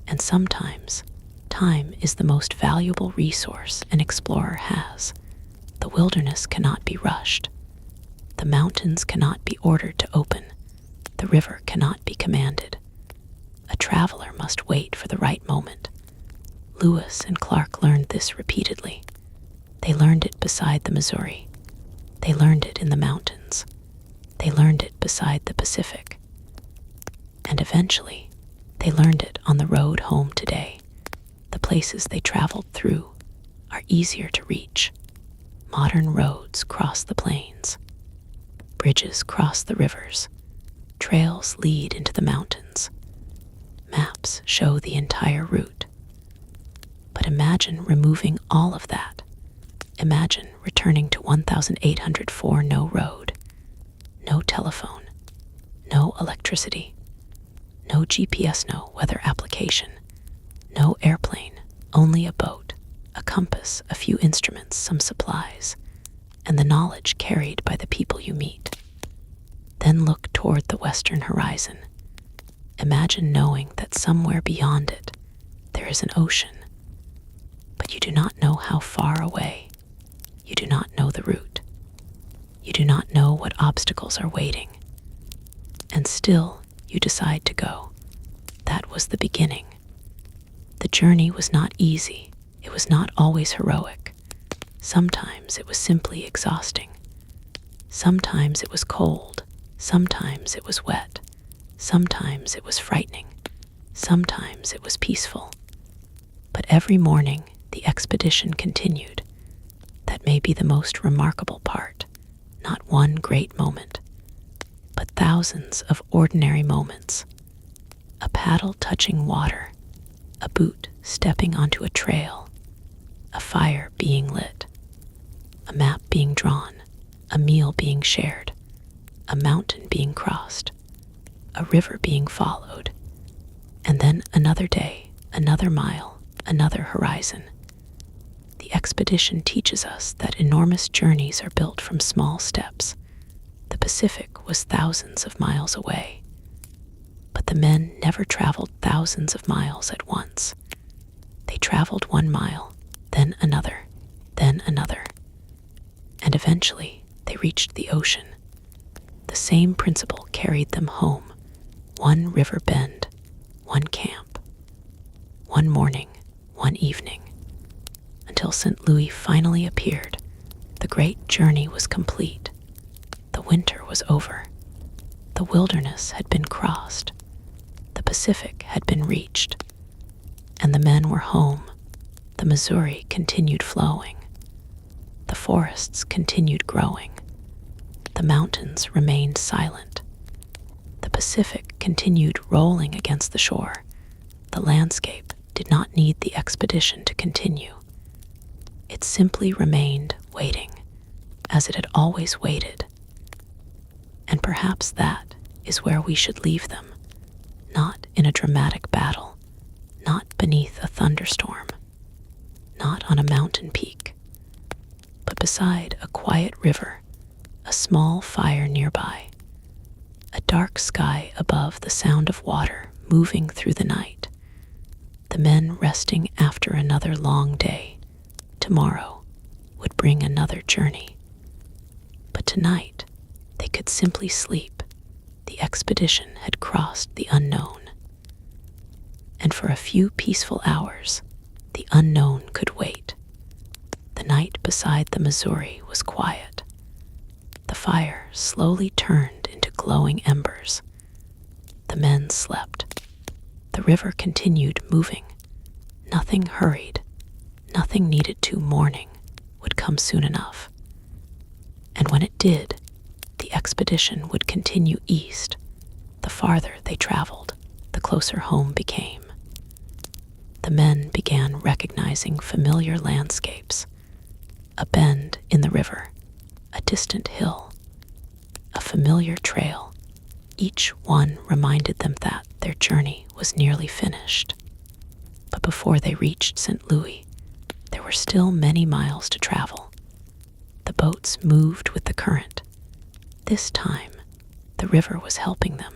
And sometimes, time is the most valuable resource an explorer has. The wilderness cannot be rushed. The mountains cannot be ordered to open. The river cannot be commanded. A traveler must wait for the right moment. Lewis and Clark learned this repeatedly. They learned it beside the Missouri. They learned it in the mountains. They learned it beside the Pacific. And eventually, they learned it on the road home today. The places they traveled through are easier to reach. Modern roads cross the plains. Bridges cross the rivers. Trails lead into the mountains. Maps show the entire route. But imagine removing all of that. Imagine returning to 1804, no road, no telephone, no electricity, no GPS, no weather application, no airplane, only a boat, a compass, a few instruments, some supplies, and the knowledge carried by the people you meet. Then look toward the western horizon. Imagine knowing that somewhere beyond it there is an ocean, but you do not know how far away. You do not know the route. You do not know what obstacles are waiting. And still, you decide to go. That was the beginning. The journey was not easy. It was not always heroic. Sometimes it was simply exhausting. Sometimes it was cold. Sometimes it was wet. Sometimes it was frightening. Sometimes it was peaceful. But every morning, the expedition continued. That may be the most remarkable part. Not one great moment, but thousands of ordinary moments. A paddle touching water, a boot stepping onto a trail, a fire being lit, a map being drawn, a meal being shared, a mountain being crossed, a river being followed, and then another day, another mile, another horizon. The expedition teaches us that enormous journeys are built from small steps. The Pacific was thousands of miles away, but the men never traveled thousands of miles at once. They traveled 1 mile, then another, and eventually they reached the ocean. The same principle carried them home. 1 river bend, 1 camp, 1 morning, 1 evening. Until St. Louis finally appeared, the great journey was complete. The winter was over. The wilderness had been crossed. The Pacific had been reached. And the men were home. The Missouri continued flowing. The forests continued growing. The mountains remained silent. The Pacific continued rolling against the shore. The landscape did not need the expedition to continue. It simply remained waiting, as it had always waited. And perhaps that is where we should leave them, not in a dramatic battle, not beneath a thunderstorm, not on a mountain peak, but beside a quiet river, a small fire nearby, a dark sky above, the sound of water moving through the night, the men resting after another long day. Tomorrow would bring another journey. But tonight, they could simply sleep. The expedition had crossed the unknown. And for a few peaceful hours, the unknown could wait. night beside the Missouri was quiet. The fire slowly turned into glowing embers. The men slept. The river continued moving. Nothing hurried. Nothing needed to. Morning would come soon enough. And when it did, the expedition would continue east. The farther they traveled, the closer home became. The men began recognizing familiar landscapes. A bend in the river, a distant hill, a familiar trail. Each one reminded them that their journey was nearly finished. But before they reached St. Louis, there were still many miles to travel. The boats moved with the current. This time, the river was helping them.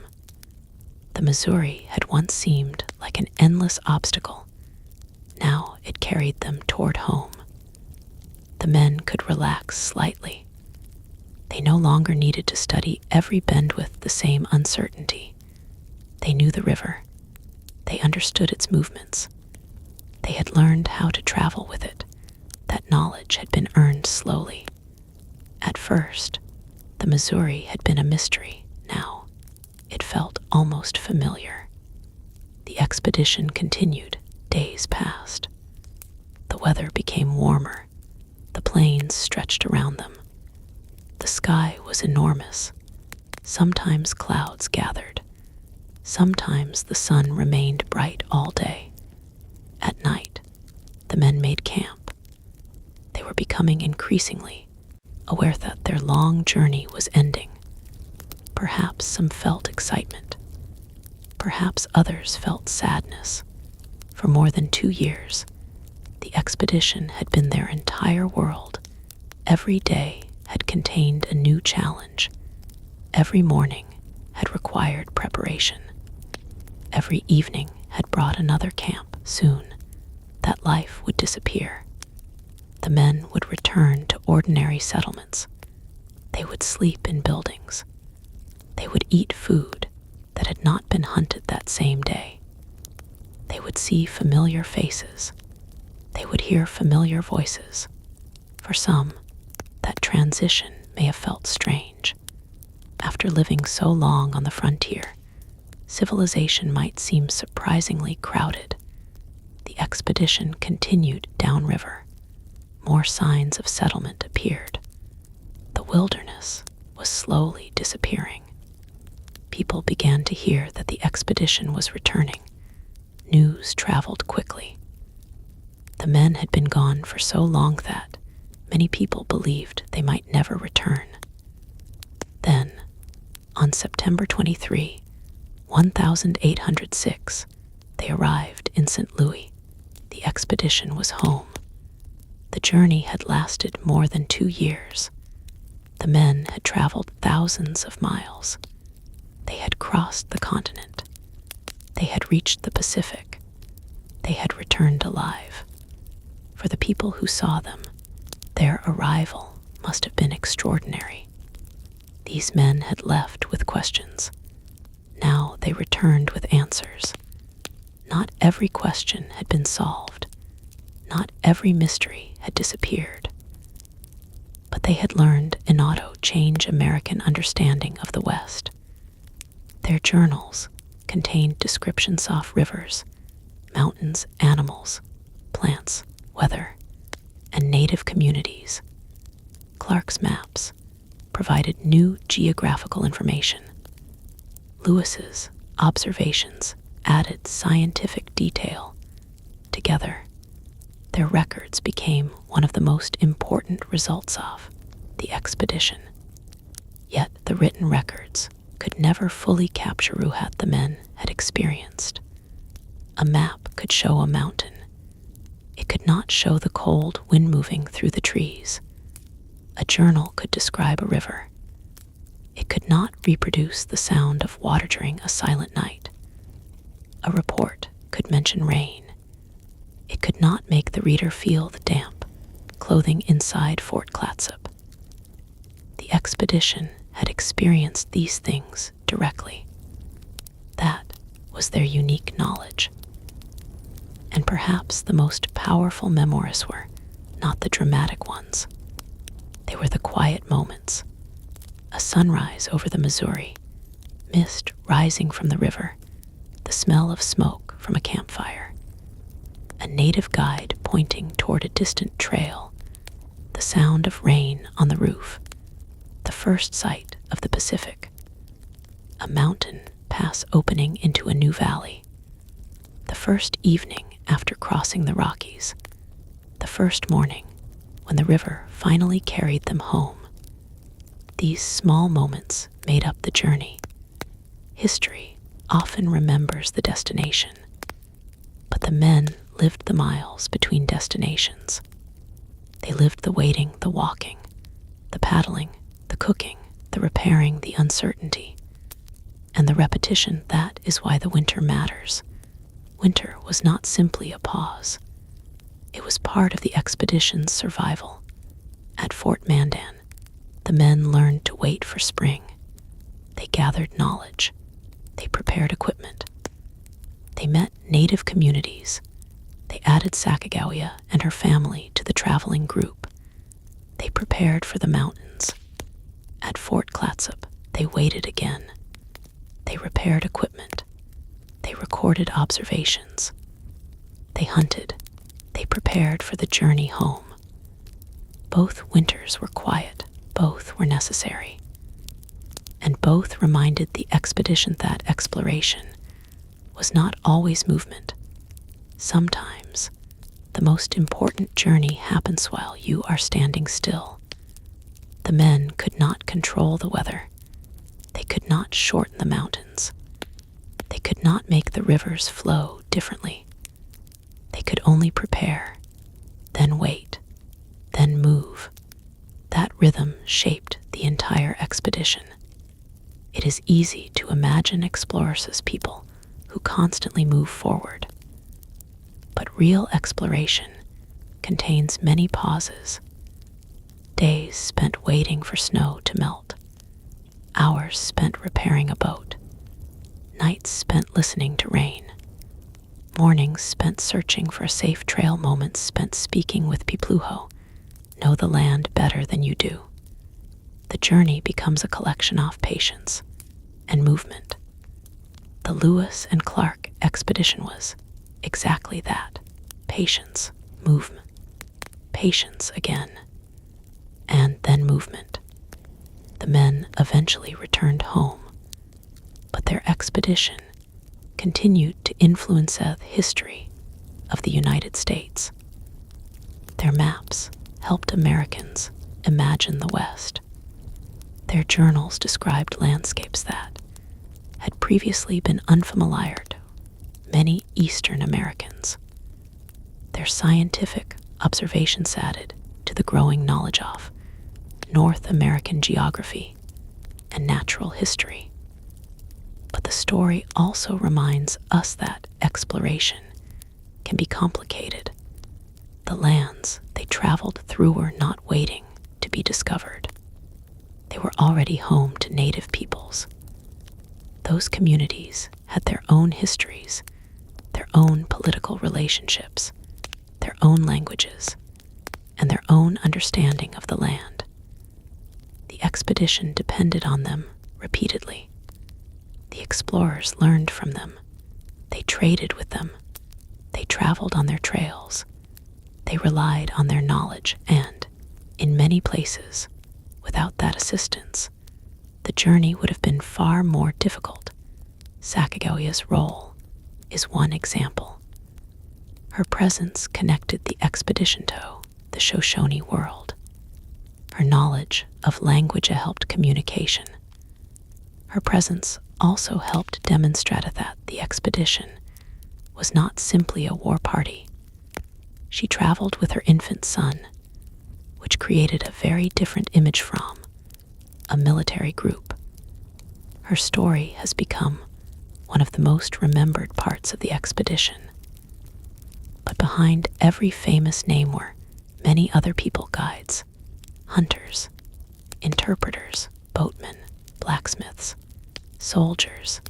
The Missouri had once seemed like an endless obstacle. Now it carried them toward home. The men could relax slightly. They no longer needed to study every bend with the same uncertainty. They knew the river. They understood its movements. They had learned how to travel with it. That knowledge had been earned slowly. At first, the Missouri had been a mystery. Now, it felt almost familiar. The expedition continued. Days passed. The weather became warmer. The plains stretched around them. The sky was enormous. Sometimes clouds gathered. Sometimes the sun remained bright all day. At night, the men made camp. They were becoming increasingly aware that their long journey was ending. Perhaps some felt excitement. Perhaps others felt sadness. For more than 2 years, the expedition had been their entire world. Every day had contained a new challenge. Every morning had required preparation. Every evening had brought another camp. Soon, that life would disappear. The men would return to ordinary settlements. They would sleep in buildings. They would eat food that had not been hunted that same day. They would see familiar faces. They would hear familiar voices. For some, that transition may have felt strange. After living so long on the frontier, civilization might seem surprisingly crowded. The expedition continued downriver. More signs of settlement appeared. The wilderness was slowly disappearing. People began to hear that the expedition was returning. News traveled quickly. The men had been gone for so long that many people believed they might never return. Then, on September 23, 1806, they arrived in St. Louis. The expedition was home. The journey had lasted more than 2 years. The men had traveled thousands of miles. They had crossed the continent. They had reached the Pacific. They had returned alive. For the people who saw them, their arrival must have been extraordinary. These men had left with questions. Now they returned with answers. Not every question had been solved. Not every mystery had disappeared. But they had learned an auto-change American understanding of the West. Their journals contained descriptions of rivers, mountains, animals, plants, weather, and native communities. Clark's maps provided new geographical information. Lewis's observations added scientific detail. Together, their records became one of the most important results of the expedition. Yet the written records could never fully capture what the men had experienced. A map could show a mountain. It could not show the cold wind moving through the trees. A journal could describe a river. It could not reproduce the sound of water during a silent night. A report could mention rain. It could not make the reader feel the damp clothing inside Fort Clatsop. The expedition had experienced these things directly. That was their unique knowledge. And perhaps the most powerful memoirs were not the dramatic ones. They were the quiet moments. A sunrise over the Missouri, mist rising from the river, the smell of smoke from a campfire, a native guide pointing toward a distant trail, the sound of rain on the roof, the first sight of the Pacific, a mountain pass opening into a new valley, the first evening after crossing the Rockies, the first morning when the river finally carried them home. These small moments made up the journey. History often remembers the destination, but the men lived the miles between destinations. They lived the waiting, the walking, the paddling, the cooking, the repairing, the uncertainty, and the repetition. That is why the winter matters. Winter was not simply a pause. It was part of the expedition's survival. At Fort Mandan, the men learned to wait for spring. They gathered knowledge. They prepared equipment. They met native communities. They added Sacagawea and her family to the traveling group. They prepared for the mountains. At Fort Clatsop, they waited again. They repaired equipment. They recorded observations. They hunted. They prepared for the journey home. Both winters were quiet. Both were necessary. And both reminded the expedition that exploration was not always movement. Sometimes, the most important journey happens while you are standing still. The men could not control the weather. They could not shorten the mountains. They could not make the rivers flow differently. They could only prepare, then wait, then move. That rhythm shaped the entire expedition. It is easy to imagine explorers as people who constantly move forward. But real exploration contains many pauses. Days spent waiting for snow to melt. Hours spent repairing a boat. Nights spent listening to rain. Mornings spent searching for a safe trail. Moments spent speaking with people who know the land better than you do. The journey becomes a collection of patience and movement. The Lewis and Clark expedition was exactly that. Patience, movement, patience again, and then movement. The men eventually returned home, but their expedition continued to influence the history of the United States. Their maps helped Americans imagine the West. Their journals described landscapes that had previously been unfamiliar to many Eastern Americans. Their scientific observations added to the growing knowledge of North American geography and natural history. But the story also reminds us that exploration can be complicated. The lands they traveled through were not waiting to be discovered. They were already home to native peoples. Those communities had their own histories, their own political relationships, their own languages, and their own understanding of the land. The expedition depended on them repeatedly. The explorers learned from them. They traded with them. They traveled on their trails. They relied on their knowledge, and, in many places, without that assistance, the journey would have been far more difficult. Sacagawea's role is one example. Her presence connected the expedition to the Shoshone world. Her knowledge of language helped communication. Her presence also helped demonstrate that the expedition was not simply a war party. She traveled with her infant son, which created a very different image from a military group. Her story has become one of the most remembered parts of the expedition. But behind every famous name were many other people: guides, hunters, interpreters, boatmen, blacksmiths, soldiers,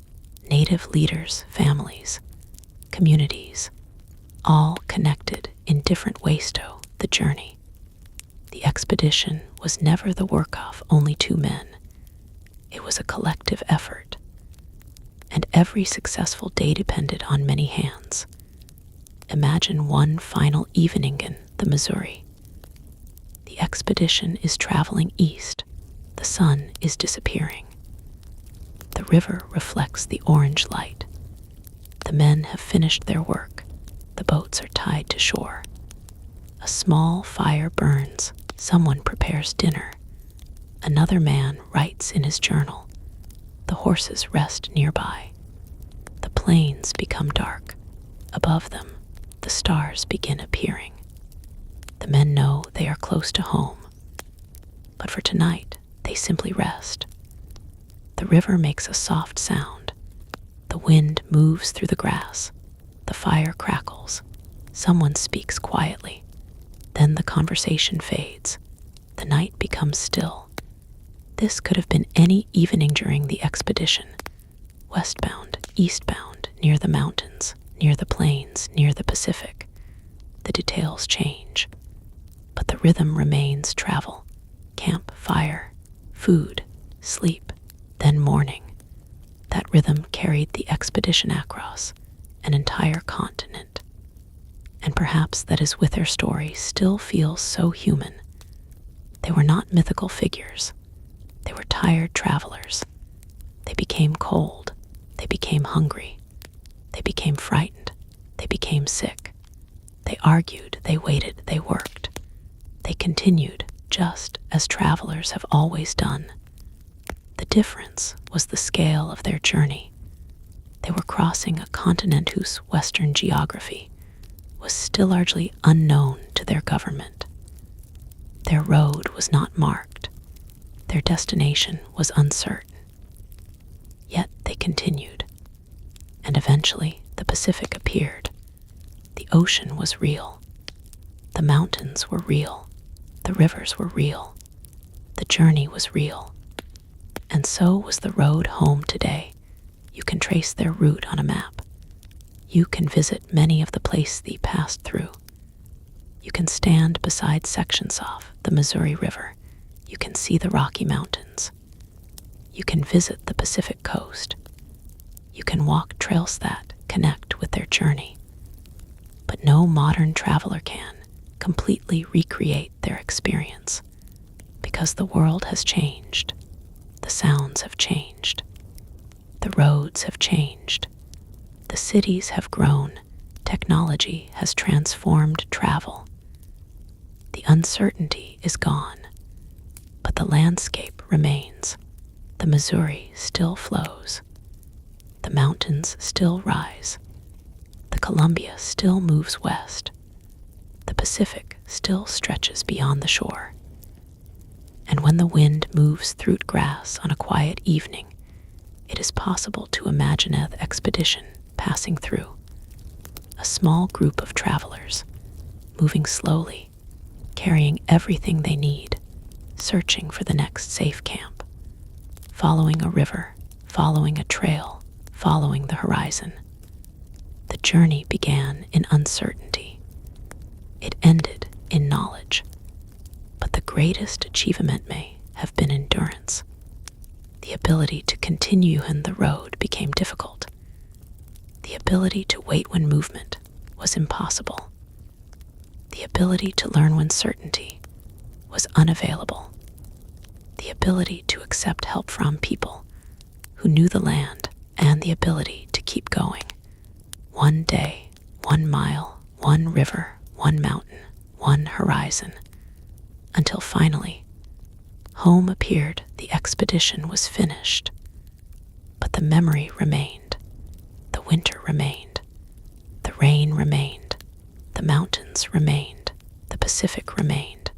native leaders, families, communities, all connected in different ways to the journey. The expedition was never the work of only two men. It was a collective effort, and every successful day depended on many hands. Imagine one final evening in the Missouri. The expedition is traveling east. The sun is disappearing. The river reflects the orange light. The men have finished their work. The boats are tied to shore. A small fire burns. Someone prepares dinner. Another man writes in his journal. The horses rest nearby. The plains become dark. Above them, the stars begin appearing. The men know they are close to home. But for tonight, they simply rest. The river makes a soft sound. The wind moves through the grass. The fire crackles. Someone speaks quietly. Then the conversation fades. The night becomes still. This could have been any evening during the expedition. Westbound, eastbound, near the mountains, near the plains, near the Pacific. The details change, but the rhythm remains: travel, camp, fire, food, sleep, then morning. That rhythm carried the expedition across an entire continent. And perhaps that is with their story still feels so human. They were not mythical figures. They were tired travelers. They became cold. They became hungry. They became frightened. They became sick. They argued. They waited. They worked. They continued, just as travelers have always done. The difference was the scale of their journey. They were crossing a continent whose Western geography was still largely unknown to their government. Their road was not marked. Their destination was uncertain. Yet they continued, and eventually the Pacific appeared. The ocean was real. The mountains were real. The rivers were real. The journey was real. And so was the road home today. You can trace their route on a map. You can visit many of the places they passed through. You can stand beside sections of the Missouri River. You can see the Rocky Mountains. You can visit the Pacific coast. You can walk trails that connect with their journey. But no modern traveler can completely recreate their experience, because the world has changed. The sounds have changed. The roads have changed. The cities have grown. Technology has transformed travel. The uncertainty is gone, but the landscape remains. The Missouri still flows. The mountains still rise. The Columbia still moves west. The Pacific still stretches beyond the shore. And when the wind moves through grass on a quiet evening, it is possible to imagine an expedition passing through. A small group of travelers, moving slowly, carrying everything they need, searching for the next safe camp, following a river, following a trail, following the horizon. The journey began in uncertainty. It ended in knowledge. But the greatest achievement may have been endurance. The ability to continue on the road became difficult. The ability to wait when movement was impossible. The ability to learn when certainty was unavailable. The ability to accept help from people who knew the land, and the ability to keep going. One day, 1 mile, 1 river, 1 mountain, 1 horizon, until finally, home appeared. The expedition was finished. But the memory remained. The winter remained. The rain remained. The mountains remained. The Pacific remained.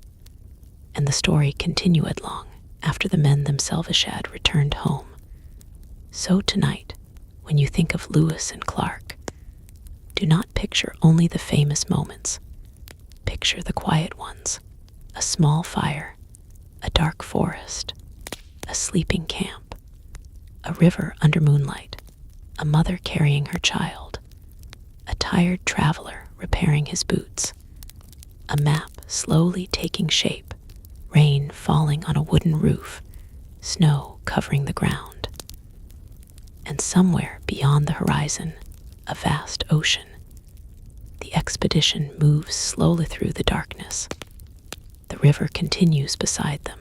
And the story continued long after the men themselves had returned home. So tonight, when you think of Lewis and Clark, do not picture only the famous moments. Picture the quiet ones. A small fire, a dark forest, a sleeping camp, a river under moonlight, a mother carrying her child, a tired traveler repairing his boots, a map slowly taking shape rain falling on a wooden roof, snow covering the ground. And somewhere beyond the horizon, a vast ocean. The expedition moves slowly through the darkness. The river continues beside them.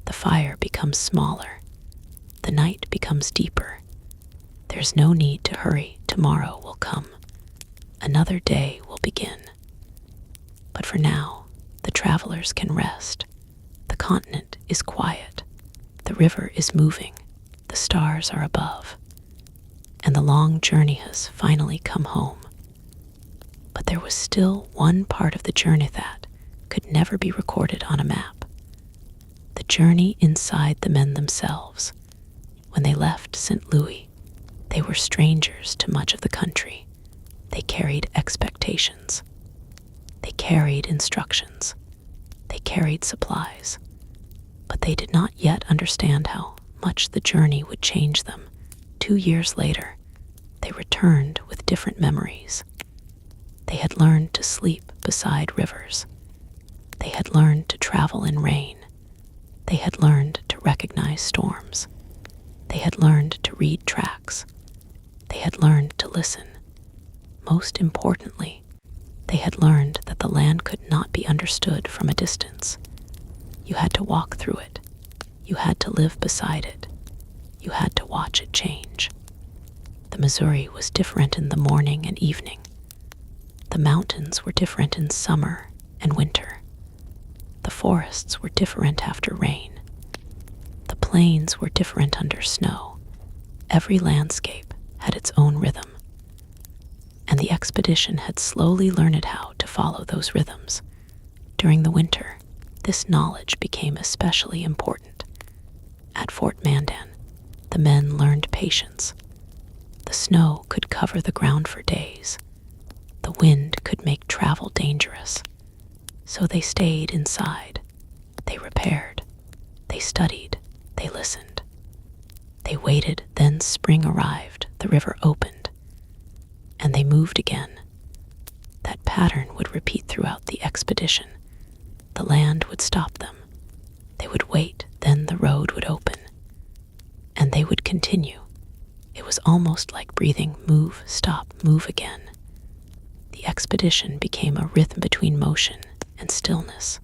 The fire becomes smaller. The night becomes deeper. There's no need to hurry. Tomorrow will come. Another day will begin. But for now, the travelers can rest. The continent is quiet. The river is moving. The stars are above. And the long journey has finally come home. But there was still one part of the journey that could never be recorded on a map. The journey inside the men themselves. When they left St. Louis, they were strangers to much of the country. They carried expectations. They carried instructions. They carried supplies. But they did not yet understand how much the journey would change them. 2 years later, they returned with different memories. They had learned to sleep beside rivers. They had learned to travel in rain. They had learned to recognize storms. They had learned to read tracks. They had learned to listen. Most importantly, they had learned that the land could not be understood from a distance. You had to walk through it. You had to live beside it. You had to watch it change. The Missouri was different in the morning and evening. The mountains were different in summer and winter. The forests were different after rain. The plains were different under snow. Every landscape had its own rhythm. And the expedition had slowly learned how to follow those rhythms. During the winter, this knowledge became especially important. At Fort Mandan, the men learned patience. The snow could cover the ground for days. The wind could make travel dangerous. So they stayed inside. They repaired. They studied. They listened. They waited, then spring arrived. The river opened. And they moved again. That pattern would repeat throughout the expedition. The land would stop them. They would wait, then the road would open. And they would continue. It was almost like breathing, move, stop, move again. The expedition became a rhythm between motion and stillness.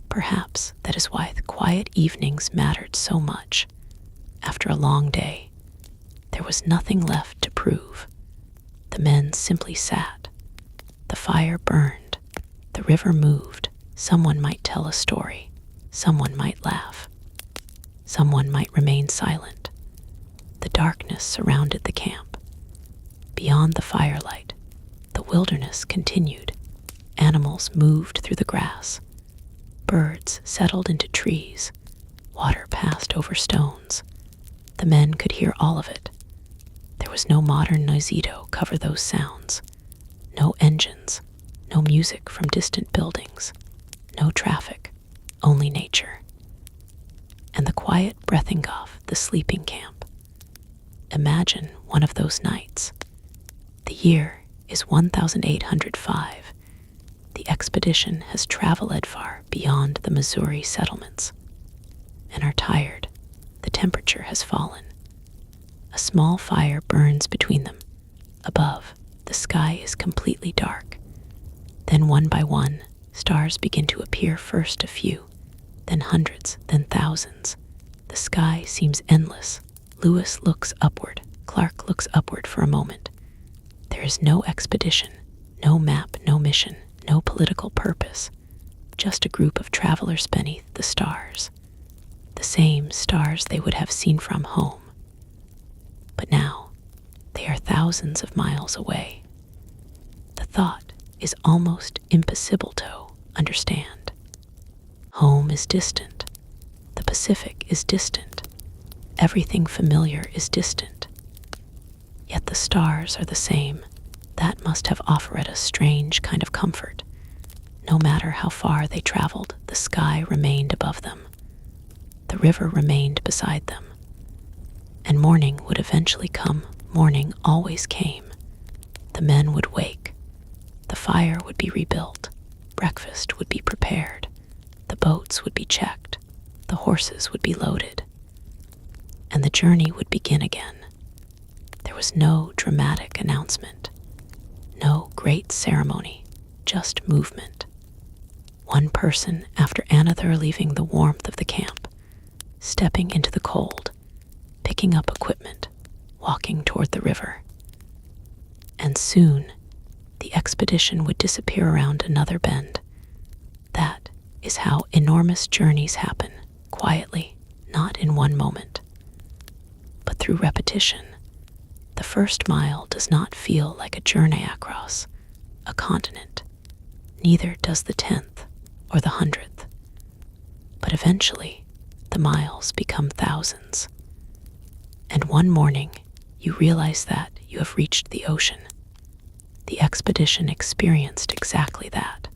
Perhaps that is why the quiet evenings mattered so much. After a long day, there was nothing left to prove. The men simply sat. The fire burned. The river moved. Someone might tell a story. Someone might laugh. Someone might remain silent. The darkness surrounded the camp. Beyond the firelight, the wilderness continued. Animals moved through the grass. Birds settled into trees. Water passed over stones. The men could hear all of it. There was no modern noisito cover those sounds. No engines. No music from distant buildings. No traffic. Only nature. And the quiet breathing of the sleeping camp. Imagine one of those nights. The year is 1805. The expedition has traveled far beyond the Missouri settlements and are tired. The temperature has fallen. A small fire burns between them. Above, the sky is completely dark. Then one by one, stars begin to appear, first a few, then hundreds, then thousands. The sky seems endless. Lewis looks upward. Clark looks upward for a moment. There is no expedition, no map, no mission, no political purpose, just a group of travelers beneath the stars, the same stars they would have seen from home. But now, they are thousands of miles away. The thought is almost impossible to understand. Home is distant. The Pacific is distant. Everything familiar is distant. Yet the stars are the same. That must have offered a strange kind of comfort. No matter how far they traveled, the sky remained above them. The river remained beside them. And morning would eventually come. Morning always came. The men would wake. The fire would be rebuilt. Breakfast would be prepared. The The boats would be checked, the horses would be loaded, and the journey would begin again. There was no dramatic announcement, no great ceremony, just movement. One person after another leaving the warmth of the camp, stepping into the cold, picking up equipment, walking toward the river. And soon, the expedition would disappear around another bend. That is how enormous journeys happen, quietly, not in one moment, but through repetition. The first mile does not feel like a journey across a continent. Neither does the 10th or the 100th. But eventually, the miles become thousands. And one morning, you realize that you have reached the ocean. The expedition experienced exactly that.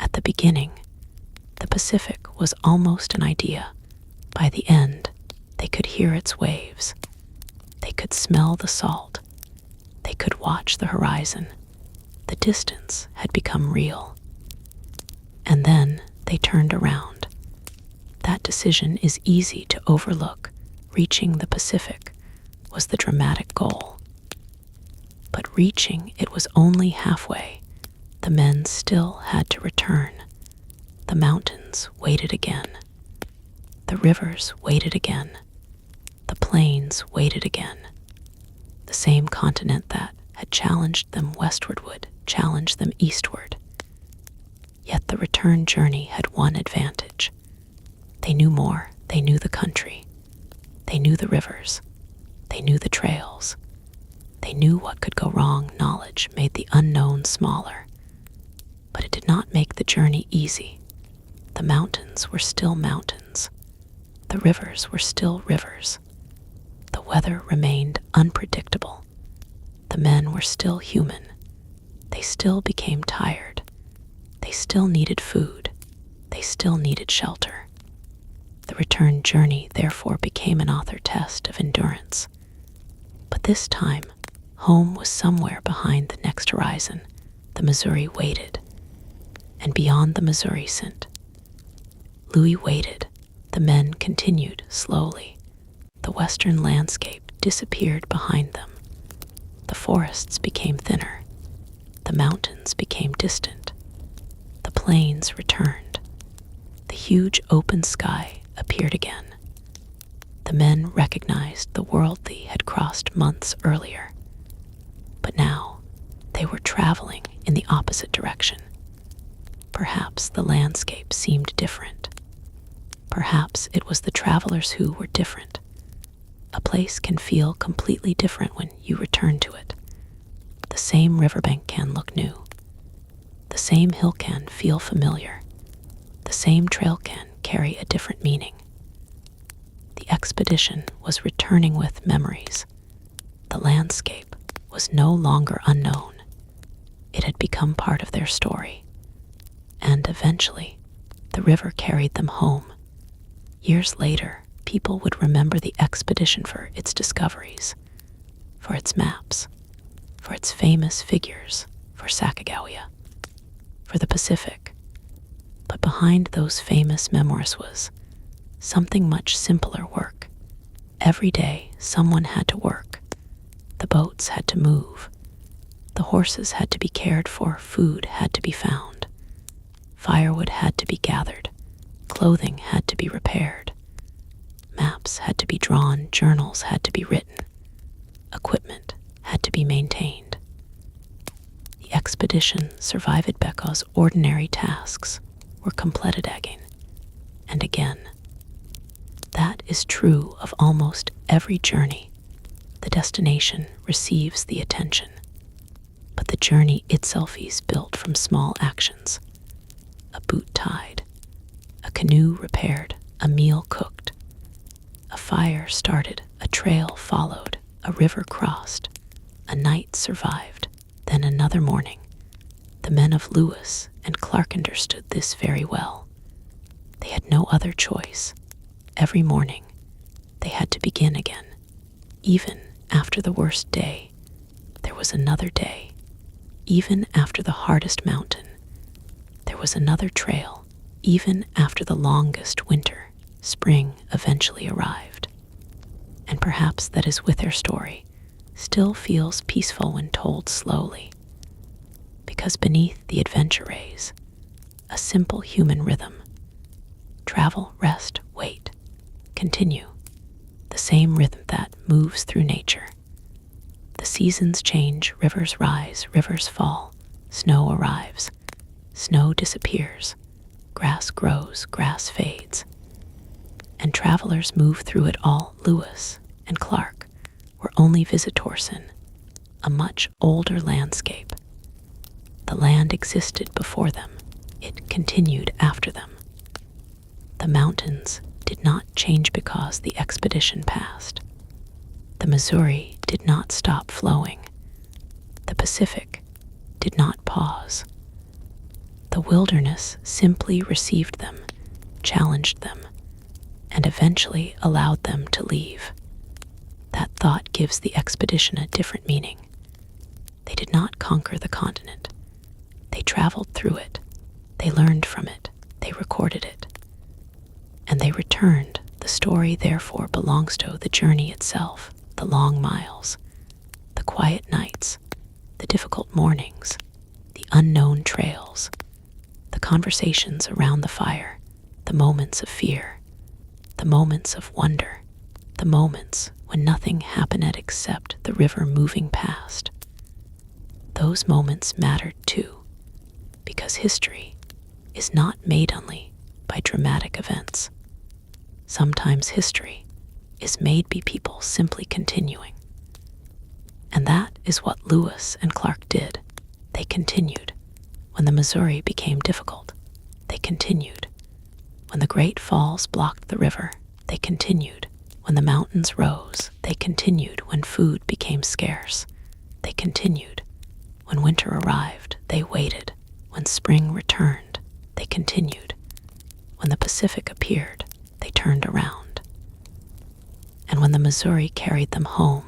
At the beginning, the Pacific was almost an idea. By the end, they could hear its waves. They could smell the salt. They could watch the horizon. The distance had become real. And then they turned around. That decision is easy to overlook. Reaching the Pacific was the dramatic goal. But reaching it was only halfway. The men still had to return. The mountains waited again. The rivers waited again. The plains waited again. The same continent that had challenged them westward would challenge them eastward. Yet the return journey had one advantage. They knew more. They knew the country. They knew the rivers. They knew the trails. They knew what could go wrong. Knowledge made the unknown smaller. But it did not make the journey easy. The mountains were still mountains. The rivers were still rivers. The weather remained unpredictable. The men were still human. They still became tired. They still needed food. They still needed shelter. The return journey therefore became an author test of endurance. But this time, home was somewhere behind the next horizon. The Missouri waited. And beyond the Missouri sent. Louis waited. The men continued slowly. The western landscape disappeared behind them. The forests became thinner. The mountains became distant. The plains returned. The huge open sky appeared again. The men recognized the world they had crossed months earlier. But now, they were traveling in the opposite direction. Perhaps the landscape seemed different. Perhaps it was the travelers who were different. A place can feel completely different when you return to it. The same riverbank can look new. The same hill can feel familiar. The same trail can carry a different meaning. The expedition was returning with memories. The landscape was no longer unknown. It had become part of their story. And eventually, the river carried them home. Years later, people would remember the expedition for its discoveries, for its maps, for its famous figures, for Sacagawea, for the Pacific. But behind those famous memoirs was something much simpler: work. Every day, someone had to work. The boats had to move. The horses had to be cared for. Food had to be found. Firewood had to be gathered. Clothing had to be repaired. Maps had to be drawn. Journals had to be written. Equipment had to be maintained. The expedition survived because ordinary tasks were completed again and again. That is true of almost every journey. The destination receives the attention, but the journey itself is built from small actions. A boot tied, a canoe repaired, a meal cooked, a fire started, a trail followed, a river crossed, a night survived, then another morning. The men of Lewis and Clark understood this very well. They had no other choice. Every morning, they had to begin again. Even after the worst day, there was another day. Even after the hardest mountain, there was another trail, Even after the longest winter, spring eventually arrived. And perhaps that is with their story, still feels peaceful when told slowly. Because beneath the adventure rays, a simple human rhythm. Travel, rest, wait, continue. The same rhythm that moves through nature. The seasons change, rivers rise, rivers fall, snow arrives, snow disappears, grass grows, grass fades. And travelers move through it all. Lewis and Clark were only visitors in a much older landscape. The land existed before them. It continued after them. The mountains did not change because the expedition passed. The Missouri did not stop flowing. The Pacific did not pause. The wilderness simply received them, challenged them, and eventually allowed them to leave. That thought gives the expedition a different meaning. They did not conquer the continent. They traveled through it. They learned from it. They recorded it. And they returned. The story, therefore, belongs to the journey itself, the long miles, the quiet nights, the difficult mornings, the unknown trails, the conversations around the fire, the moments of fear, the moments of wonder, the moments when nothing happened except the river moving past. Those moments mattered too, because history is not made only by dramatic events. Sometimes history is made by people simply continuing. And that is what Lewis and Clark did. They continued. When the Missouri became difficult, they continued. When the Great Falls blocked the river, they continued. When the mountains rose, they continued. When food became scarce, they continued. When winter arrived, they waited. When spring returned, they continued. When the Pacific appeared, they turned around. And when the Missouri carried them home,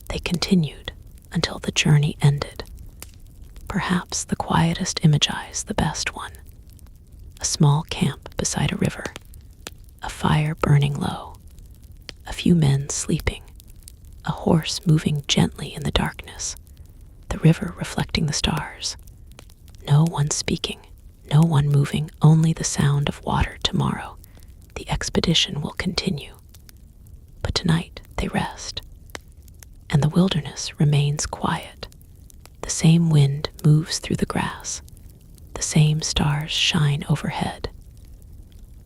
they continued until the journey ended. Perhaps the quietest image is the best one. A small camp beside a river, a fire burning low, a few men sleeping, a horse moving gently in the darkness, the river reflecting the stars. No one speaking, no one moving, only the sound of water. Tomorrow, the expedition will continue. But tonight they rest, and the wilderness remains quiet. The same wind moves through the grass. The same stars shine overhead.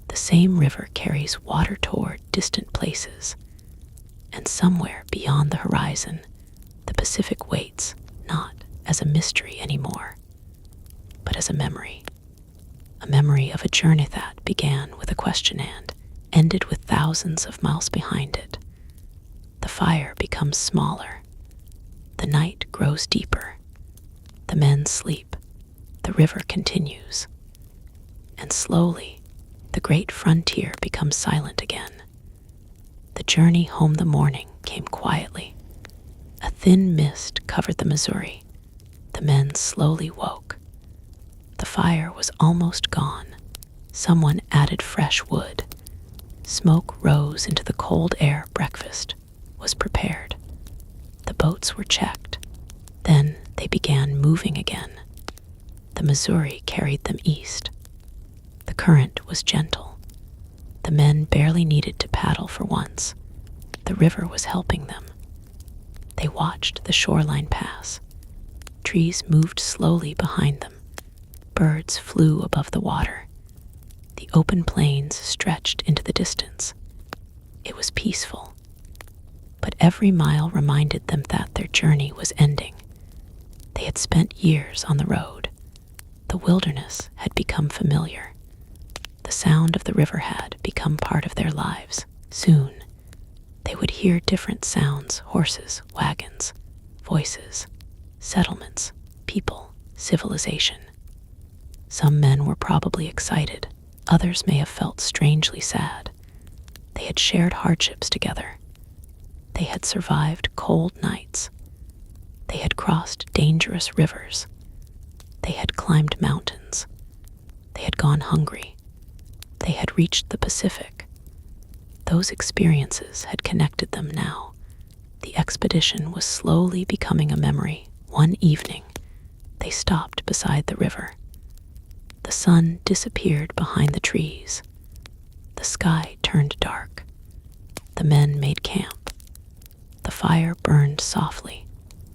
The same river carries water toward distant places. And somewhere beyond the horizon, the Pacific waits, not as a mystery anymore, but as a memory of a journey that began with a question and ended with thousands of miles behind it. The fire becomes smaller. The night grows deeper. The men sleep. The river continues. And slowly, the great frontier becomes silent again. The journey home the morning came quietly. A thin mist covered the Missouri. The men slowly woke. The fire was almost gone. Someone added fresh wood. Smoke rose into the cold air. Breakfast was prepared. The boats were checked. Then they began moving again. The Missouri carried them east. The current was gentle. The men barely needed to paddle for once. The river was helping them. They watched the shoreline pass. Trees moved slowly behind them. Birds flew above the water. The open plains stretched into the distance. It was peaceful. But every mile reminded them that their journey was ending. They had spent years on the road. The wilderness had become familiar. The sound of the river had become part of their lives. Soon, they would hear different sounds: horses, wagons, voices, settlements, people, civilization. Some men were probably excited. Others may have felt strangely sad. They had shared hardships together. They had survived cold nights. They had crossed dangerous rivers. They had climbed mountains. They had gone hungry. They had reached the Pacific. Those experiences had connected them now. The expedition was slowly becoming a memory. One evening, they stopped beside the river. The sun disappeared behind the trees. The sky turned dark. The men made camp. The fire burned softly.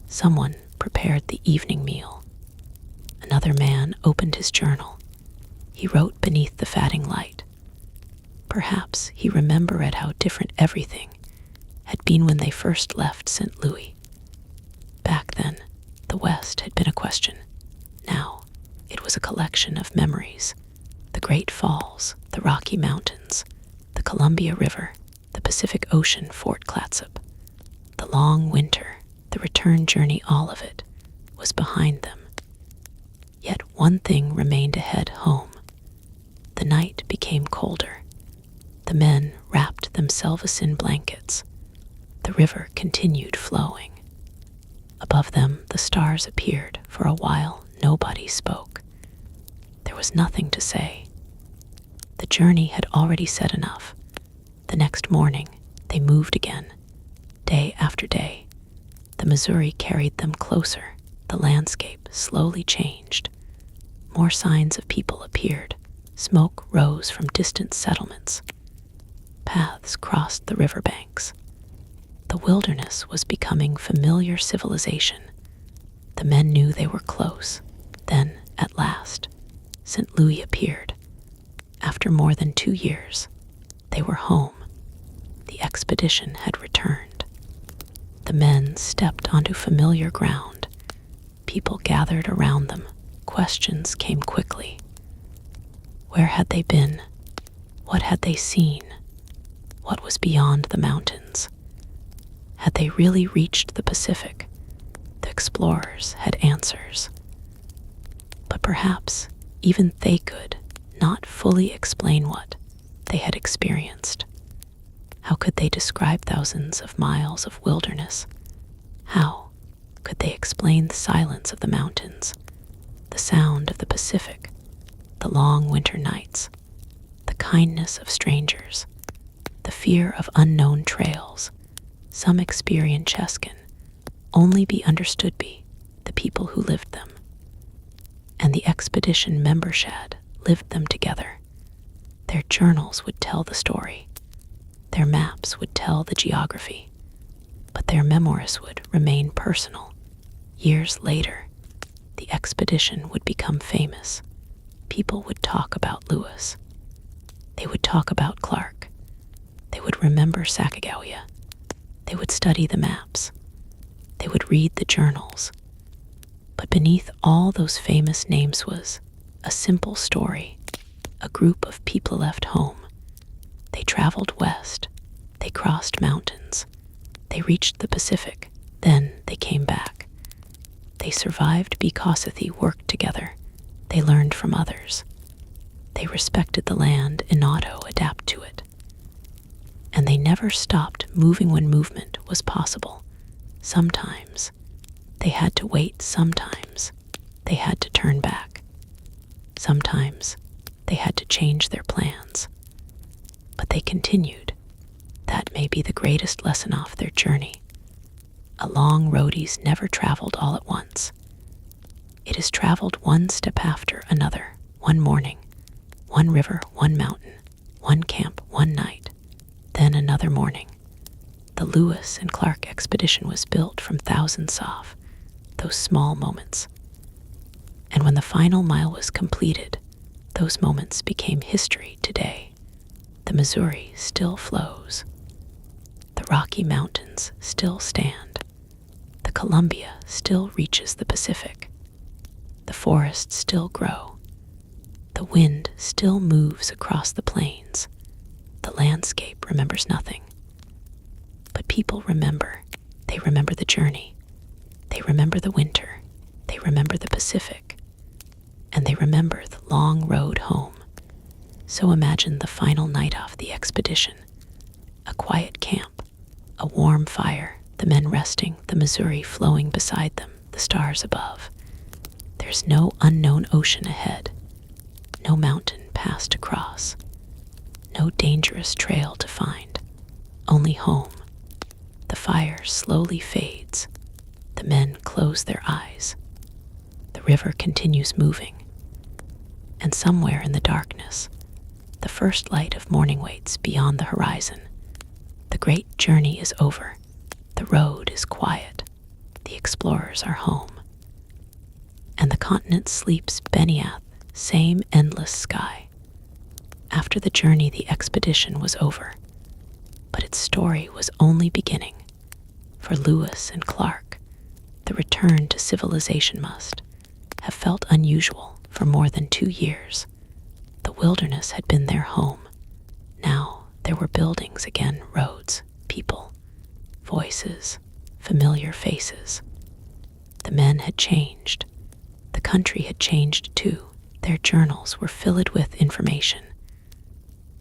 Someone prepared the evening meal. Another man opened his journal. He wrote beneath the fading light. Perhaps he remembered how different everything had been when they first left St. Louis. Back then, the West had been a question. Now, it was a collection of memories. The Great Falls, the Rocky Mountains, the Columbia River, the Pacific Ocean, Fort Clatsop. The long winter, the return journey, all of it was behind them. Yet one thing remained ahead: home. The night became colder. The men wrapped themselves in blankets. The river continued flowing. Above them, the stars appeared. For a while, nobody spoke. There was nothing to say. The journey had already said enough. The next morning, they moved again. Day after day, the Missouri carried them closer. The landscape slowly changed. More signs of people appeared. Smoke rose from distant settlements. Paths crossed the riverbanks. The wilderness was becoming familiar civilization. The men knew they were close. Then, at last, St. Louis appeared. After more than 2 years, they were home. The expedition had returned. The men stepped onto familiar ground. People gathered around them. Questions came quickly. Where had they been? What had they seen? What was beyond the mountains? Had they really reached the Pacific? The explorers had answers. But perhaps even they could not fully explain what they had experienced. How could they describe thousands of miles of wilderness? How could they explain the silence of the mountains, the sound of the Pacific, the long winter nights, the kindness of strangers, the fear of unknown trails? Some experiences can only be understood by the people who lived them. And the expedition members had lived them together. Their journals would tell the story. Their maps would tell the geography. But their memoirs would remain personal. Years later, the expedition would become famous. People would talk about Lewis. They would talk about Clark. They would remember Sacagawea. They would study the maps. They would read the journals. But beneath all those famous names was a simple story. A group of people left home. They traveled west. They crossed mountains. They reached the Pacific. Then they came back. They survived because they worked together. They learned from others. They respected the land and adapt to it. And they never stopped moving when movement was possible. Sometimes they had to wait. Sometimes they had to turn back. Sometimes they had to change their plans. But they continued. That may be the greatest lesson of their journey. A long road is never traveled all at once. It is traveled one step after another. One morning, one river, one mountain, one camp, one night. Then another morning. The Lewis and Clark expedition was built from thousands of those small moments. And when the final mile was completed, those moments became history today. The Missouri still flows. The Rocky Mountains still stand. The Columbia still reaches the Pacific. The forests still grow. The wind still moves across the plains. The landscape remembers nothing. But people remember. They remember the journey. They remember the winter. They remember the Pacific. And they remember the long road home. So imagine the final night of the expedition. A quiet camp, a warm fire, the men resting, the Missouri flowing beside them, the stars above. There's no unknown ocean ahead, no mountain passed across. No dangerous trail to find, only home. The fire slowly fades. The men close their eyes. The river continues moving. And somewhere in the darkness, the first light of morning waits beyond the horizon. The great journey is over. The road is quiet. The explorers are home. And the continent sleeps beneath same endless sky. After the journey, the expedition was over. But its story was only beginning. For Lewis and Clark, the return to civilization must have felt unusual for more than 2 years. The wilderness had been their home. Now there were buildings again, roads, people, voices, familiar faces. The men had changed. The country had changed too. Their journals were filled with information.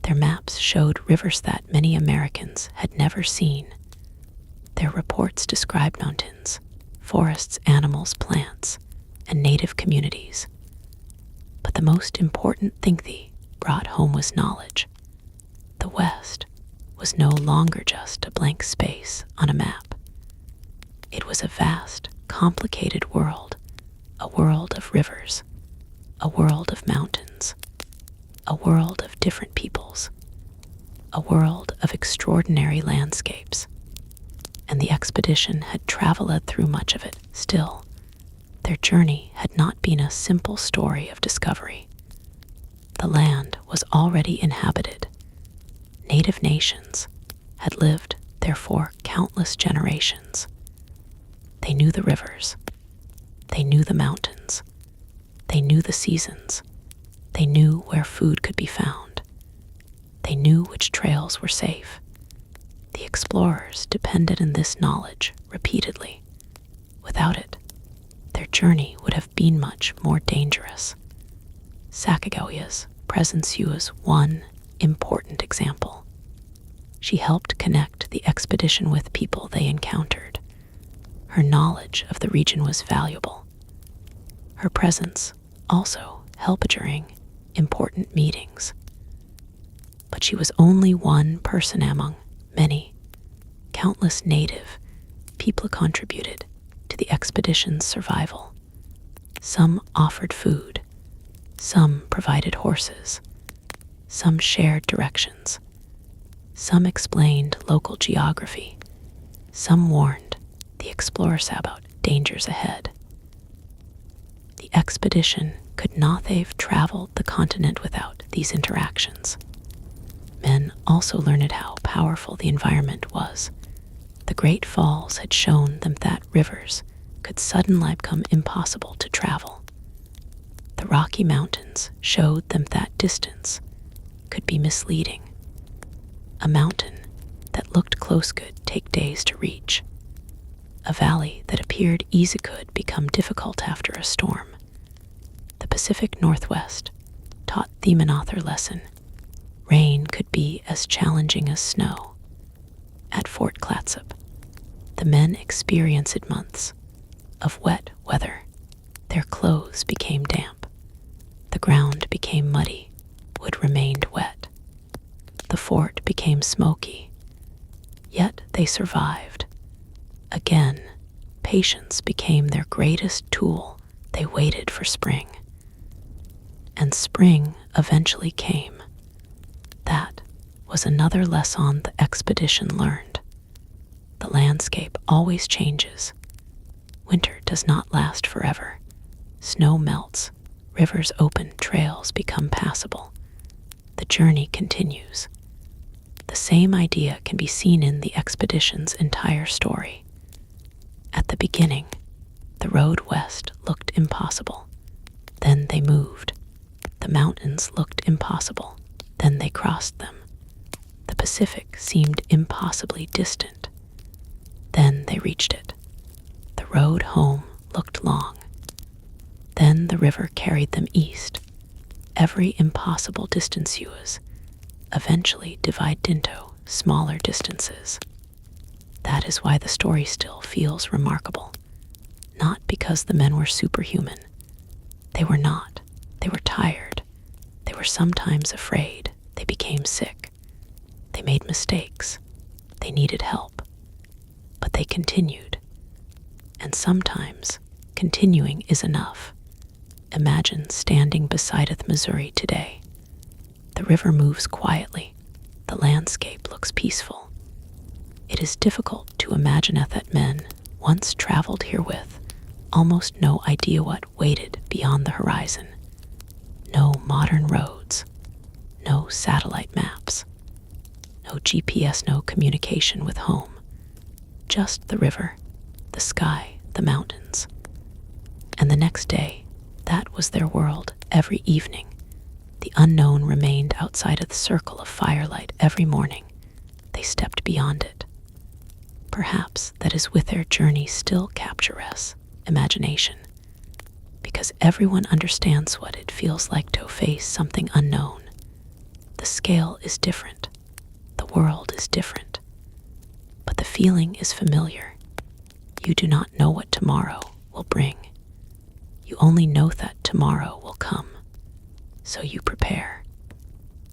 Their maps showed rivers that many Americans had never seen. Their reports described mountains, forests, animals, plants, and native communities. But the most important thing they brought home was knowledge. The West was no longer just a blank space on a map. It was a vast, complicated world, a world of rivers, a world of mountains, a world of different peoples, a world of extraordinary landscapes. And the expedition had traveled through much of it. Still, their journey had not been a simple story of discovery. The land was already inhabited. Native nations had lived there for countless generations. They knew the rivers. They knew the mountains. They knew the seasons. They knew where food could be found. They knew which trails were safe. The explorers depended on this knowledge repeatedly. Without it, their journey would have been much more dangerous. Sacagawea's presence was one important example. She helped connect the expedition with people they encountered. Her knowledge of the region was valuable. Her presence also helped during important meetings. But she was only one person among many. Countless native people contributed to the expedition's survival. Some offered food, some provided horses, some shared directions, some explained local geography, some warned the explorers about dangers ahead. The expedition could not have traveled the continent without these interactions. Men also learned how powerful the environment was. The Great Falls had shown them that rivers could suddenly become impossible to travel. The Rocky Mountains showed them that distance could be misleading. A mountain that looked close could take days to reach. A valley that appeared easy could become difficult after a storm. The Pacific Northwest taught them another lesson. Rain could be as challenging as snow. At Fort Clatsop, the men experienced months of wet weather. Their clothes became damp. The ground became muddy. Wood remained wet. The fort became smoky. Yet they survived. Again, patience became their greatest tool. They waited for spring. And spring eventually came. That was another lesson the expedition learned. The landscape always changes. Winter does not last forever. Snow melts, rivers open, trails become passable. The journey continues. The same idea can be seen in the expedition's entire story. At the beginning, the road west looked impossible. Then they moved. The mountains looked impossible. Then they crossed them. The Pacific seemed impossibly distant. Then they reached it. The road home looked long. Then the river carried them east. Every impossible distance was eventually divided into smaller distances. That is why the story still feels remarkable. Not because the men were superhuman. They were not. They were tired. They were sometimes afraid. They became sick. They made mistakes. They needed help. But they continued. And sometimes continuing is enough. Imagine standing beside the Missouri today. The river moves quietly. The landscape looks peaceful. It is difficult to imagine that men once traveled here with almost no idea what waited beyond the horizon. No modern roads, no satellite maps, no GPS, no communication with home. Just the river, the sky, the mountains. And the next day, that was their world. Every evening, the unknown remained outside of the circle of firelight. Every morning, they stepped beyond it. Perhaps that is with their journey still captures imagination, because everyone understands what it feels like to face something unknown. The scale is different. The world is different. But the feeling is familiar. You do not know what tomorrow will bring. You only know that tomorrow will come. So you prepare.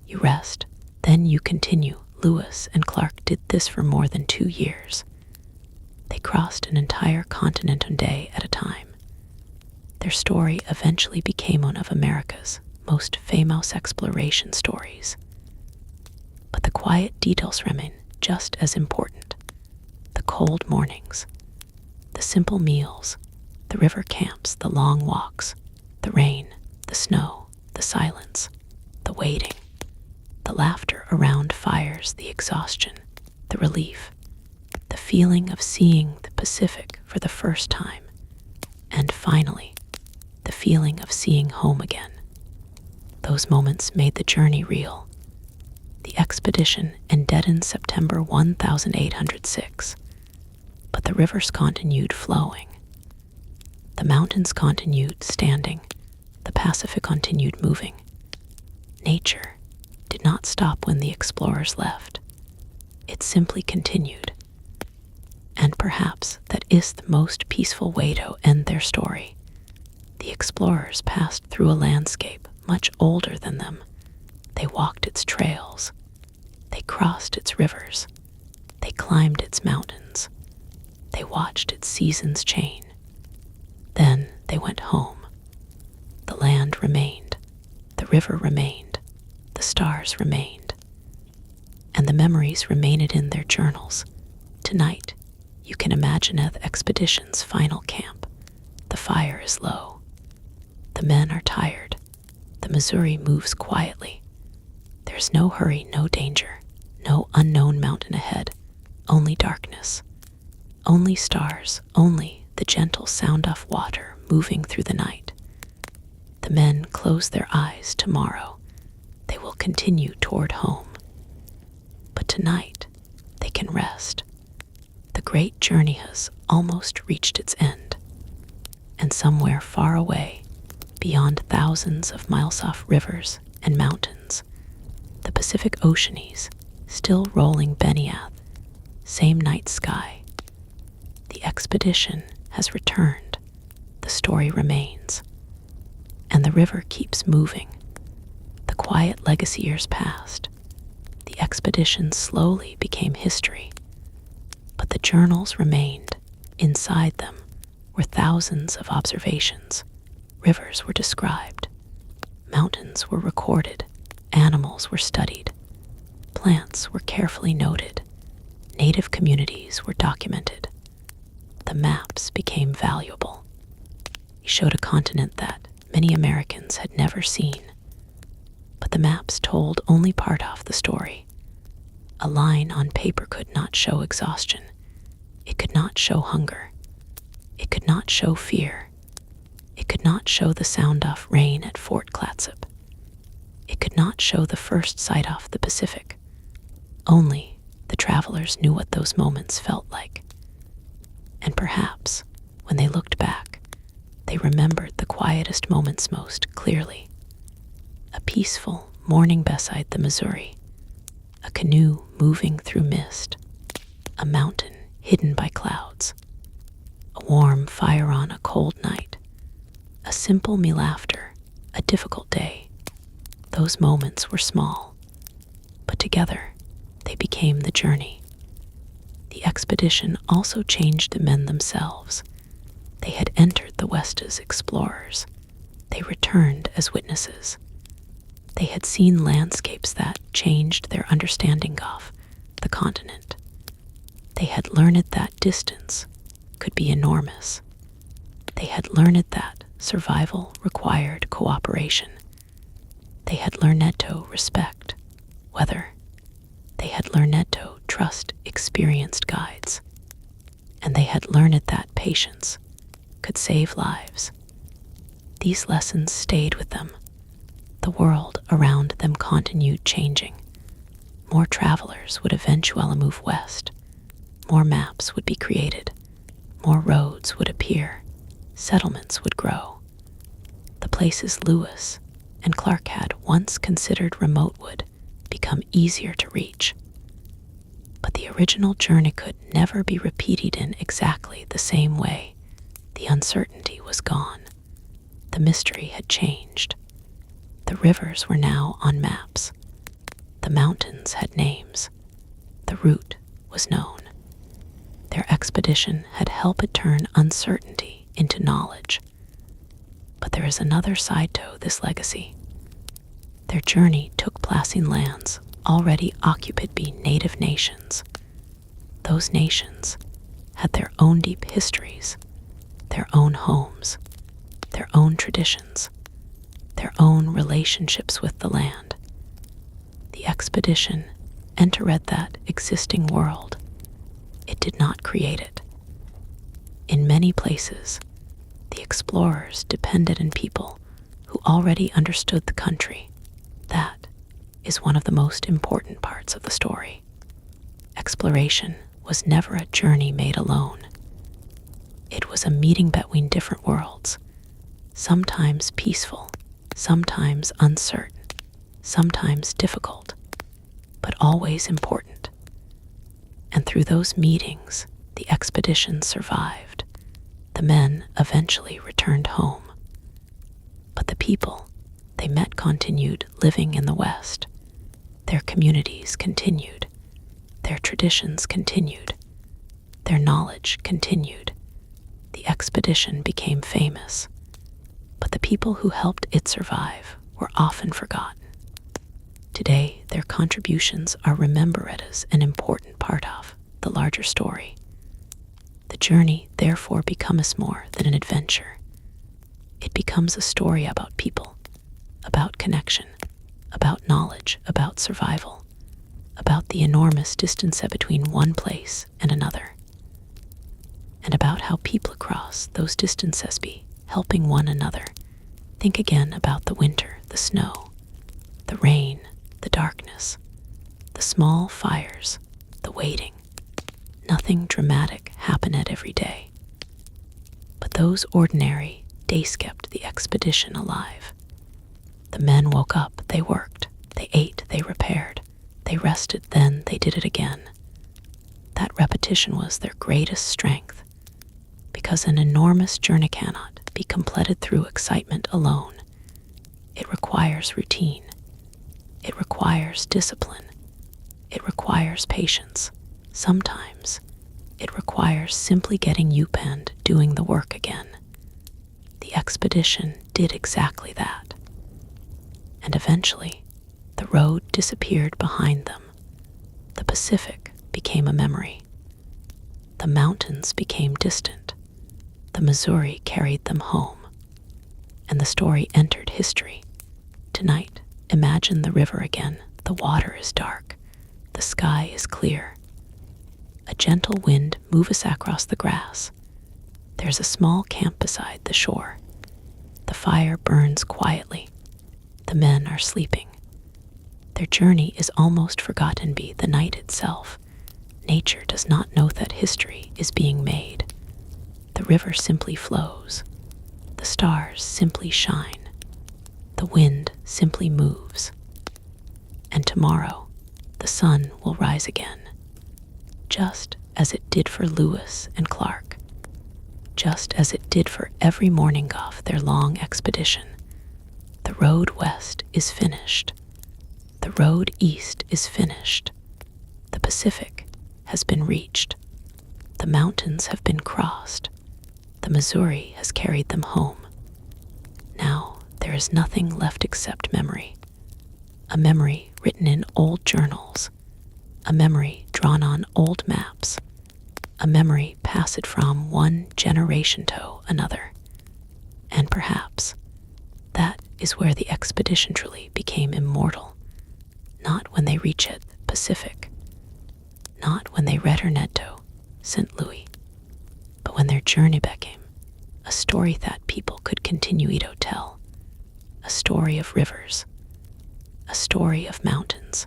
You rest. Then you continue. Lewis and Clark did this for more than 2 years. They crossed an entire continent a day at a time. Their story eventually became one of America's most famous exploration stories. But the quiet details remain just as important. The cold mornings, the simple meals, the river camps, the long walks, the rain, the snow, the silence, the waiting, the laughter around fires, the exhaustion, the relief, the feeling of seeing the Pacific for the first time, and finally, the feeling of seeing home again. Those moments made the journey real. The expedition ended in September 1806, but the rivers continued flowing. The mountains continued standing. The Pacific continued moving. Nature did not stop when the explorers left. It simply continued. And perhaps that is the most peaceful way to end their story. The explorers passed through a landscape much older than them. They walked its trails. They crossed its rivers. They climbed its mountains. They watched its seasons change. Then they went home. The land remained. The river remained. The stars remained. And the memories remained in their journals. Tonight, you can imagine the expedition's final camp. The fire is low. The men are tired. The Missouri moves quietly. There's no hurry, no danger, no unknown mountain ahead, only darkness, only stars, only the gentle sound of water moving through the night. The men close their eyes. Tomorrow, they will continue toward home. But tonight, they can rest. The great journey has almost reached its end. And somewhere far away, beyond thousands of miles off rivers and mountains, the Pacific Ocean is still rolling beneath same night sky. The expedition has returned. The story remains. And the river keeps moving. The quiet legacy years passed. The expedition slowly became history. But the journals remained. Inside them were thousands of observations. Rivers were described. Mountains were recorded. Animals were studied. Plants were carefully noted. Native communities were documented. The maps became valuable. He showed a continent that many Americans had never seen. But the maps told only part of the story. A line on paper could not show exhaustion. It could not show hunger. It could not show fear. It could not show the sound of rain at Fort Clatsop. It could not show the first sight of the Pacific. Only the travelers knew what those moments felt like. And perhaps, when they looked back, they remembered the quietest moments most clearly. A peaceful morning beside the Missouri, a canoe moving through mist, a mountain hidden by clouds, a warm fire on a cold night, a simple meal after a difficult day. Those moments were small, but together they became the journey. The expedition also changed the men themselves. They had entered the West as explorers. They returned as witnesses. They had seen landscapes that changed their understanding of the continent. They had learned that distance could be enormous. They had learned that survival required cooperation. They had learned to respect weather. They had learned to trust experienced guides. And they had learned that patience could save lives. These lessons stayed with them. The world around them continued changing. More travelers would eventually move west. More maps would be created. More roads would appear. Settlements would grow. The places Lewis and Clark had once considered remote would become easier to reach. But the original journey could never be repeated in exactly the same way. The uncertainty was gone. The mystery had changed. The rivers were now on maps. The mountains had names. The route was known. Their expedition had helped turn uncertainty into knowledge. But there is another side to this legacy. Their journey took place in lands already occupied by native nations. Those nations had their own deep histories, their own homes, their own traditions, their own relationships with the land. The expedition entered that existing world. It did not create it. In many places, the explorers depended on people who already understood the country. That is one of the most important parts of the story. Exploration was never a journey made alone. It was a meeting between different worlds, sometimes peaceful, sometimes uncertain, sometimes difficult, but always important. And through those meetings, the expedition survived. The men eventually returned home. But the people they met continued living in the West. Their communities continued. Their traditions continued. Their knowledge continued. The expedition became famous. But the people who helped it survive were often forgotten. Today, their contributions are remembered as an important part of the larger story. The journey, therefore, becomes more than an adventure. It becomes a story about people, about connection, about knowledge, about survival, about the enormous distance between one place and another, and about how people across those distances be helping one another. Think again about the winter, the snow, the rain, the darkness, the small fires, the waiting. Nothing dramatic happened every day. But those ordinary days kept the expedition alive. The men woke up, they worked, they ate, they repaired, they rested, then they did it again. That repetition was their greatest strength, because an enormous journey cannot be completed through excitement alone. It requires routine. It requires discipline. It requires patience. Sometimes it requires simply getting up and doing the work again. The expedition did exactly that. And eventually, the road disappeared behind them. The Pacific became a memory. The mountains became distant. The Missouri carried them home. And the story entered history. Tonight, imagine the river again. The water is dark. The sky is clear. A gentle wind moves across the grass. There's a small camp beside the shore. The fire burns quietly. The men are sleeping. Their journey is almost forgotten by the night itself. Nature does not know that history is being made. The river simply flows. The stars simply shine. The wind simply moves. And tomorrow, the sun will rise again, just as it did for Lewis and Clark, just as it did for every morning of their long expedition. The road west is finished. The road east is finished. The Pacific has been reached. The mountains have been crossed. The Missouri has carried them home. Now there is nothing left except memory. A memory written in old journals. A memory drawn on old maps. A memory passed from one generation to another. And perhaps that is where the expedition truly became immortal. Not when they reached Pacific. Not when they read Ernesto, St. Louis. But when their journey became a story that people could continue to tell. A story of rivers. A story of mountains.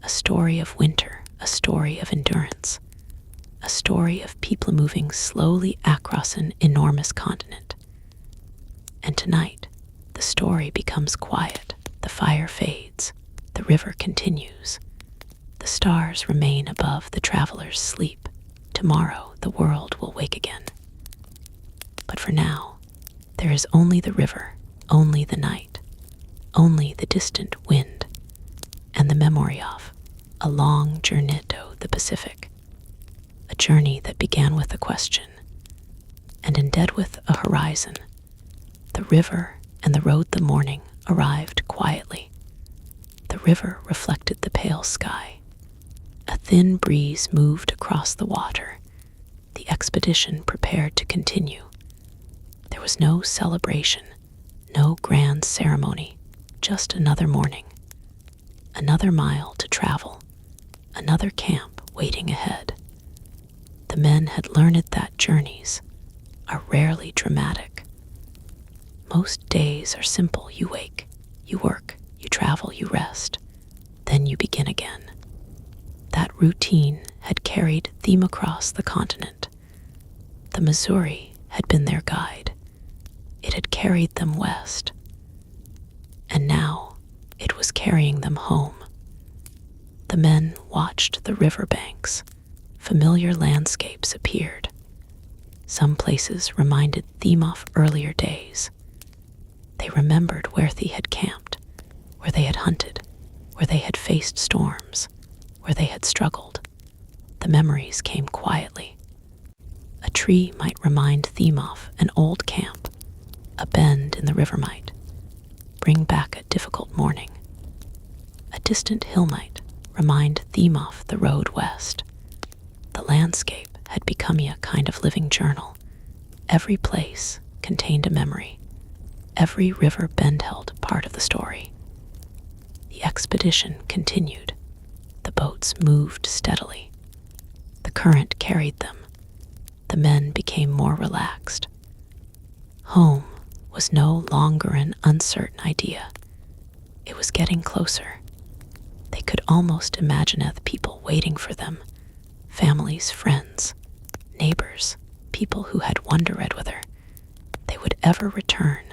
A story of winter. A story of endurance. A story of people moving slowly across an enormous continent. And tonight, the story becomes quiet. The fire fades. The river continues. The stars remain above the travelers' sleep. Tomorrow, the world will wake again. But for now, there is only the river, only the night, only the distant wind, and the memory of a long journey to the Pacific. A journey that began with a question and ended with a horizon. The river and the road the morning arrived quietly. The river reflected the pale sky. A thin breeze moved across the water. The expedition prepared to continue. There was no celebration, no grand ceremony, just another morning. Another mile to travel, another camp waiting ahead. The men had learned that journeys are rarely dramatic. Most days are simple. You wake, you work, you travel, you rest, then you begin again. That routine had carried them across the continent. The Missouri had been their guide. It had carried them west. And now it was carrying them home. The men watched the riverbanks. Familiar landscapes appeared. Some places reminded them of earlier days. They remembered where they had camped, where they had hunted, where they had faced storms, where they had struggled. The memories came quietly. A tree might remind them of an old camp. A bend in the river might bring back a difficult morning. A distant hill might remind them of the road west. The landscape had become a kind of living journal. Every place contained a memory. Every river bend held part of the story. The expedition continued. The boats moved steadily. The current carried them. The men became more relaxed. Home was no longer an uncertain idea. It was getting closer. They could almost imagine the people waiting for them. Families, friends, neighbors, people who had wondered whether they would ever return.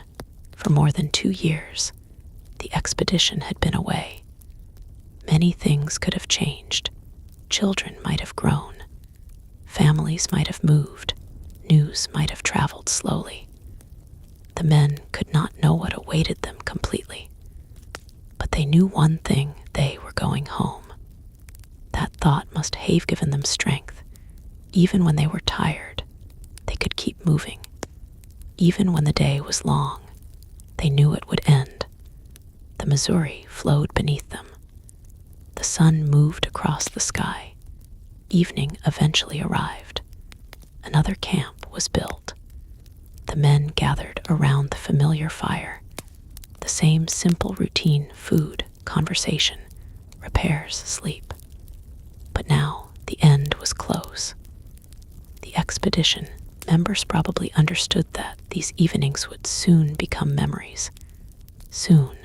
For more than 2 years, the expedition had been away. Many things could have changed. Children might have grown. Families might have moved. News might have traveled slowly. The men could not know what awaited them completely. But they knew one thing: they were going home. That thought must have given them strength. Even when they were tired, they could keep moving. Even when the day was long, they knew it would end. The Missouri flowed beneath them. The sun moved across the sky. Evening eventually arrived. Another camp was built. The men gathered around the familiar fire. The same simple routine: food, conversation, repairs, sleep. But now the end was close. The expedition members probably understood that these evenings would soon become memories. Soon,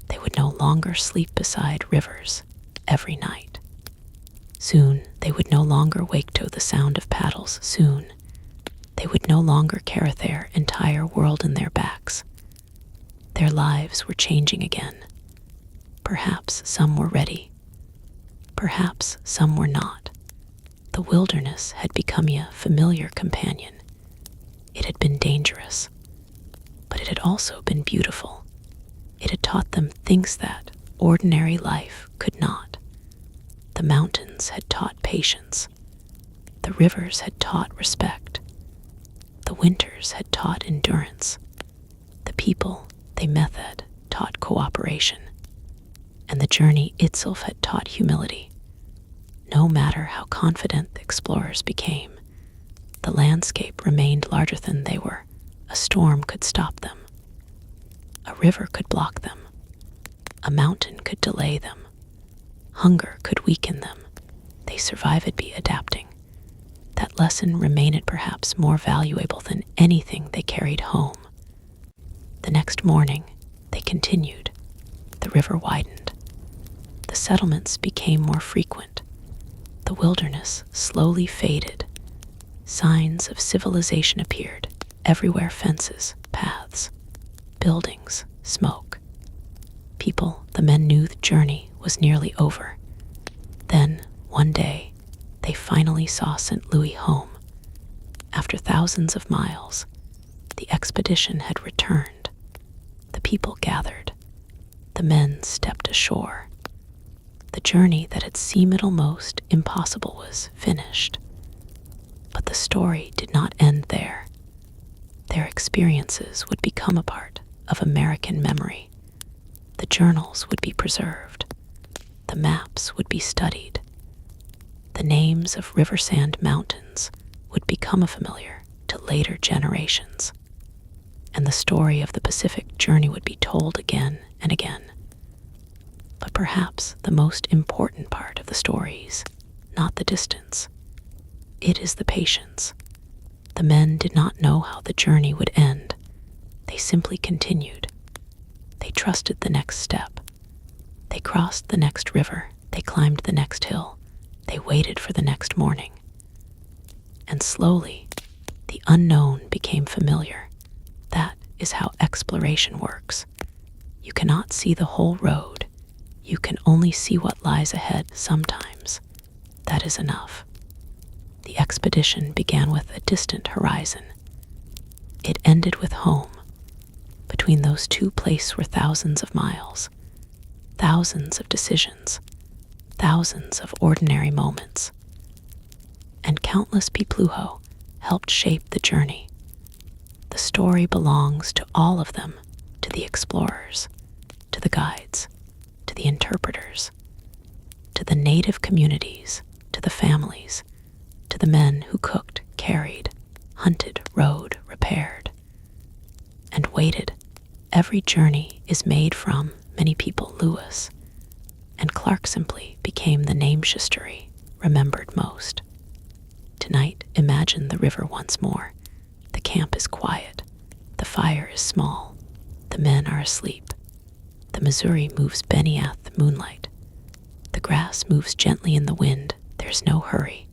they would no longer sleep beside rivers every night. Soon, they would no longer wake to the sound of paddles. Soon, they would no longer carry their entire world in their backs. Their lives were changing again. Perhaps some were ready. Perhaps some were not. The wilderness had become a familiar companion. It had been dangerous, but it had also been beautiful. It had taught them things that ordinary life could not. The mountains had taught patience. The rivers had taught respect. The winters had taught endurance. The people they met had taught cooperation. And the journey itself had taught humility. No matter how confident the explorers became, the landscape remained larger than they were. A storm could stop them. A river could block them. A mountain could delay them. Hunger could weaken them. They survived by adapting. That lesson remained perhaps more valuable than anything they carried home. The next morning, they continued. The river widened. The settlements became more frequent. The wilderness slowly faded. Signs of civilization appeared. Everywhere fences, paths, buildings, smoke. The men knew the journey was nearly over. Then, one day, they finally saw St. Louis home. After thousands of miles, the expedition had returned. The people gathered. The men stepped ashore. The journey that had seemed almost impossible was finished. But the story did not end there. Their experiences would become a part of American memory. The journals would be preserved. The maps would be studied. The names of river sand mountains would become familiar to later generations. And the story of the Pacific journey would be told again and again. But perhaps the most important part of the stories, not the distance. It is the patience. The men did not know how the journey would end. They simply continued. They trusted the next step. They crossed the next river. They climbed the next hill. They waited for the next morning. And slowly, the unknown became familiar. That is how exploration works. You cannot see the whole road. You can only see what lies ahead sometimes. That is enough. The expedition began with a distant horizon. It ended with home. Between those two places were thousands of miles, thousands of decisions, thousands of ordinary moments. And countless people who helped shape the journey. The story belongs to all of them, to the explorers, to the guides, to the interpreters, to the native communities, to the families, to the men who cooked, carried, hunted, rode, repaired, and waited. Every journey is made from many people. Lewis and Clark simply became the name history remembered most. Tonight, imagine the river once more. The camp is quiet. The fire is small. The men are asleep. The Missouri moves beneath the moonlight. The grass moves gently in the wind. There's no hurry.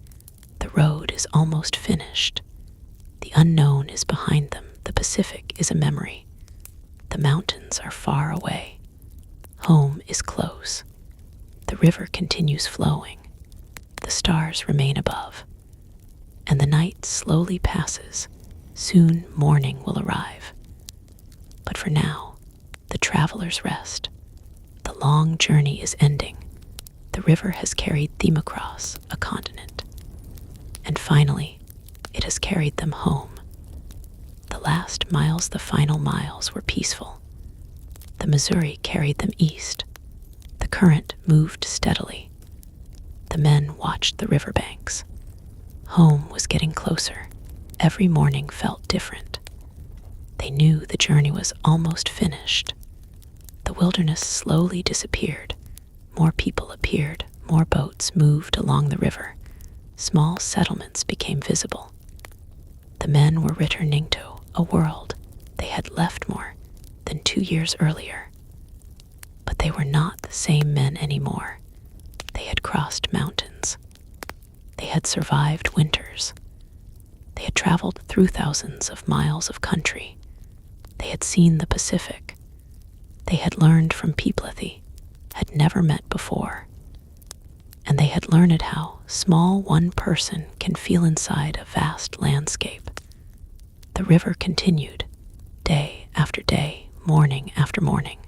The road is almost finished. The unknown is behind them. The Pacific is a memory. The mountains are far away. Home is close. The river continues flowing. The stars remain above. And the night slowly passes. Soon morning will arrive. But for now, the travelers rest. The long journey is ending. The river has carried them across a continent. And finally, it has carried them home. The last miles, the final miles, were peaceful. The Missouri carried them east. The current moved steadily. The men watched the riverbanks. Home was getting closer. Every morning felt different. They knew the journey was almost finished. The wilderness slowly disappeared. More people appeared. More boats moved along the river. Small settlements became visible. The men were returning to a world they had left more than 2 years earlier. But they were not the same men anymore. They had crossed mountains. They had survived winters. They had traveled through thousands of miles of country. They had seen the Pacific. They had learned from people they had never met before. And they had learned how small one person can feel inside a vast landscape. The river continued, day after day, morning after morning.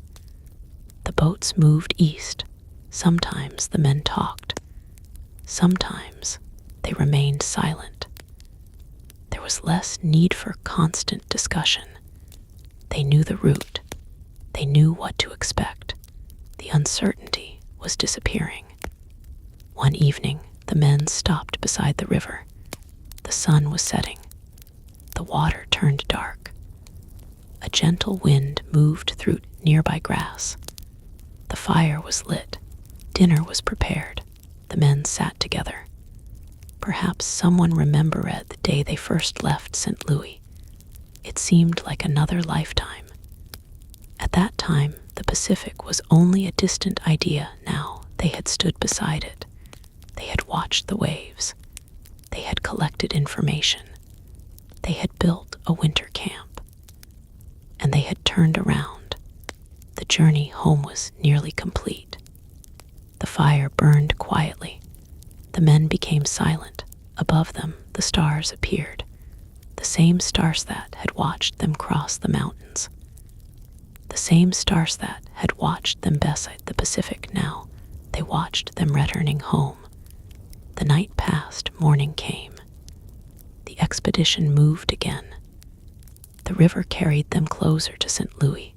The boats moved east. Sometimes the men talked. Sometimes they remained silent. There was less need for constant discussion. They knew the route. They knew what to expect. The uncertainty was disappearing. One evening, the men stopped beside the river. The sun was setting. The water turned dark. A gentle wind moved through nearby grass. The fire was lit. Dinner was prepared. The men sat together. Perhaps someone remembered the day they first left St. Louis. It seemed like another lifetime. At that time, the Pacific was only a distant idea. Now they had stood beside it. They had watched the waves. They had collected information. They had built a winter camp. And they had turned around. The journey home was nearly complete. The fire burned quietly. The men became silent. Above them, the stars appeared. The same stars that had watched them cross the mountains. The same stars that had watched them beside the Pacific. Now they watched them returning home. The night passed, morning came. The expedition moved again. The river carried them closer to St. Louis.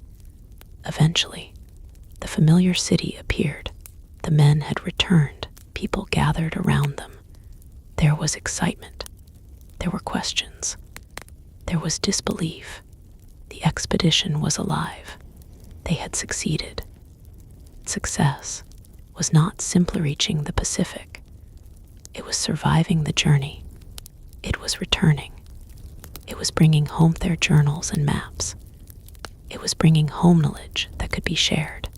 Eventually, the familiar city appeared. The men had returned. People gathered around them. There was excitement. There were questions. There was disbelief. The expedition was alive. They had succeeded. Success was not simply reaching the Pacific. It was surviving the journey. It was returning. It was bringing home their journals and maps. It was bringing home knowledge that could be shared.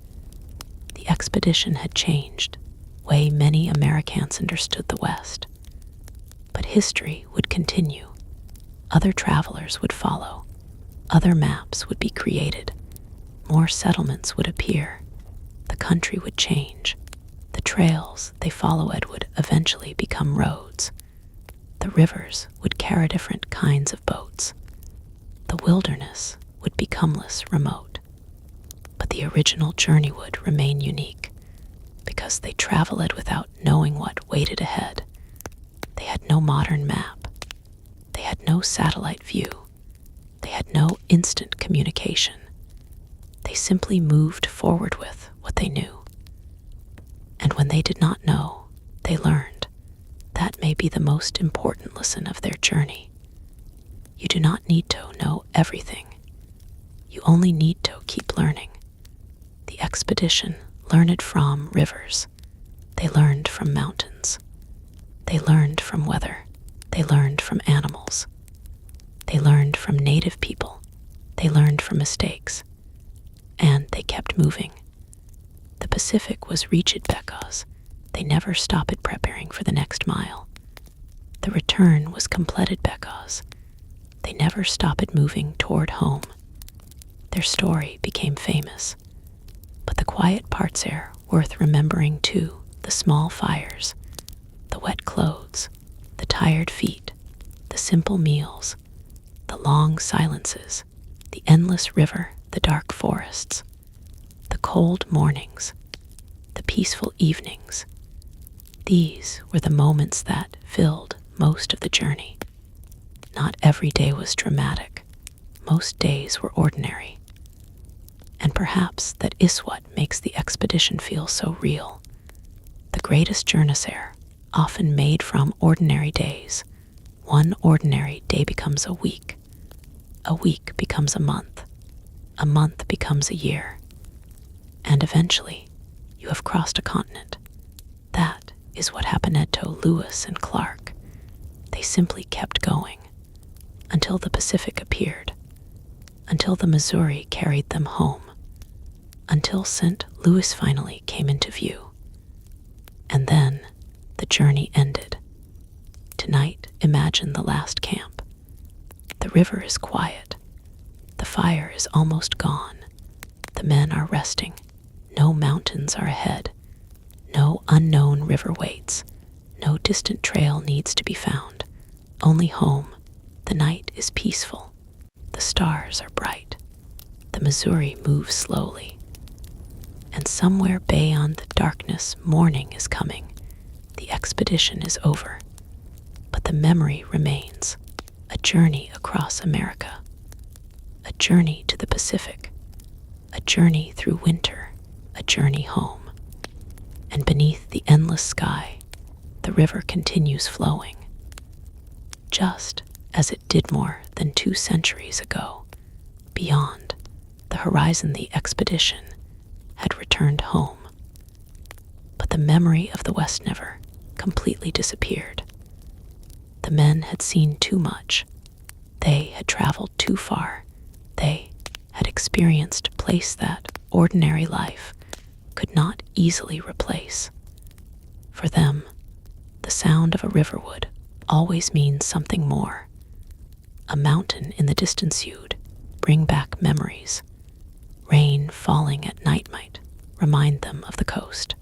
The expedition had changed the way many Americans understood the West. But history would continue. Other travelers would follow. Other maps would be created. More settlements would appear. The country would change. The trails they followed would eventually become roads. The rivers would carry different kinds of boats. The wilderness would become less remote. But the original journey would remain unique because they traveled without knowing what waited ahead. They had no modern map. They had no satellite view. They had no instant communication. They simply moved forward with what they knew. And when they did not know, they learned. That may be the most important lesson of their journey. You do not need to know everything. You only need to keep learning. The expedition learned from rivers. They learned from mountains. They learned from weather. They learned from animals. They learned from native people. They learned from mistakes. And they kept moving. The Pacific was reached because they never stopped preparing for the next mile. The return was completed because they never stopped moving toward home. Their story became famous. But the quiet parts are worth remembering too. The small fires, the wet clothes, the tired feet, the simple meals, the long silences, the endless river, the dark forests, the cold mornings, the peaceful evenings. These were the moments that filled most of the journey. Not every day was dramatic. Most days were ordinary. And perhaps that is what makes the expedition feel so real. The greatest journeys are often made from ordinary days. One ordinary day becomes a week becomes a month becomes a year, and eventually you have crossed a continent. That is what happened to Lewis and Clark. They simply kept going until the Pacific appeared, until the Missouri carried them home, until St. Louis finally came into view. And then the journey ended. Tonight, imagine the last camp. The river is quiet. The fire is almost gone. The men are resting. No mountains are ahead. No unknown river waits. No distant trail needs to be found. Only home. The night is peaceful. The stars are bright. The Missouri moves slowly. And somewhere beyond the darkness, morning is coming. The expedition is over, but the memory remains. A journey across America, a journey to the Pacific, a journey through winter, a journey home. And beneath the endless sky, the river continues flowing, just as it did more than 2 centuries ago. Beyond the horizon, the expedition had returned home. But the memory of the West never completely disappeared. The men had seen too much. They had traveled too far. They had experienced a place that ordinary life could not easily replace. For them, the sound of a river would always mean something more. A mountain in the distance you'd bring back memories. Rain falling at night might remind them of the coast.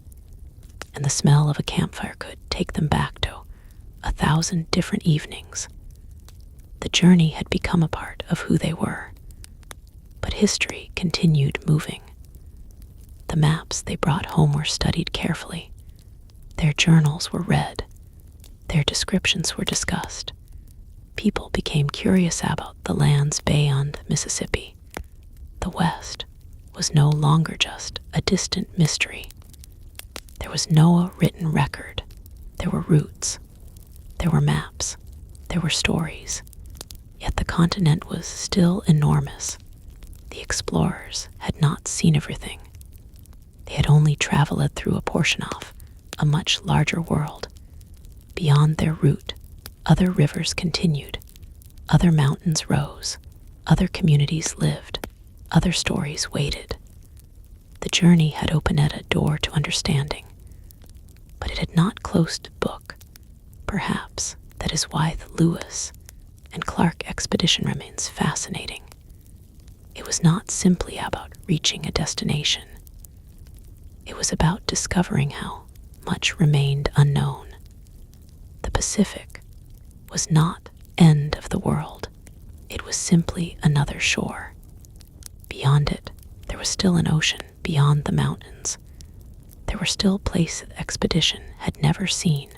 And the smell of a campfire could take them back to 1,000 different evenings. The journey had become a part of who they were. But history continued moving. The maps they brought home were studied carefully. Their journals were read. Their descriptions were discussed. People became curious about the lands beyond Mississippi. The West was no longer just a distant mystery. There was no written record. There were roots. There were maps. There were stories. Yet the continent was still enormous. The explorers had not seen everything. They had only traveled through a portion of a much larger world. Beyond their route, other rivers continued. Other mountains rose. Other communities lived. Other stories waited. The journey had opened at a door to understanding, but it had not closed the book. Perhaps that is why the Lewis and Clark expedition remains fascinating. It was not simply about reaching a destination. It was about discovering how much remained unknown. The Pacific was not end of the world. It was simply another shore. Beyond it, there was still an ocean. Beyond the mountains, there were still places the expedition had never seen.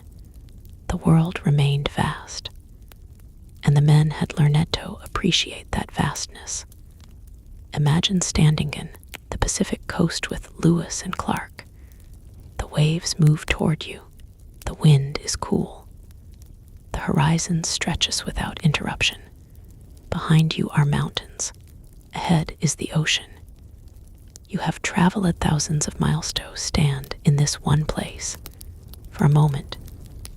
The world remained vast, and the men had learned to appreciate that vastness. Imagine standing in the Pacific coast with Lewis and Clark. The waves move toward you. The wind is cool. The horizon stretches without interruption. Behind you are mountains. Ahead is the ocean. You have traveled thousands of miles to stand in this one place. For a moment,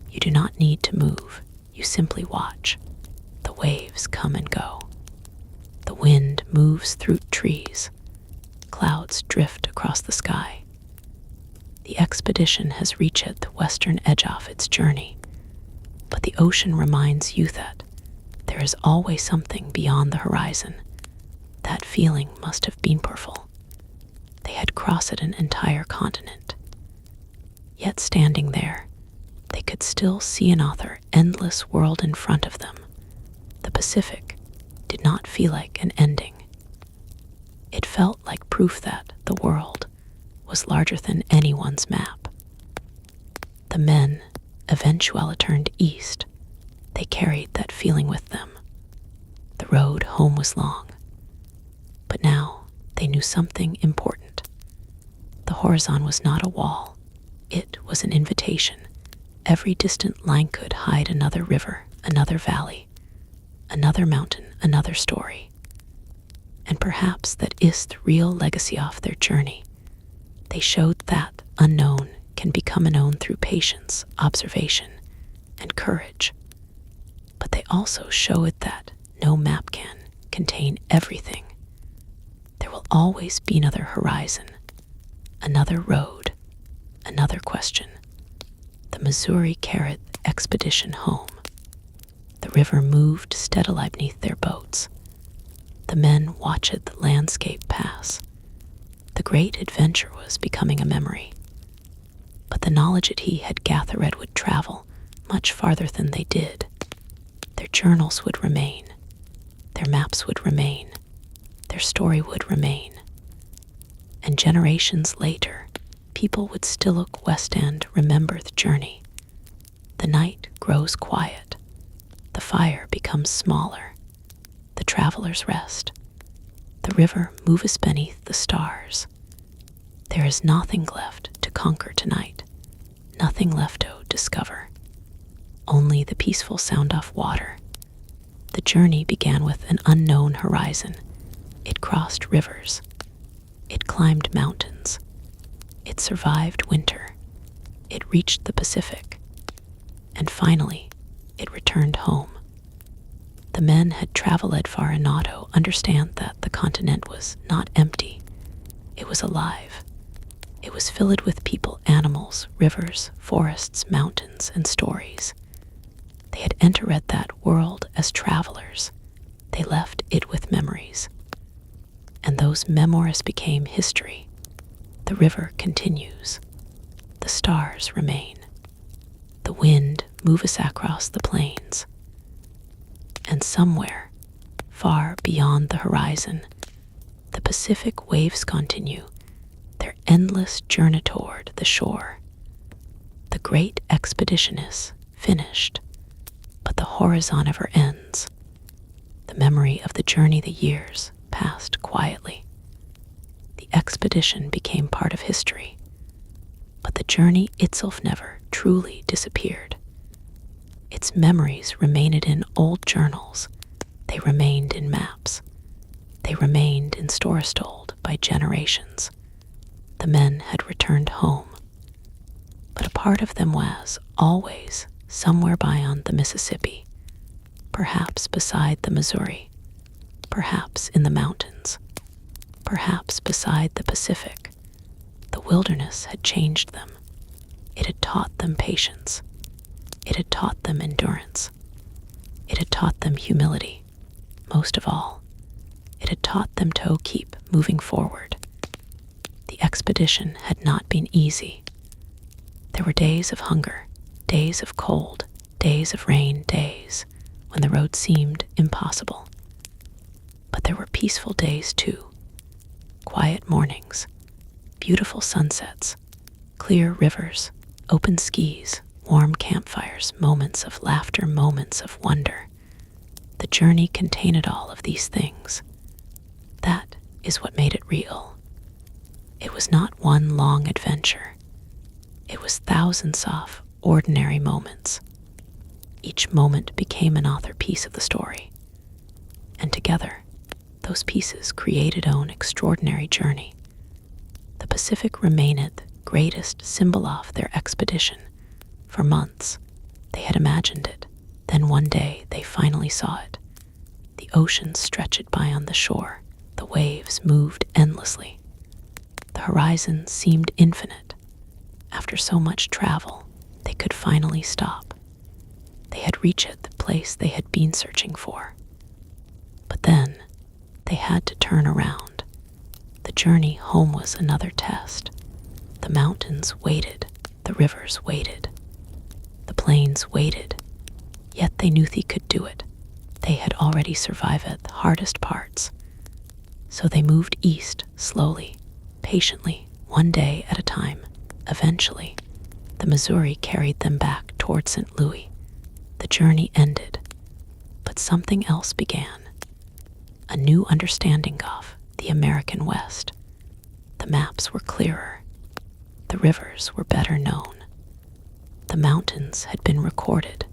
you do not need to move. You simply watch. The waves come and go. The wind moves through trees. Clouds drift across the sky. The expedition has reached the western edge of its journey, but the ocean reminds you that there is always something beyond the horizon. That feeling must have been powerful. They had crossed an entire continent. Yet standing there, they could still see another endless world in front of them. The Pacific did not feel like an ending. It felt like proof that the world was larger than anyone's map. The men eventually turned east. They carried that feeling with them. The road home was long, but now they knew something important. The horizon was not a wall. It was an invitation. Every distant line could hide another river, another valley, another mountain, another story. And perhaps that is the real legacy of their journey. They showed that unknown can become known through patience, observation, and courage. But they also showed that no map can contain everything. There will always be another horizon, another road, another question. The Missouri carried the expedition home. The river moved steadily beneath their boats. The men watched the landscape pass. The great adventure was becoming a memory. But the knowledge that he had gathered would travel much farther than they did. Their journals would remain. Their maps would remain. Their story would remain. And generations later, people would still look west and remember the journey. The night grows quiet. The fire becomes smaller. The travelers rest. The river moves beneath the stars. There is nothing left to conquer tonight, nothing left to discover. Only the peaceful sound of water. The journey began with an unknown horizon. It crossed rivers. It climbed mountains. It survived winter. It reached the Pacific. And finally, it returned home. The men had traveled far enough to understand that the continent was not empty. It was alive. It was filled with people, animals, rivers, forests, mountains, and stories. They had entered that world as travelers. They left it with memories. And those memories became history. The river continues. The stars remain. The wind moves across the plains. And somewhere, far beyond the horizon, the Pacific waves continue their endless journey toward the shore. The great expedition is finished, but the horizon never ends. The memory of the journey, the years, passed quietly. The expedition became part of history, but the journey itself never truly disappeared. Its memories remained in old journals. They remained in maps. They remained in stories told by generations. The men had returned home, but a part of them was always somewhere beyond the Mississippi, perhaps beside the Missouri, perhaps in the mountains, perhaps beside the Pacific. The wilderness had changed them. It had taught them patience. It had taught them endurance. It had taught them humility. Most of all, it had taught them to keep moving forward. The expedition had not been easy. There were days of hunger, days of cold, days of rain, days when the road seemed impossible. But there were peaceful days too. Quiet mornings, beautiful sunsets, clear rivers, open skis, warm campfires, moments of laughter, moments of wonder. The journey contained all of these things. That is what made it real. It was not one long adventure. It was thousands of ordinary moments. Each moment became another piece of the story. And together, those pieces created an extraordinary journey. The Pacific remained the greatest symbol of their expedition. For months, they had imagined it. Then one day, they finally saw it. The ocean stretched by on the shore. The waves moved endlessly. The horizon seemed infinite. After so much travel, they could finally stop. They had reached the place they had been searching for. But then, they had to turn around. The journey home was another test. The mountains waited. The rivers waited. The plains waited. Yet they knew they could do it. They had already survived the hardest parts. So they moved east slowly, patiently, one day at a time. Eventually, the Missouri carried them back toward St. Louis. The journey ended, but something else began. A new understanding of the American West. The maps were clearer. The rivers were better known. The mountains had been recorded.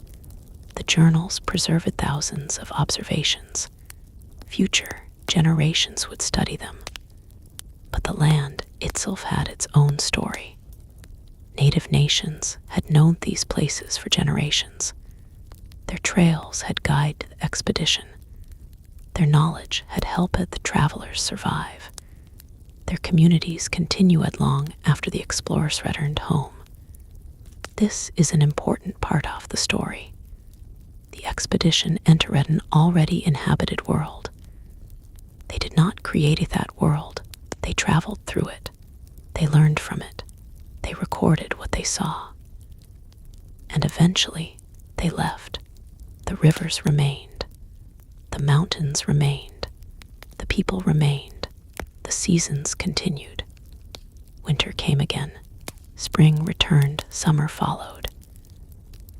The journals preserved thousands of observations. Future generations would study them. But the land itself had its own story. Native nations had known these places for generations. Their trails had guided the expedition. Their knowledge had helped the travelers survive. Their communities continued long after the explorers returned home. This is an important part of the story. The expedition entered an already inhabited world. They did not create that world. They traveled through it. They learned from it. They recorded what they saw. And eventually, they left. The rivers remained. The mountains remained. The people remained. The seasons continued. Winter came again. Spring returned, summer followed.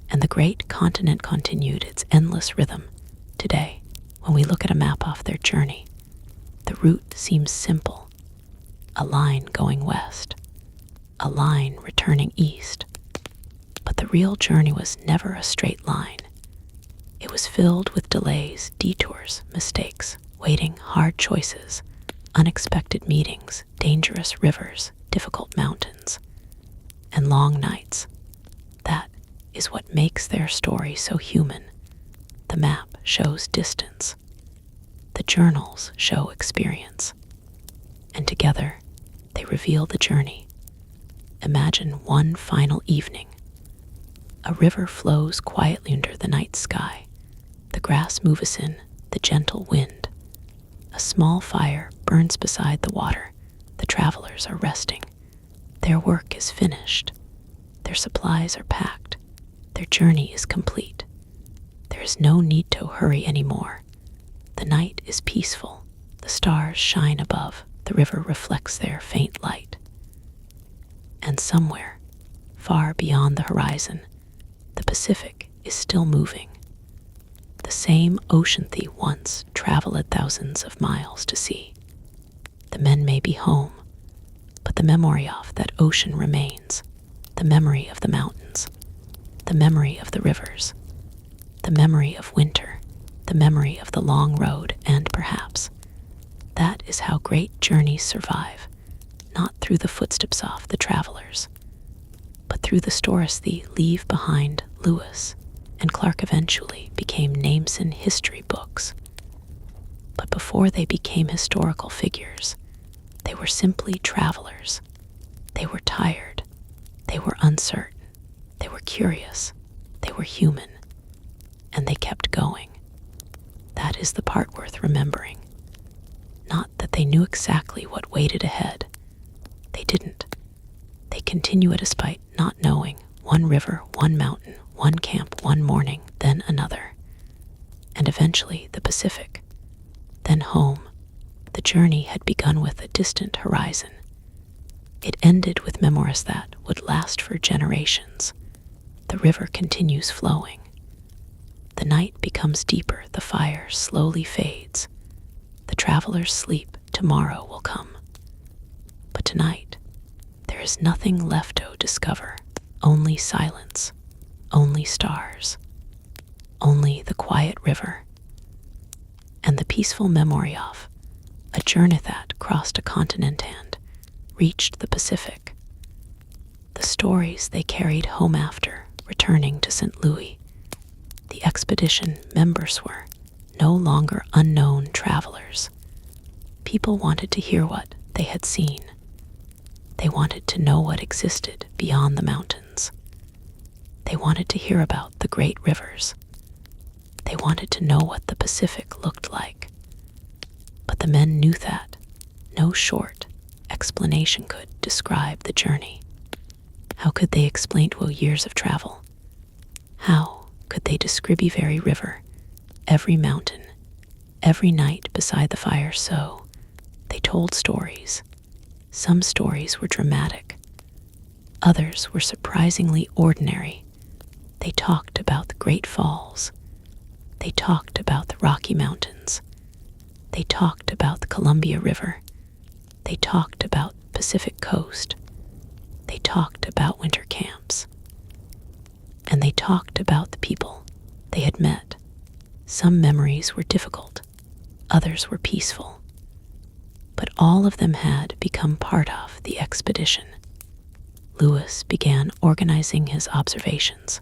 And the great continent continued its endless rhythm. Today, when we look at a map off their journey, the route seems simple. A line going west, a line returning east. But the real journey was never a straight line. It was filled with delays, detours, mistakes, waiting, hard choices, unexpected meetings, dangerous rivers, difficult mountains, and long nights. That is what makes their story so human. The map shows distance. The journals show experience. And together, they reveal the journey. Imagine one final evening. A river flows quietly under the night sky. The grass moves in the gentle wind. A small fire burns beside the water. The travelers are resting. Their work is finished. Their supplies are packed. Their journey is complete. There is no need to hurry anymore. The night is peaceful. The stars shine above. The river reflects their faint light. And somewhere, far beyond the horizon, the Pacific is still moving. The same ocean they once traveled thousands of miles to see. The men may be home, but the memory of that ocean remains. The memory of the mountains, the memory of the rivers, the memory of winter, the memory of the long road, and perhaps that is how great journeys survive, not through the footsteps of the travelers, but through the stories they leave behind. Lewis and Clark eventually became names in history books. But before they became historical figures, they were simply travelers. They were tired. They were uncertain. They were curious. They were human. And they kept going. That is the part worth remembering. Not that they knew exactly what waited ahead. They didn't. They continued despite not knowing. One river, one mountain, one camp, one morning, then another. And eventually the Pacific. Then home. The journey had begun with a distant horizon. It ended with memories that would last for generations. The river continues flowing. The night becomes deeper, the fire slowly fades. The travelers sleep, tomorrow will come. But tonight, there is nothing left to discover, only silence, only stars, only the quiet river, and the peaceful memory of a journey that crossed a continent and reached the Pacific. The stories they carried home after returning to St. Louis. The expedition members were no longer unknown travelers. People wanted to hear what they had seen. They wanted to know what existed beyond the mountains. They wanted to hear about the great rivers. They wanted to know what the Pacific looked like. But the men knew that no short explanation could describe the journey. How could they explain to years of travel? How could they describe every river, every mountain, every night beside the fire? So they told stories. Some stories were dramatic. Others were surprisingly ordinary. They talked about the Great Falls. They talked about the Rocky Mountains. They talked about the Columbia River. They talked about Pacific Coast. They talked about winter camps. And they talked about the people they had met. Some memories were difficult. Others were peaceful. But all of them had become part of the expedition. Lewis began organizing his observations.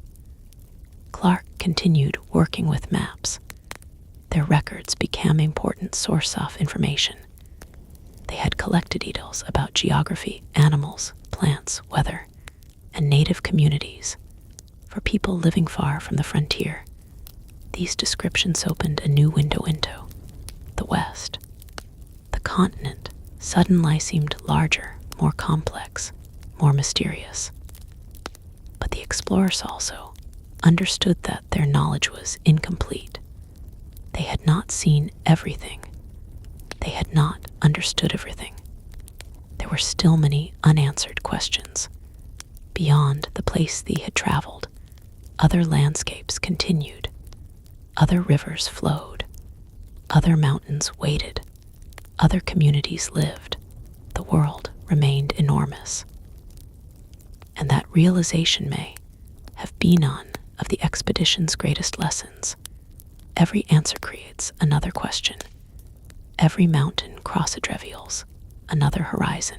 Clark continued working with maps. Their records became an important source of information. They had collected details about geography, animals, plants, weather, and native communities. For people living far from the frontier, these descriptions opened a new window into the West. The continent suddenly seemed larger, more complex, more mysterious. But the explorers also understood that their knowledge was incomplete. They had not seen everything. They had not understood everything. There there were still many unanswered questions. Beyond the place they had traveled, other landscapes continued, other rivers flowed, other mountains waited, other communities lived. The world remained enormous. And that realization may have been one of the expedition's greatest lessons. Every answer creates another question. Every mountain crossed reveals another horizon.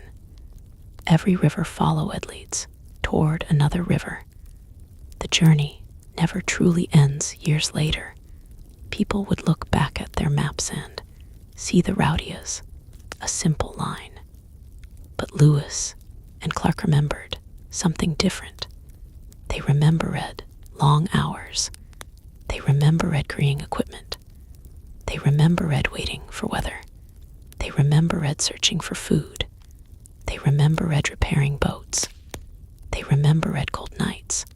Every river followed leads toward another river. The journey never truly ends. Years later, people would look back at their maps and see the route as a simple line. But Lewis and Clark remembered something different. They remembered long hours. They remembered carrying equipment. They remembered waiting for weather. They remembered searching for food. They remembered repairing boats. They remembered cold nights.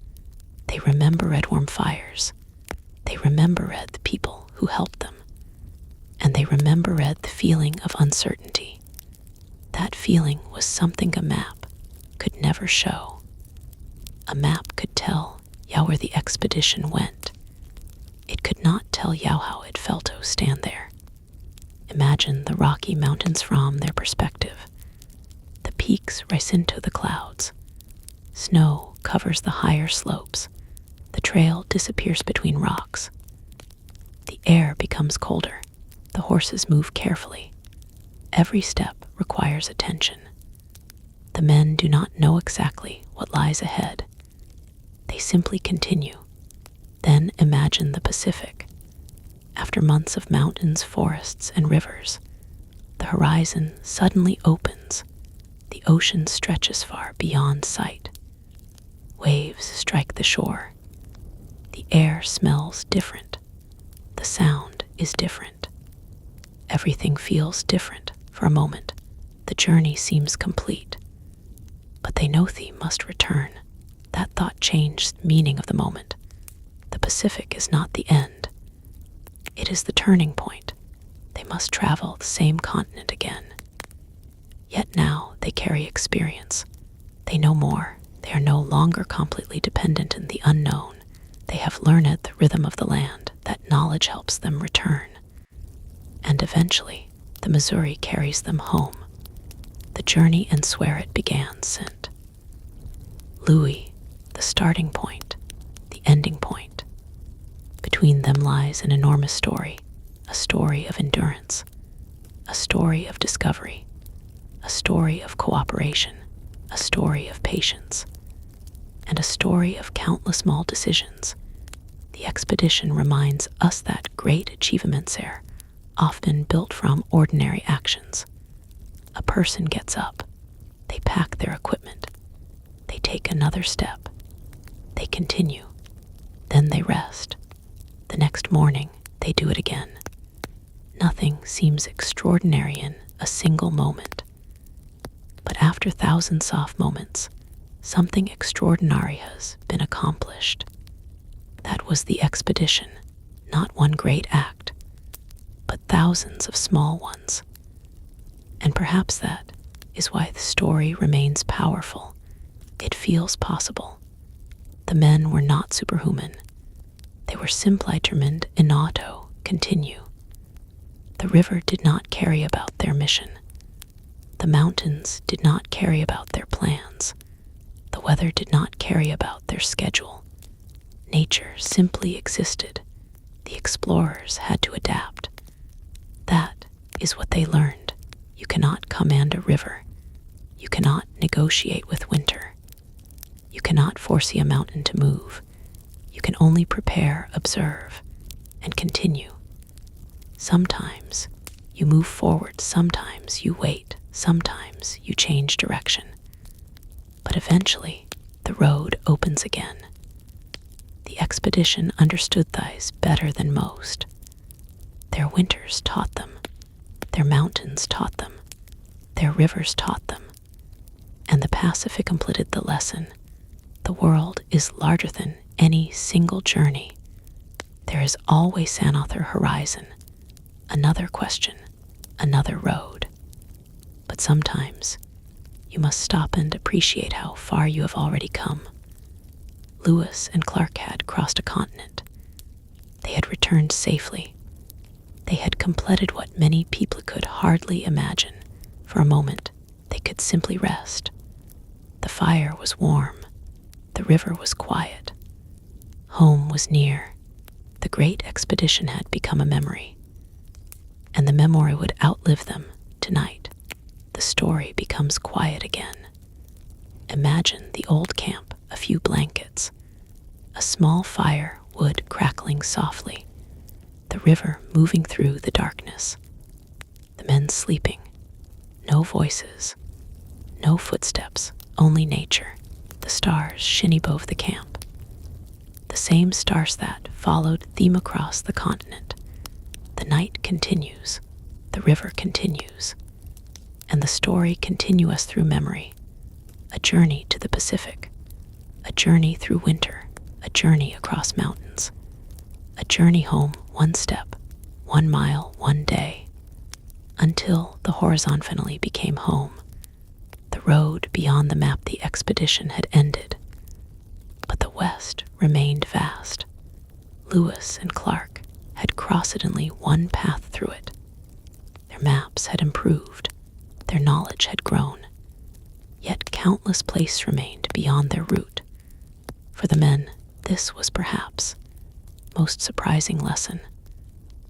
They remembered warm fires. They remembered the people who helped them. And they remembered the feeling of uncertainty. That feeling was something a map could never show. A map could tell you where the expedition went. It could not tell you how it felt to stand there. Imagine the Rocky Mountains from their perspective. The peaks rise into the clouds. Snow covers the higher slopes. The trail disappears between rocks. The air becomes colder. The horses move carefully. Every step requires attention. The men do not know exactly what lies ahead. They simply continue. Then imagine the Pacific. After months of mountains, forests, and rivers, the horizon suddenly opens. The ocean stretches far beyond sight. Waves strike the shore. The air smells different. The sound is different. Everything feels different. For a moment, the journey seems complete. But they know they must return. That thought changed the meaning of the moment. The Pacific is not the end. It is the turning point. They must travel the same continent again. Yet now they carry experience. They know more. They are no longer completely dependent on the unknown. They have learned the rhythm of the land. That knowledge helps them return. And eventually, the Missouri carries them home. The journey ends where it began, St. Louis, the starting point, the ending point. Between them lies an enormous story, a story of endurance, a story of discovery, a story of cooperation, a story of patience, and a story of countless small decisions. The expedition reminds us that great achievements are often built from ordinary actions. A person gets up, they pack their equipment, they take another step, they continue, then they rest. The next morning, they do it again. Nothing seems extraordinary in a single moment. But after thousands of moments, something extraordinary has been accomplished. That was the expedition, not one great act, but thousands of small ones. And perhaps that is why the story remains powerful. It feels possible. The men were not superhuman. They were simply determined enough to continue. The river did not carry about their mission. The mountains did not carry about their plans. The weather did not carry about their schedule. Nature simply existed. The explorers had to adapt. That is what they learned. You cannot command a river. You cannot negotiate with winter. You cannot force a mountain to move. You can only prepare, observe, and continue. Sometimes you move forward, sometimes you wait, sometimes you change direction. But eventually, the road opens again. The expedition understood these better than most. Their winters taught them. Their mountains taught them. Their rivers taught them. And the Pacific completed the lesson. The world is larger than any single journey. There is always another horizon, another question, another road. But sometimes You must stop and appreciate how far you have already come. Lewis and Clark had crossed a continent. They had returned safely. They had completed what many people could hardly imagine. For a moment, they could simply rest. The fire was warm. The river was quiet. Home was near. The great expedition had become a memory. And the memory would outlive them tonight. The story becomes quiet again. Imagine the old camp, a few blankets, a small fire, wood crackling softly, the river moving through the darkness, the men sleeping, no voices, no footsteps, only nature, the stars shiny above the camp, the same stars that followed them across the continent. The night continues, the river continues, and the story continues through memory, a journey to the Pacific, a journey through winter, a journey across mountains, a journey home, one step, 1 mile, 1 day, until the horizon finally became home. The road beyond the map, the expedition had ended, but the West remained vast. Lewis and Clark had crossed only one path through it. Their maps had improved, their knowledge had grown, yet countless places remained beyond their route. For the men, this was perhaps most surprising lesson.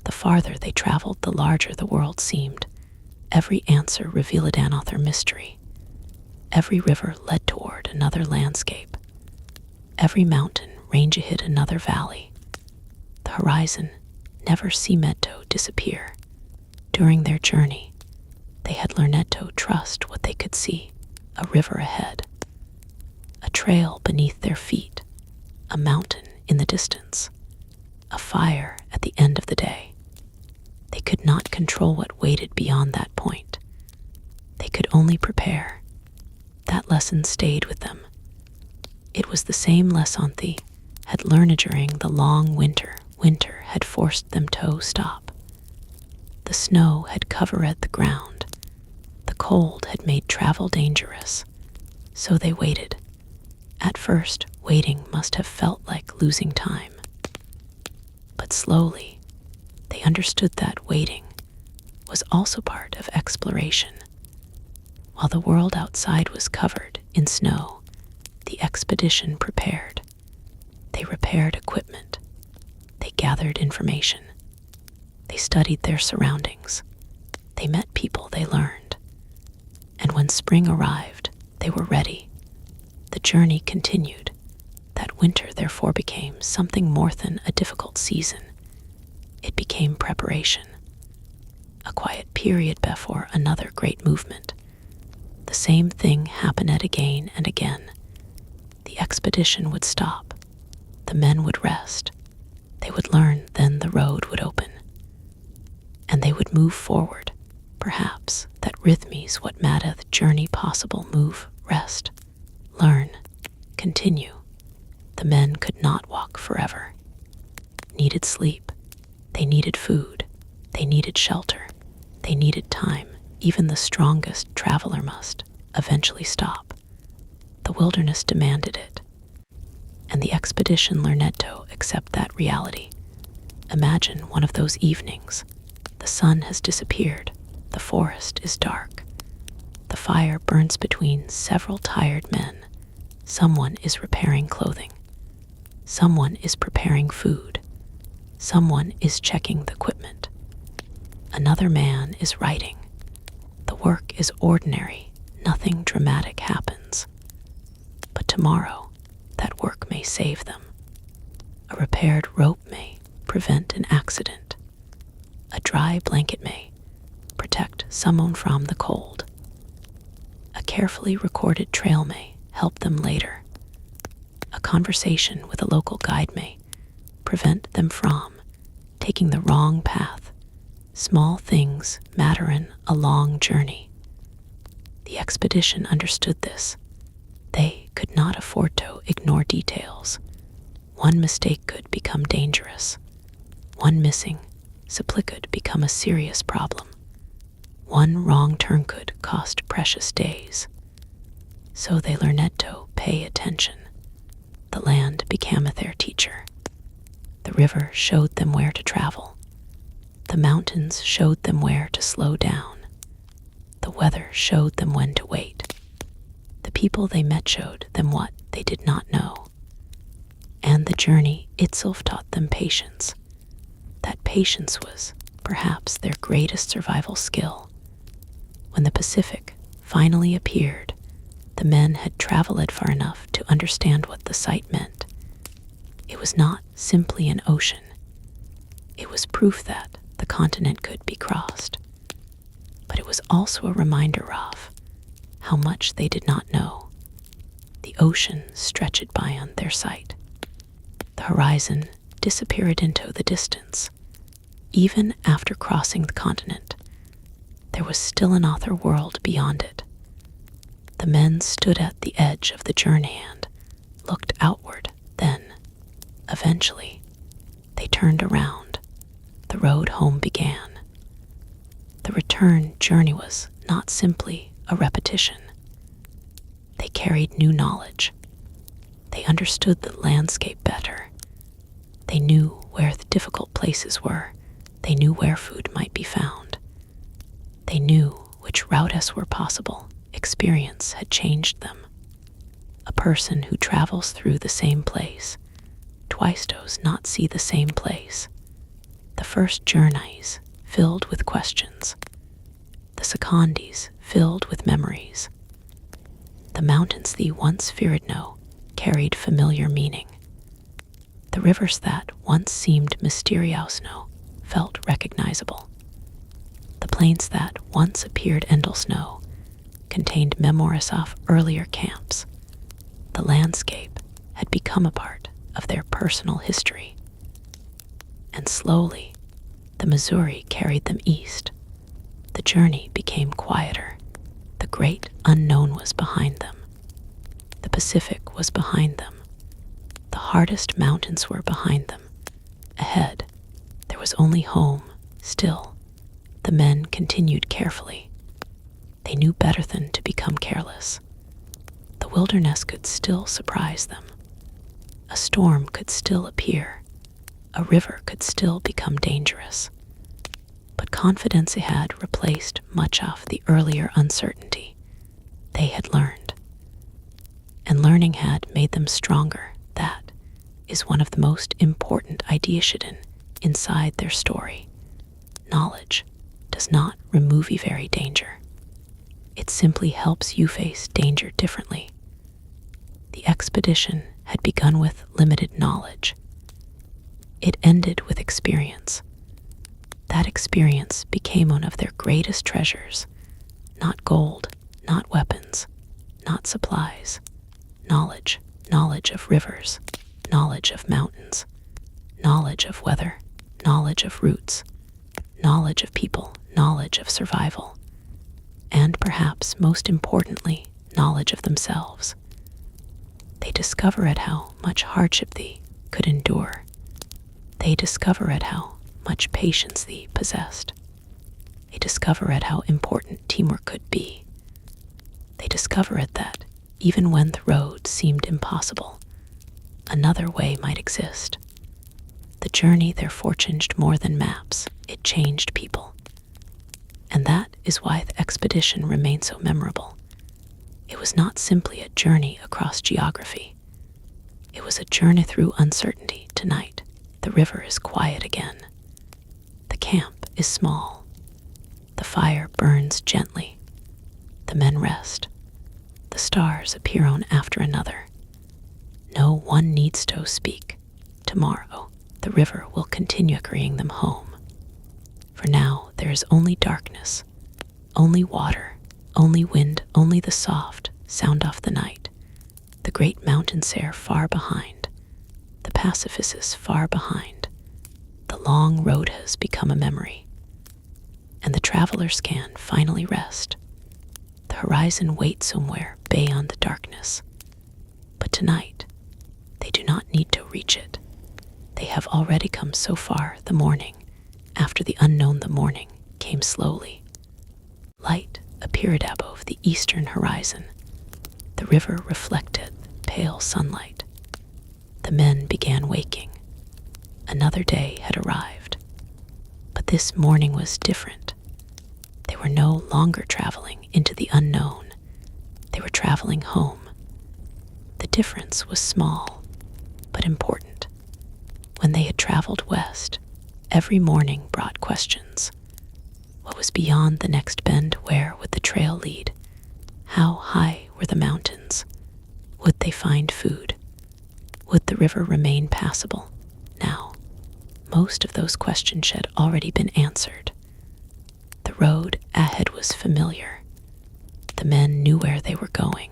The farther they traveled, the larger the world seemed. Every answer revealed an author mystery. Every river led toward another landscape. Every mountain range hid another valley. The horizon never seemed to disappear. During their journey, they had learned to trust what they could see, a river ahead, a trail beneath their feet, a mountain in the distance, a fire at the end of the day. They could not control what waited beyond that point. They could only prepare. That lesson stayed with them. It was the same lesson they had learned during the long winter. Winter had forced them to stop. The snow had covered the ground. The cold had made travel dangerous. So they waited. At first, waiting must have felt like losing time. But slowly, they understood that waiting was also part of exploration. While the world outside was covered in snow, the expedition prepared. They repaired equipment. They gathered information. They studied their surroundings. They met people they learned. And when spring arrived, they were ready. The journey continued. That winter, therefore, became something more than a difficult season. It became preparation. A quiet period before another great movement. The same thing happened again and again. The expedition would stop. The men would rest. They would learn, then the road would open. And they would move forward. Perhaps that rhythm is what made the journey possible. Move, rest, learn, continue. The men could not walk forever. Needed sleep. They needed food. They needed shelter. They needed time. Even the strongest traveler must eventually stop. The wilderness demanded it. And the expedition learned to accept that reality. Imagine one of those evenings. The sun has disappeared. The forest is dark. The fire burns between several tired men. Someone is repairing clothing. Someone is preparing food. Someone is checking the equipment. Another man is writing. The work is ordinary. Nothing dramatic happens. But tomorrow, that work may save them. A repaired rope may prevent an accident. A dry blanket may protect someone from the cold. A carefully recorded trail may help them later. A conversation with a local guide may prevent them from taking the wrong path. Small things matter in a long journey. The expedition understood this. They could not afford to ignore details. One mistake could become dangerous. One missing supply could become a serious problem. One wrong turn could cost precious days. So they learned to pay attention. The land became their teacher. The river showed them where to travel. The mountains showed them where to slow down. The weather showed them when to wait. The people they met showed them what they did not know. And the journey itself taught them patience. That patience was perhaps their greatest survival skill. When the Pacific finally appeared, the men had traveled far enough to understand what the sight meant. It was not simply an ocean. It was proof that the continent could be crossed. But it was also a reminder of how much they did not know. The ocean stretched by on their sight. The horizon disappeared into the distance. Even after crossing the continent, there was still another world beyond it. The men stood at the edge of the journey and looked outward. Then, eventually, they turned around. The road home began. The return journey was not simply a repetition. They carried new knowledge. They understood the landscape better. They knew where the difficult places were. They knew where food might be found. They knew which routes were possible. Experience had changed them. A person who travels through the same place twice does not see the same place. The first journeys filled with questions. The secondies filled with memories. The mountains they once feared now carried familiar meaning. The rivers that once seemed mysterious now felt recognizable. The plains that once appeared endless now contained memories of earlier camps. The landscape had become a part of their personal history. And slowly, the Missouri carried them east. The journey became quieter. The great unknown was behind them. The Pacific was behind them. The hardest mountains were behind them. Ahead, there was only home. Still, the men continued carefully. They knew better than to become careless. The wilderness could still surprise them. A storm could still appear. A river could still become dangerous. But confidence had replaced much of the earlier uncertainty. They had learned. And learning had made them stronger. That is one of the most important ideas hidden inside their story. Knowledge does not remove very danger. It simply helps you face danger differently. The expedition had begun with limited knowledge. It ended with experience. That experience became one of their greatest treasures. Not gold, not weapons, not supplies. Knowledge. Knowledge of rivers, knowledge of mountains, knowledge of weather, knowledge of routes, knowledge of people, knowledge of survival, and perhaps most importantly, knowledge of themselves. They discovered how much hardship they could endure. They discovered how much patience they possessed. They discovered how important teamwork could be. They discovered that even when the road seemed impossible, another way might exist. The journey therefore changed more than maps. It changed people. And that is why the expedition remained so memorable. It was not simply a journey across geography. It was a journey through uncertainty. Tonight, the river is quiet again. The camp is small. The fire burns gently. The men rest. The stars appear one after another. No one needs to speak. Tomorrow, the river will continue carrying them home. For now, there is only darkness, only water, only wind, only the soft sound of the night. The great mountains are far behind. The Pacific is far behind. The long road has become a memory. And the travelers can finally rest. The horizon waits somewhere beyond the darkness. But tonight, they do not need to reach it. They have already come so far. The morning, after the unknown, the morning came slowly. Light appeared above the eastern horizon. The river reflected pale sunlight. The men began waking. Another day had arrived. But this morning was different. They were no longer traveling into the unknown. They were traveling home. The difference was small, but important. When they had traveled west, every morning brought questions. What was beyond the next bend? Where would the trail lead? How high were the mountains? Would they find food? Would the river remain passable? Now, most of those questions had already been answered. The road ahead was familiar. The men knew where they were going.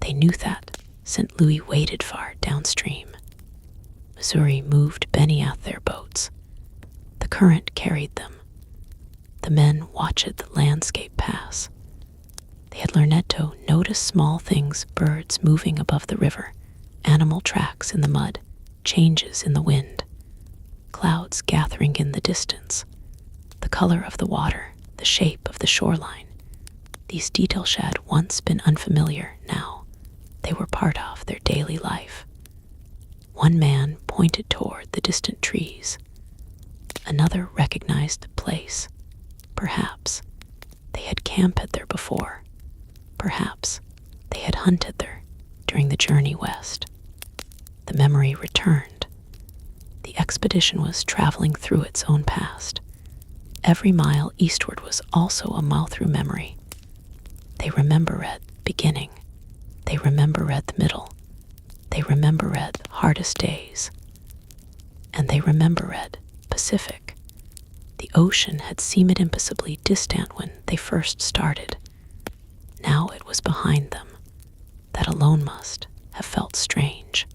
They knew that St. Louis waited far downstream. Missouri moved beneath their boats. The current carried them. The men watched the landscape pass. They had learned to notice small things, birds moving above the river, animal tracks in the mud, changes in the wind, clouds gathering in the distance, the color of the water, the shape of the shoreline. These details had once been unfamiliar. Now they were part of their daily life. One man pointed toward the distant trees. Another recognized the place. Perhaps they had camped there before. Perhaps they had hunted there during the journey west. The memory returned. The expedition was traveling through its own past. Every mile eastward was also a mile through memory. They remember at the beginning. They remember at the middle. They remember at the hardest days. And they remember at Pacific. The ocean had seemed impossibly distant when they first started. Now it was behind them. That alone must have felt strange.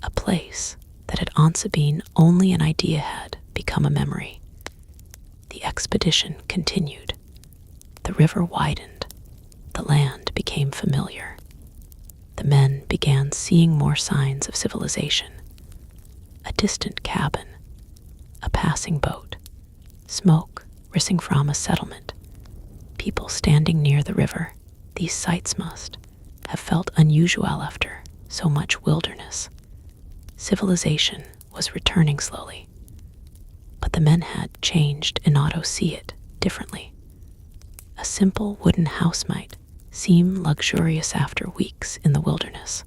A place that had once been only an idea had become a memory. The expedition continued. The river widened. The land became familiar. The men began seeing more signs of civilization. A distant cabin, a passing boat, smoke rising from a settlement, people standing near the river. These sights must have felt unusual after so much wilderness. Civilization was returning slowly. But the men had changed and ought to see it differently. A simple wooden house might seem luxurious after weeks in the wilderness.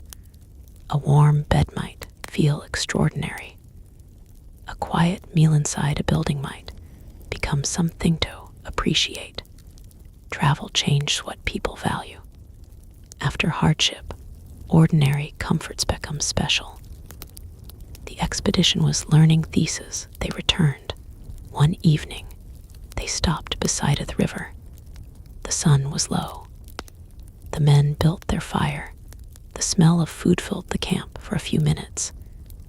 A warm bed might feel extraordinary. A quiet meal inside a building might become something to appreciate. Travel changed what people value. After hardship, ordinary comforts become special. The expedition was learning thesis. They returned. One evening, they stopped beside the river. The sun was low. The men built their fire. The smell of food filled the camp for a few minutes.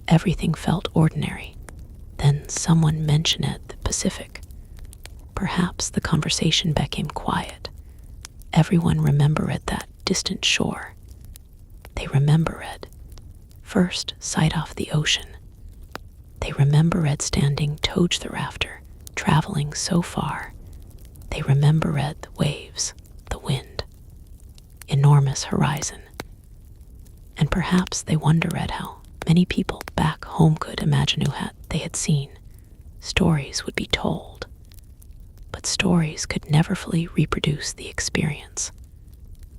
Everything felt ordinary. Then someone mentioned the Pacific. Perhaps the conversation became quiet. Everyone remembered that distant shore. They remembered first sight off the ocean. They remembered standing towards the rafter, traveling so far. They remembered the waves, the wind, enormous horizon. And perhaps they wondered how many people back home could imagine who they had seen. Stories would be told, but stories could never fully reproduce the experience.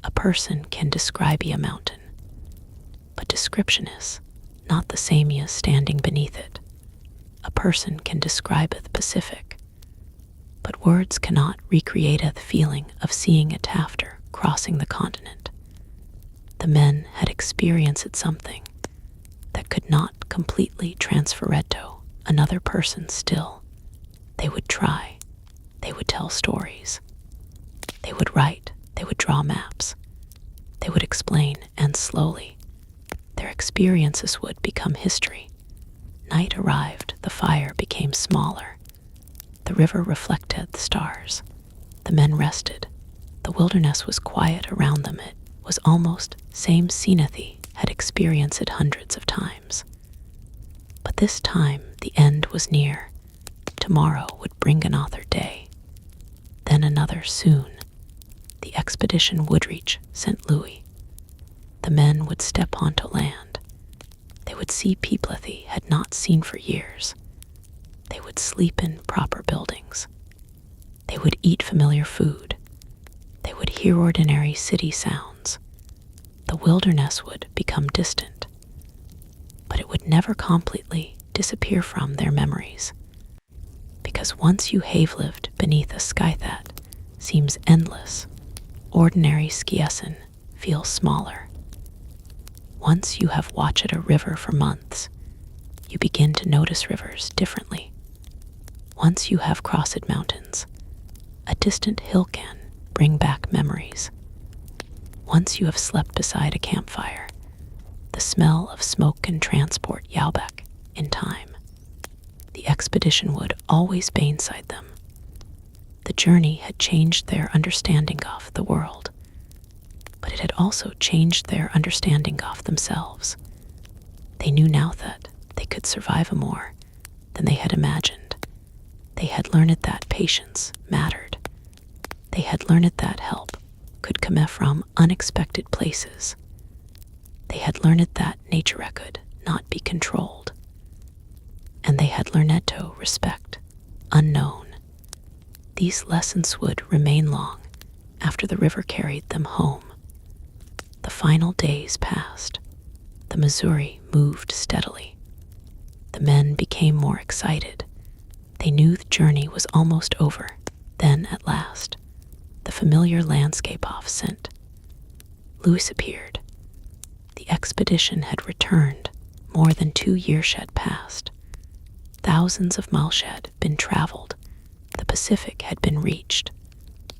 A person can describe a mountain, but description is not the same as standing beneath it. A person can describe the Pacific, but words cannot recreate the feeling of seeing it after crossing the continent. The men had experienced something that could not completely transfer it to another person. Still, they would try. They would tell stories. They would write. They would draw maps. They would explain, and slowly, their experiences would become history. Night arrived. The fire became smaller. The river reflected the stars. The men rested. The wilderness was quiet around them. It was almost same scene they had experienced it hundreds of times. But this time the end was near. Tomorrow would bring another day. Then another soon. The expedition would reach St. Louis. The men would step onto land. They would see people they had not seen for years. They would sleep in proper buildings. They would eat familiar food. They would hear ordinary city sounds. The wilderness would become distant, but it would never completely disappear from their memories. Because once you have lived beneath a sky that seems endless, ordinary Skiesen feels smaller. Once you have watched a river for months, you begin to notice rivers differently. Once you have crossed mountains, a distant hill can bring back memories. Once you have slept beside a campfire, the smell of smoke can transport you back in time. The expedition would always be inside them. The journey had changed their understanding of the world, but it had also changed their understanding of themselves. They knew now that they could survive more than they had imagined. They had learned that patience mattered. They had learned that help could come from unexpected places. They had learned that nature could not be controlled. And they had learned to respect unknown. These lessons would remain long after the river carried them home. The final days passed. The Missouri moved steadily. The men became more excited. They knew the journey was almost over. Then, at last, the familiar landscape off scent. Lewis appeared. The expedition had returned. More than 2 years had passed. Thousands of miles had been traveled. The Pacific had been reached.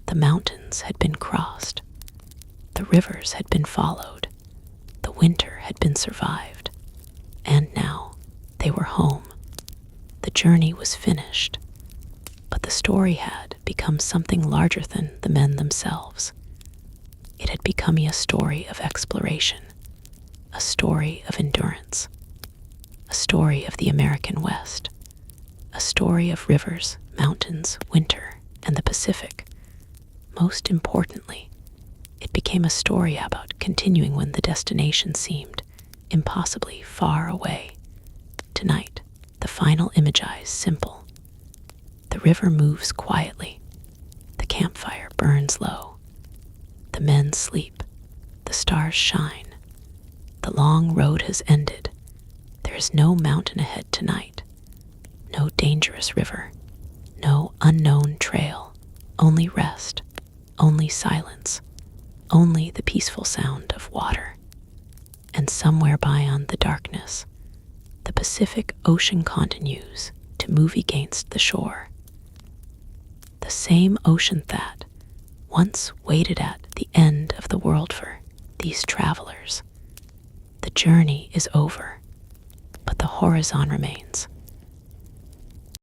The mountains had been crossed. The rivers had been followed. The winter had been survived. And now they were home. The journey was finished. But the story had become something larger than the men themselves. It had become a story of exploration, a story of endurance, a story of the American West, a story of rivers, mountains, winter, and the Pacific. Most importantly, it became a story about continuing when the destination seemed impossibly far away. Tonight, the final image is simple. The river moves quietly. The campfire burns low. The men sleep. The stars shine. The long road has ended. There is no mountain ahead tonight. No dangerous river. No unknown trail. Only rest. Only silence. Only the peaceful sound of water. And somewhere beyond the darkness, the Pacific Ocean continues to move against the shore. The same ocean that once waited at the end of the world for these travelers. The journey is over, but the horizon remains.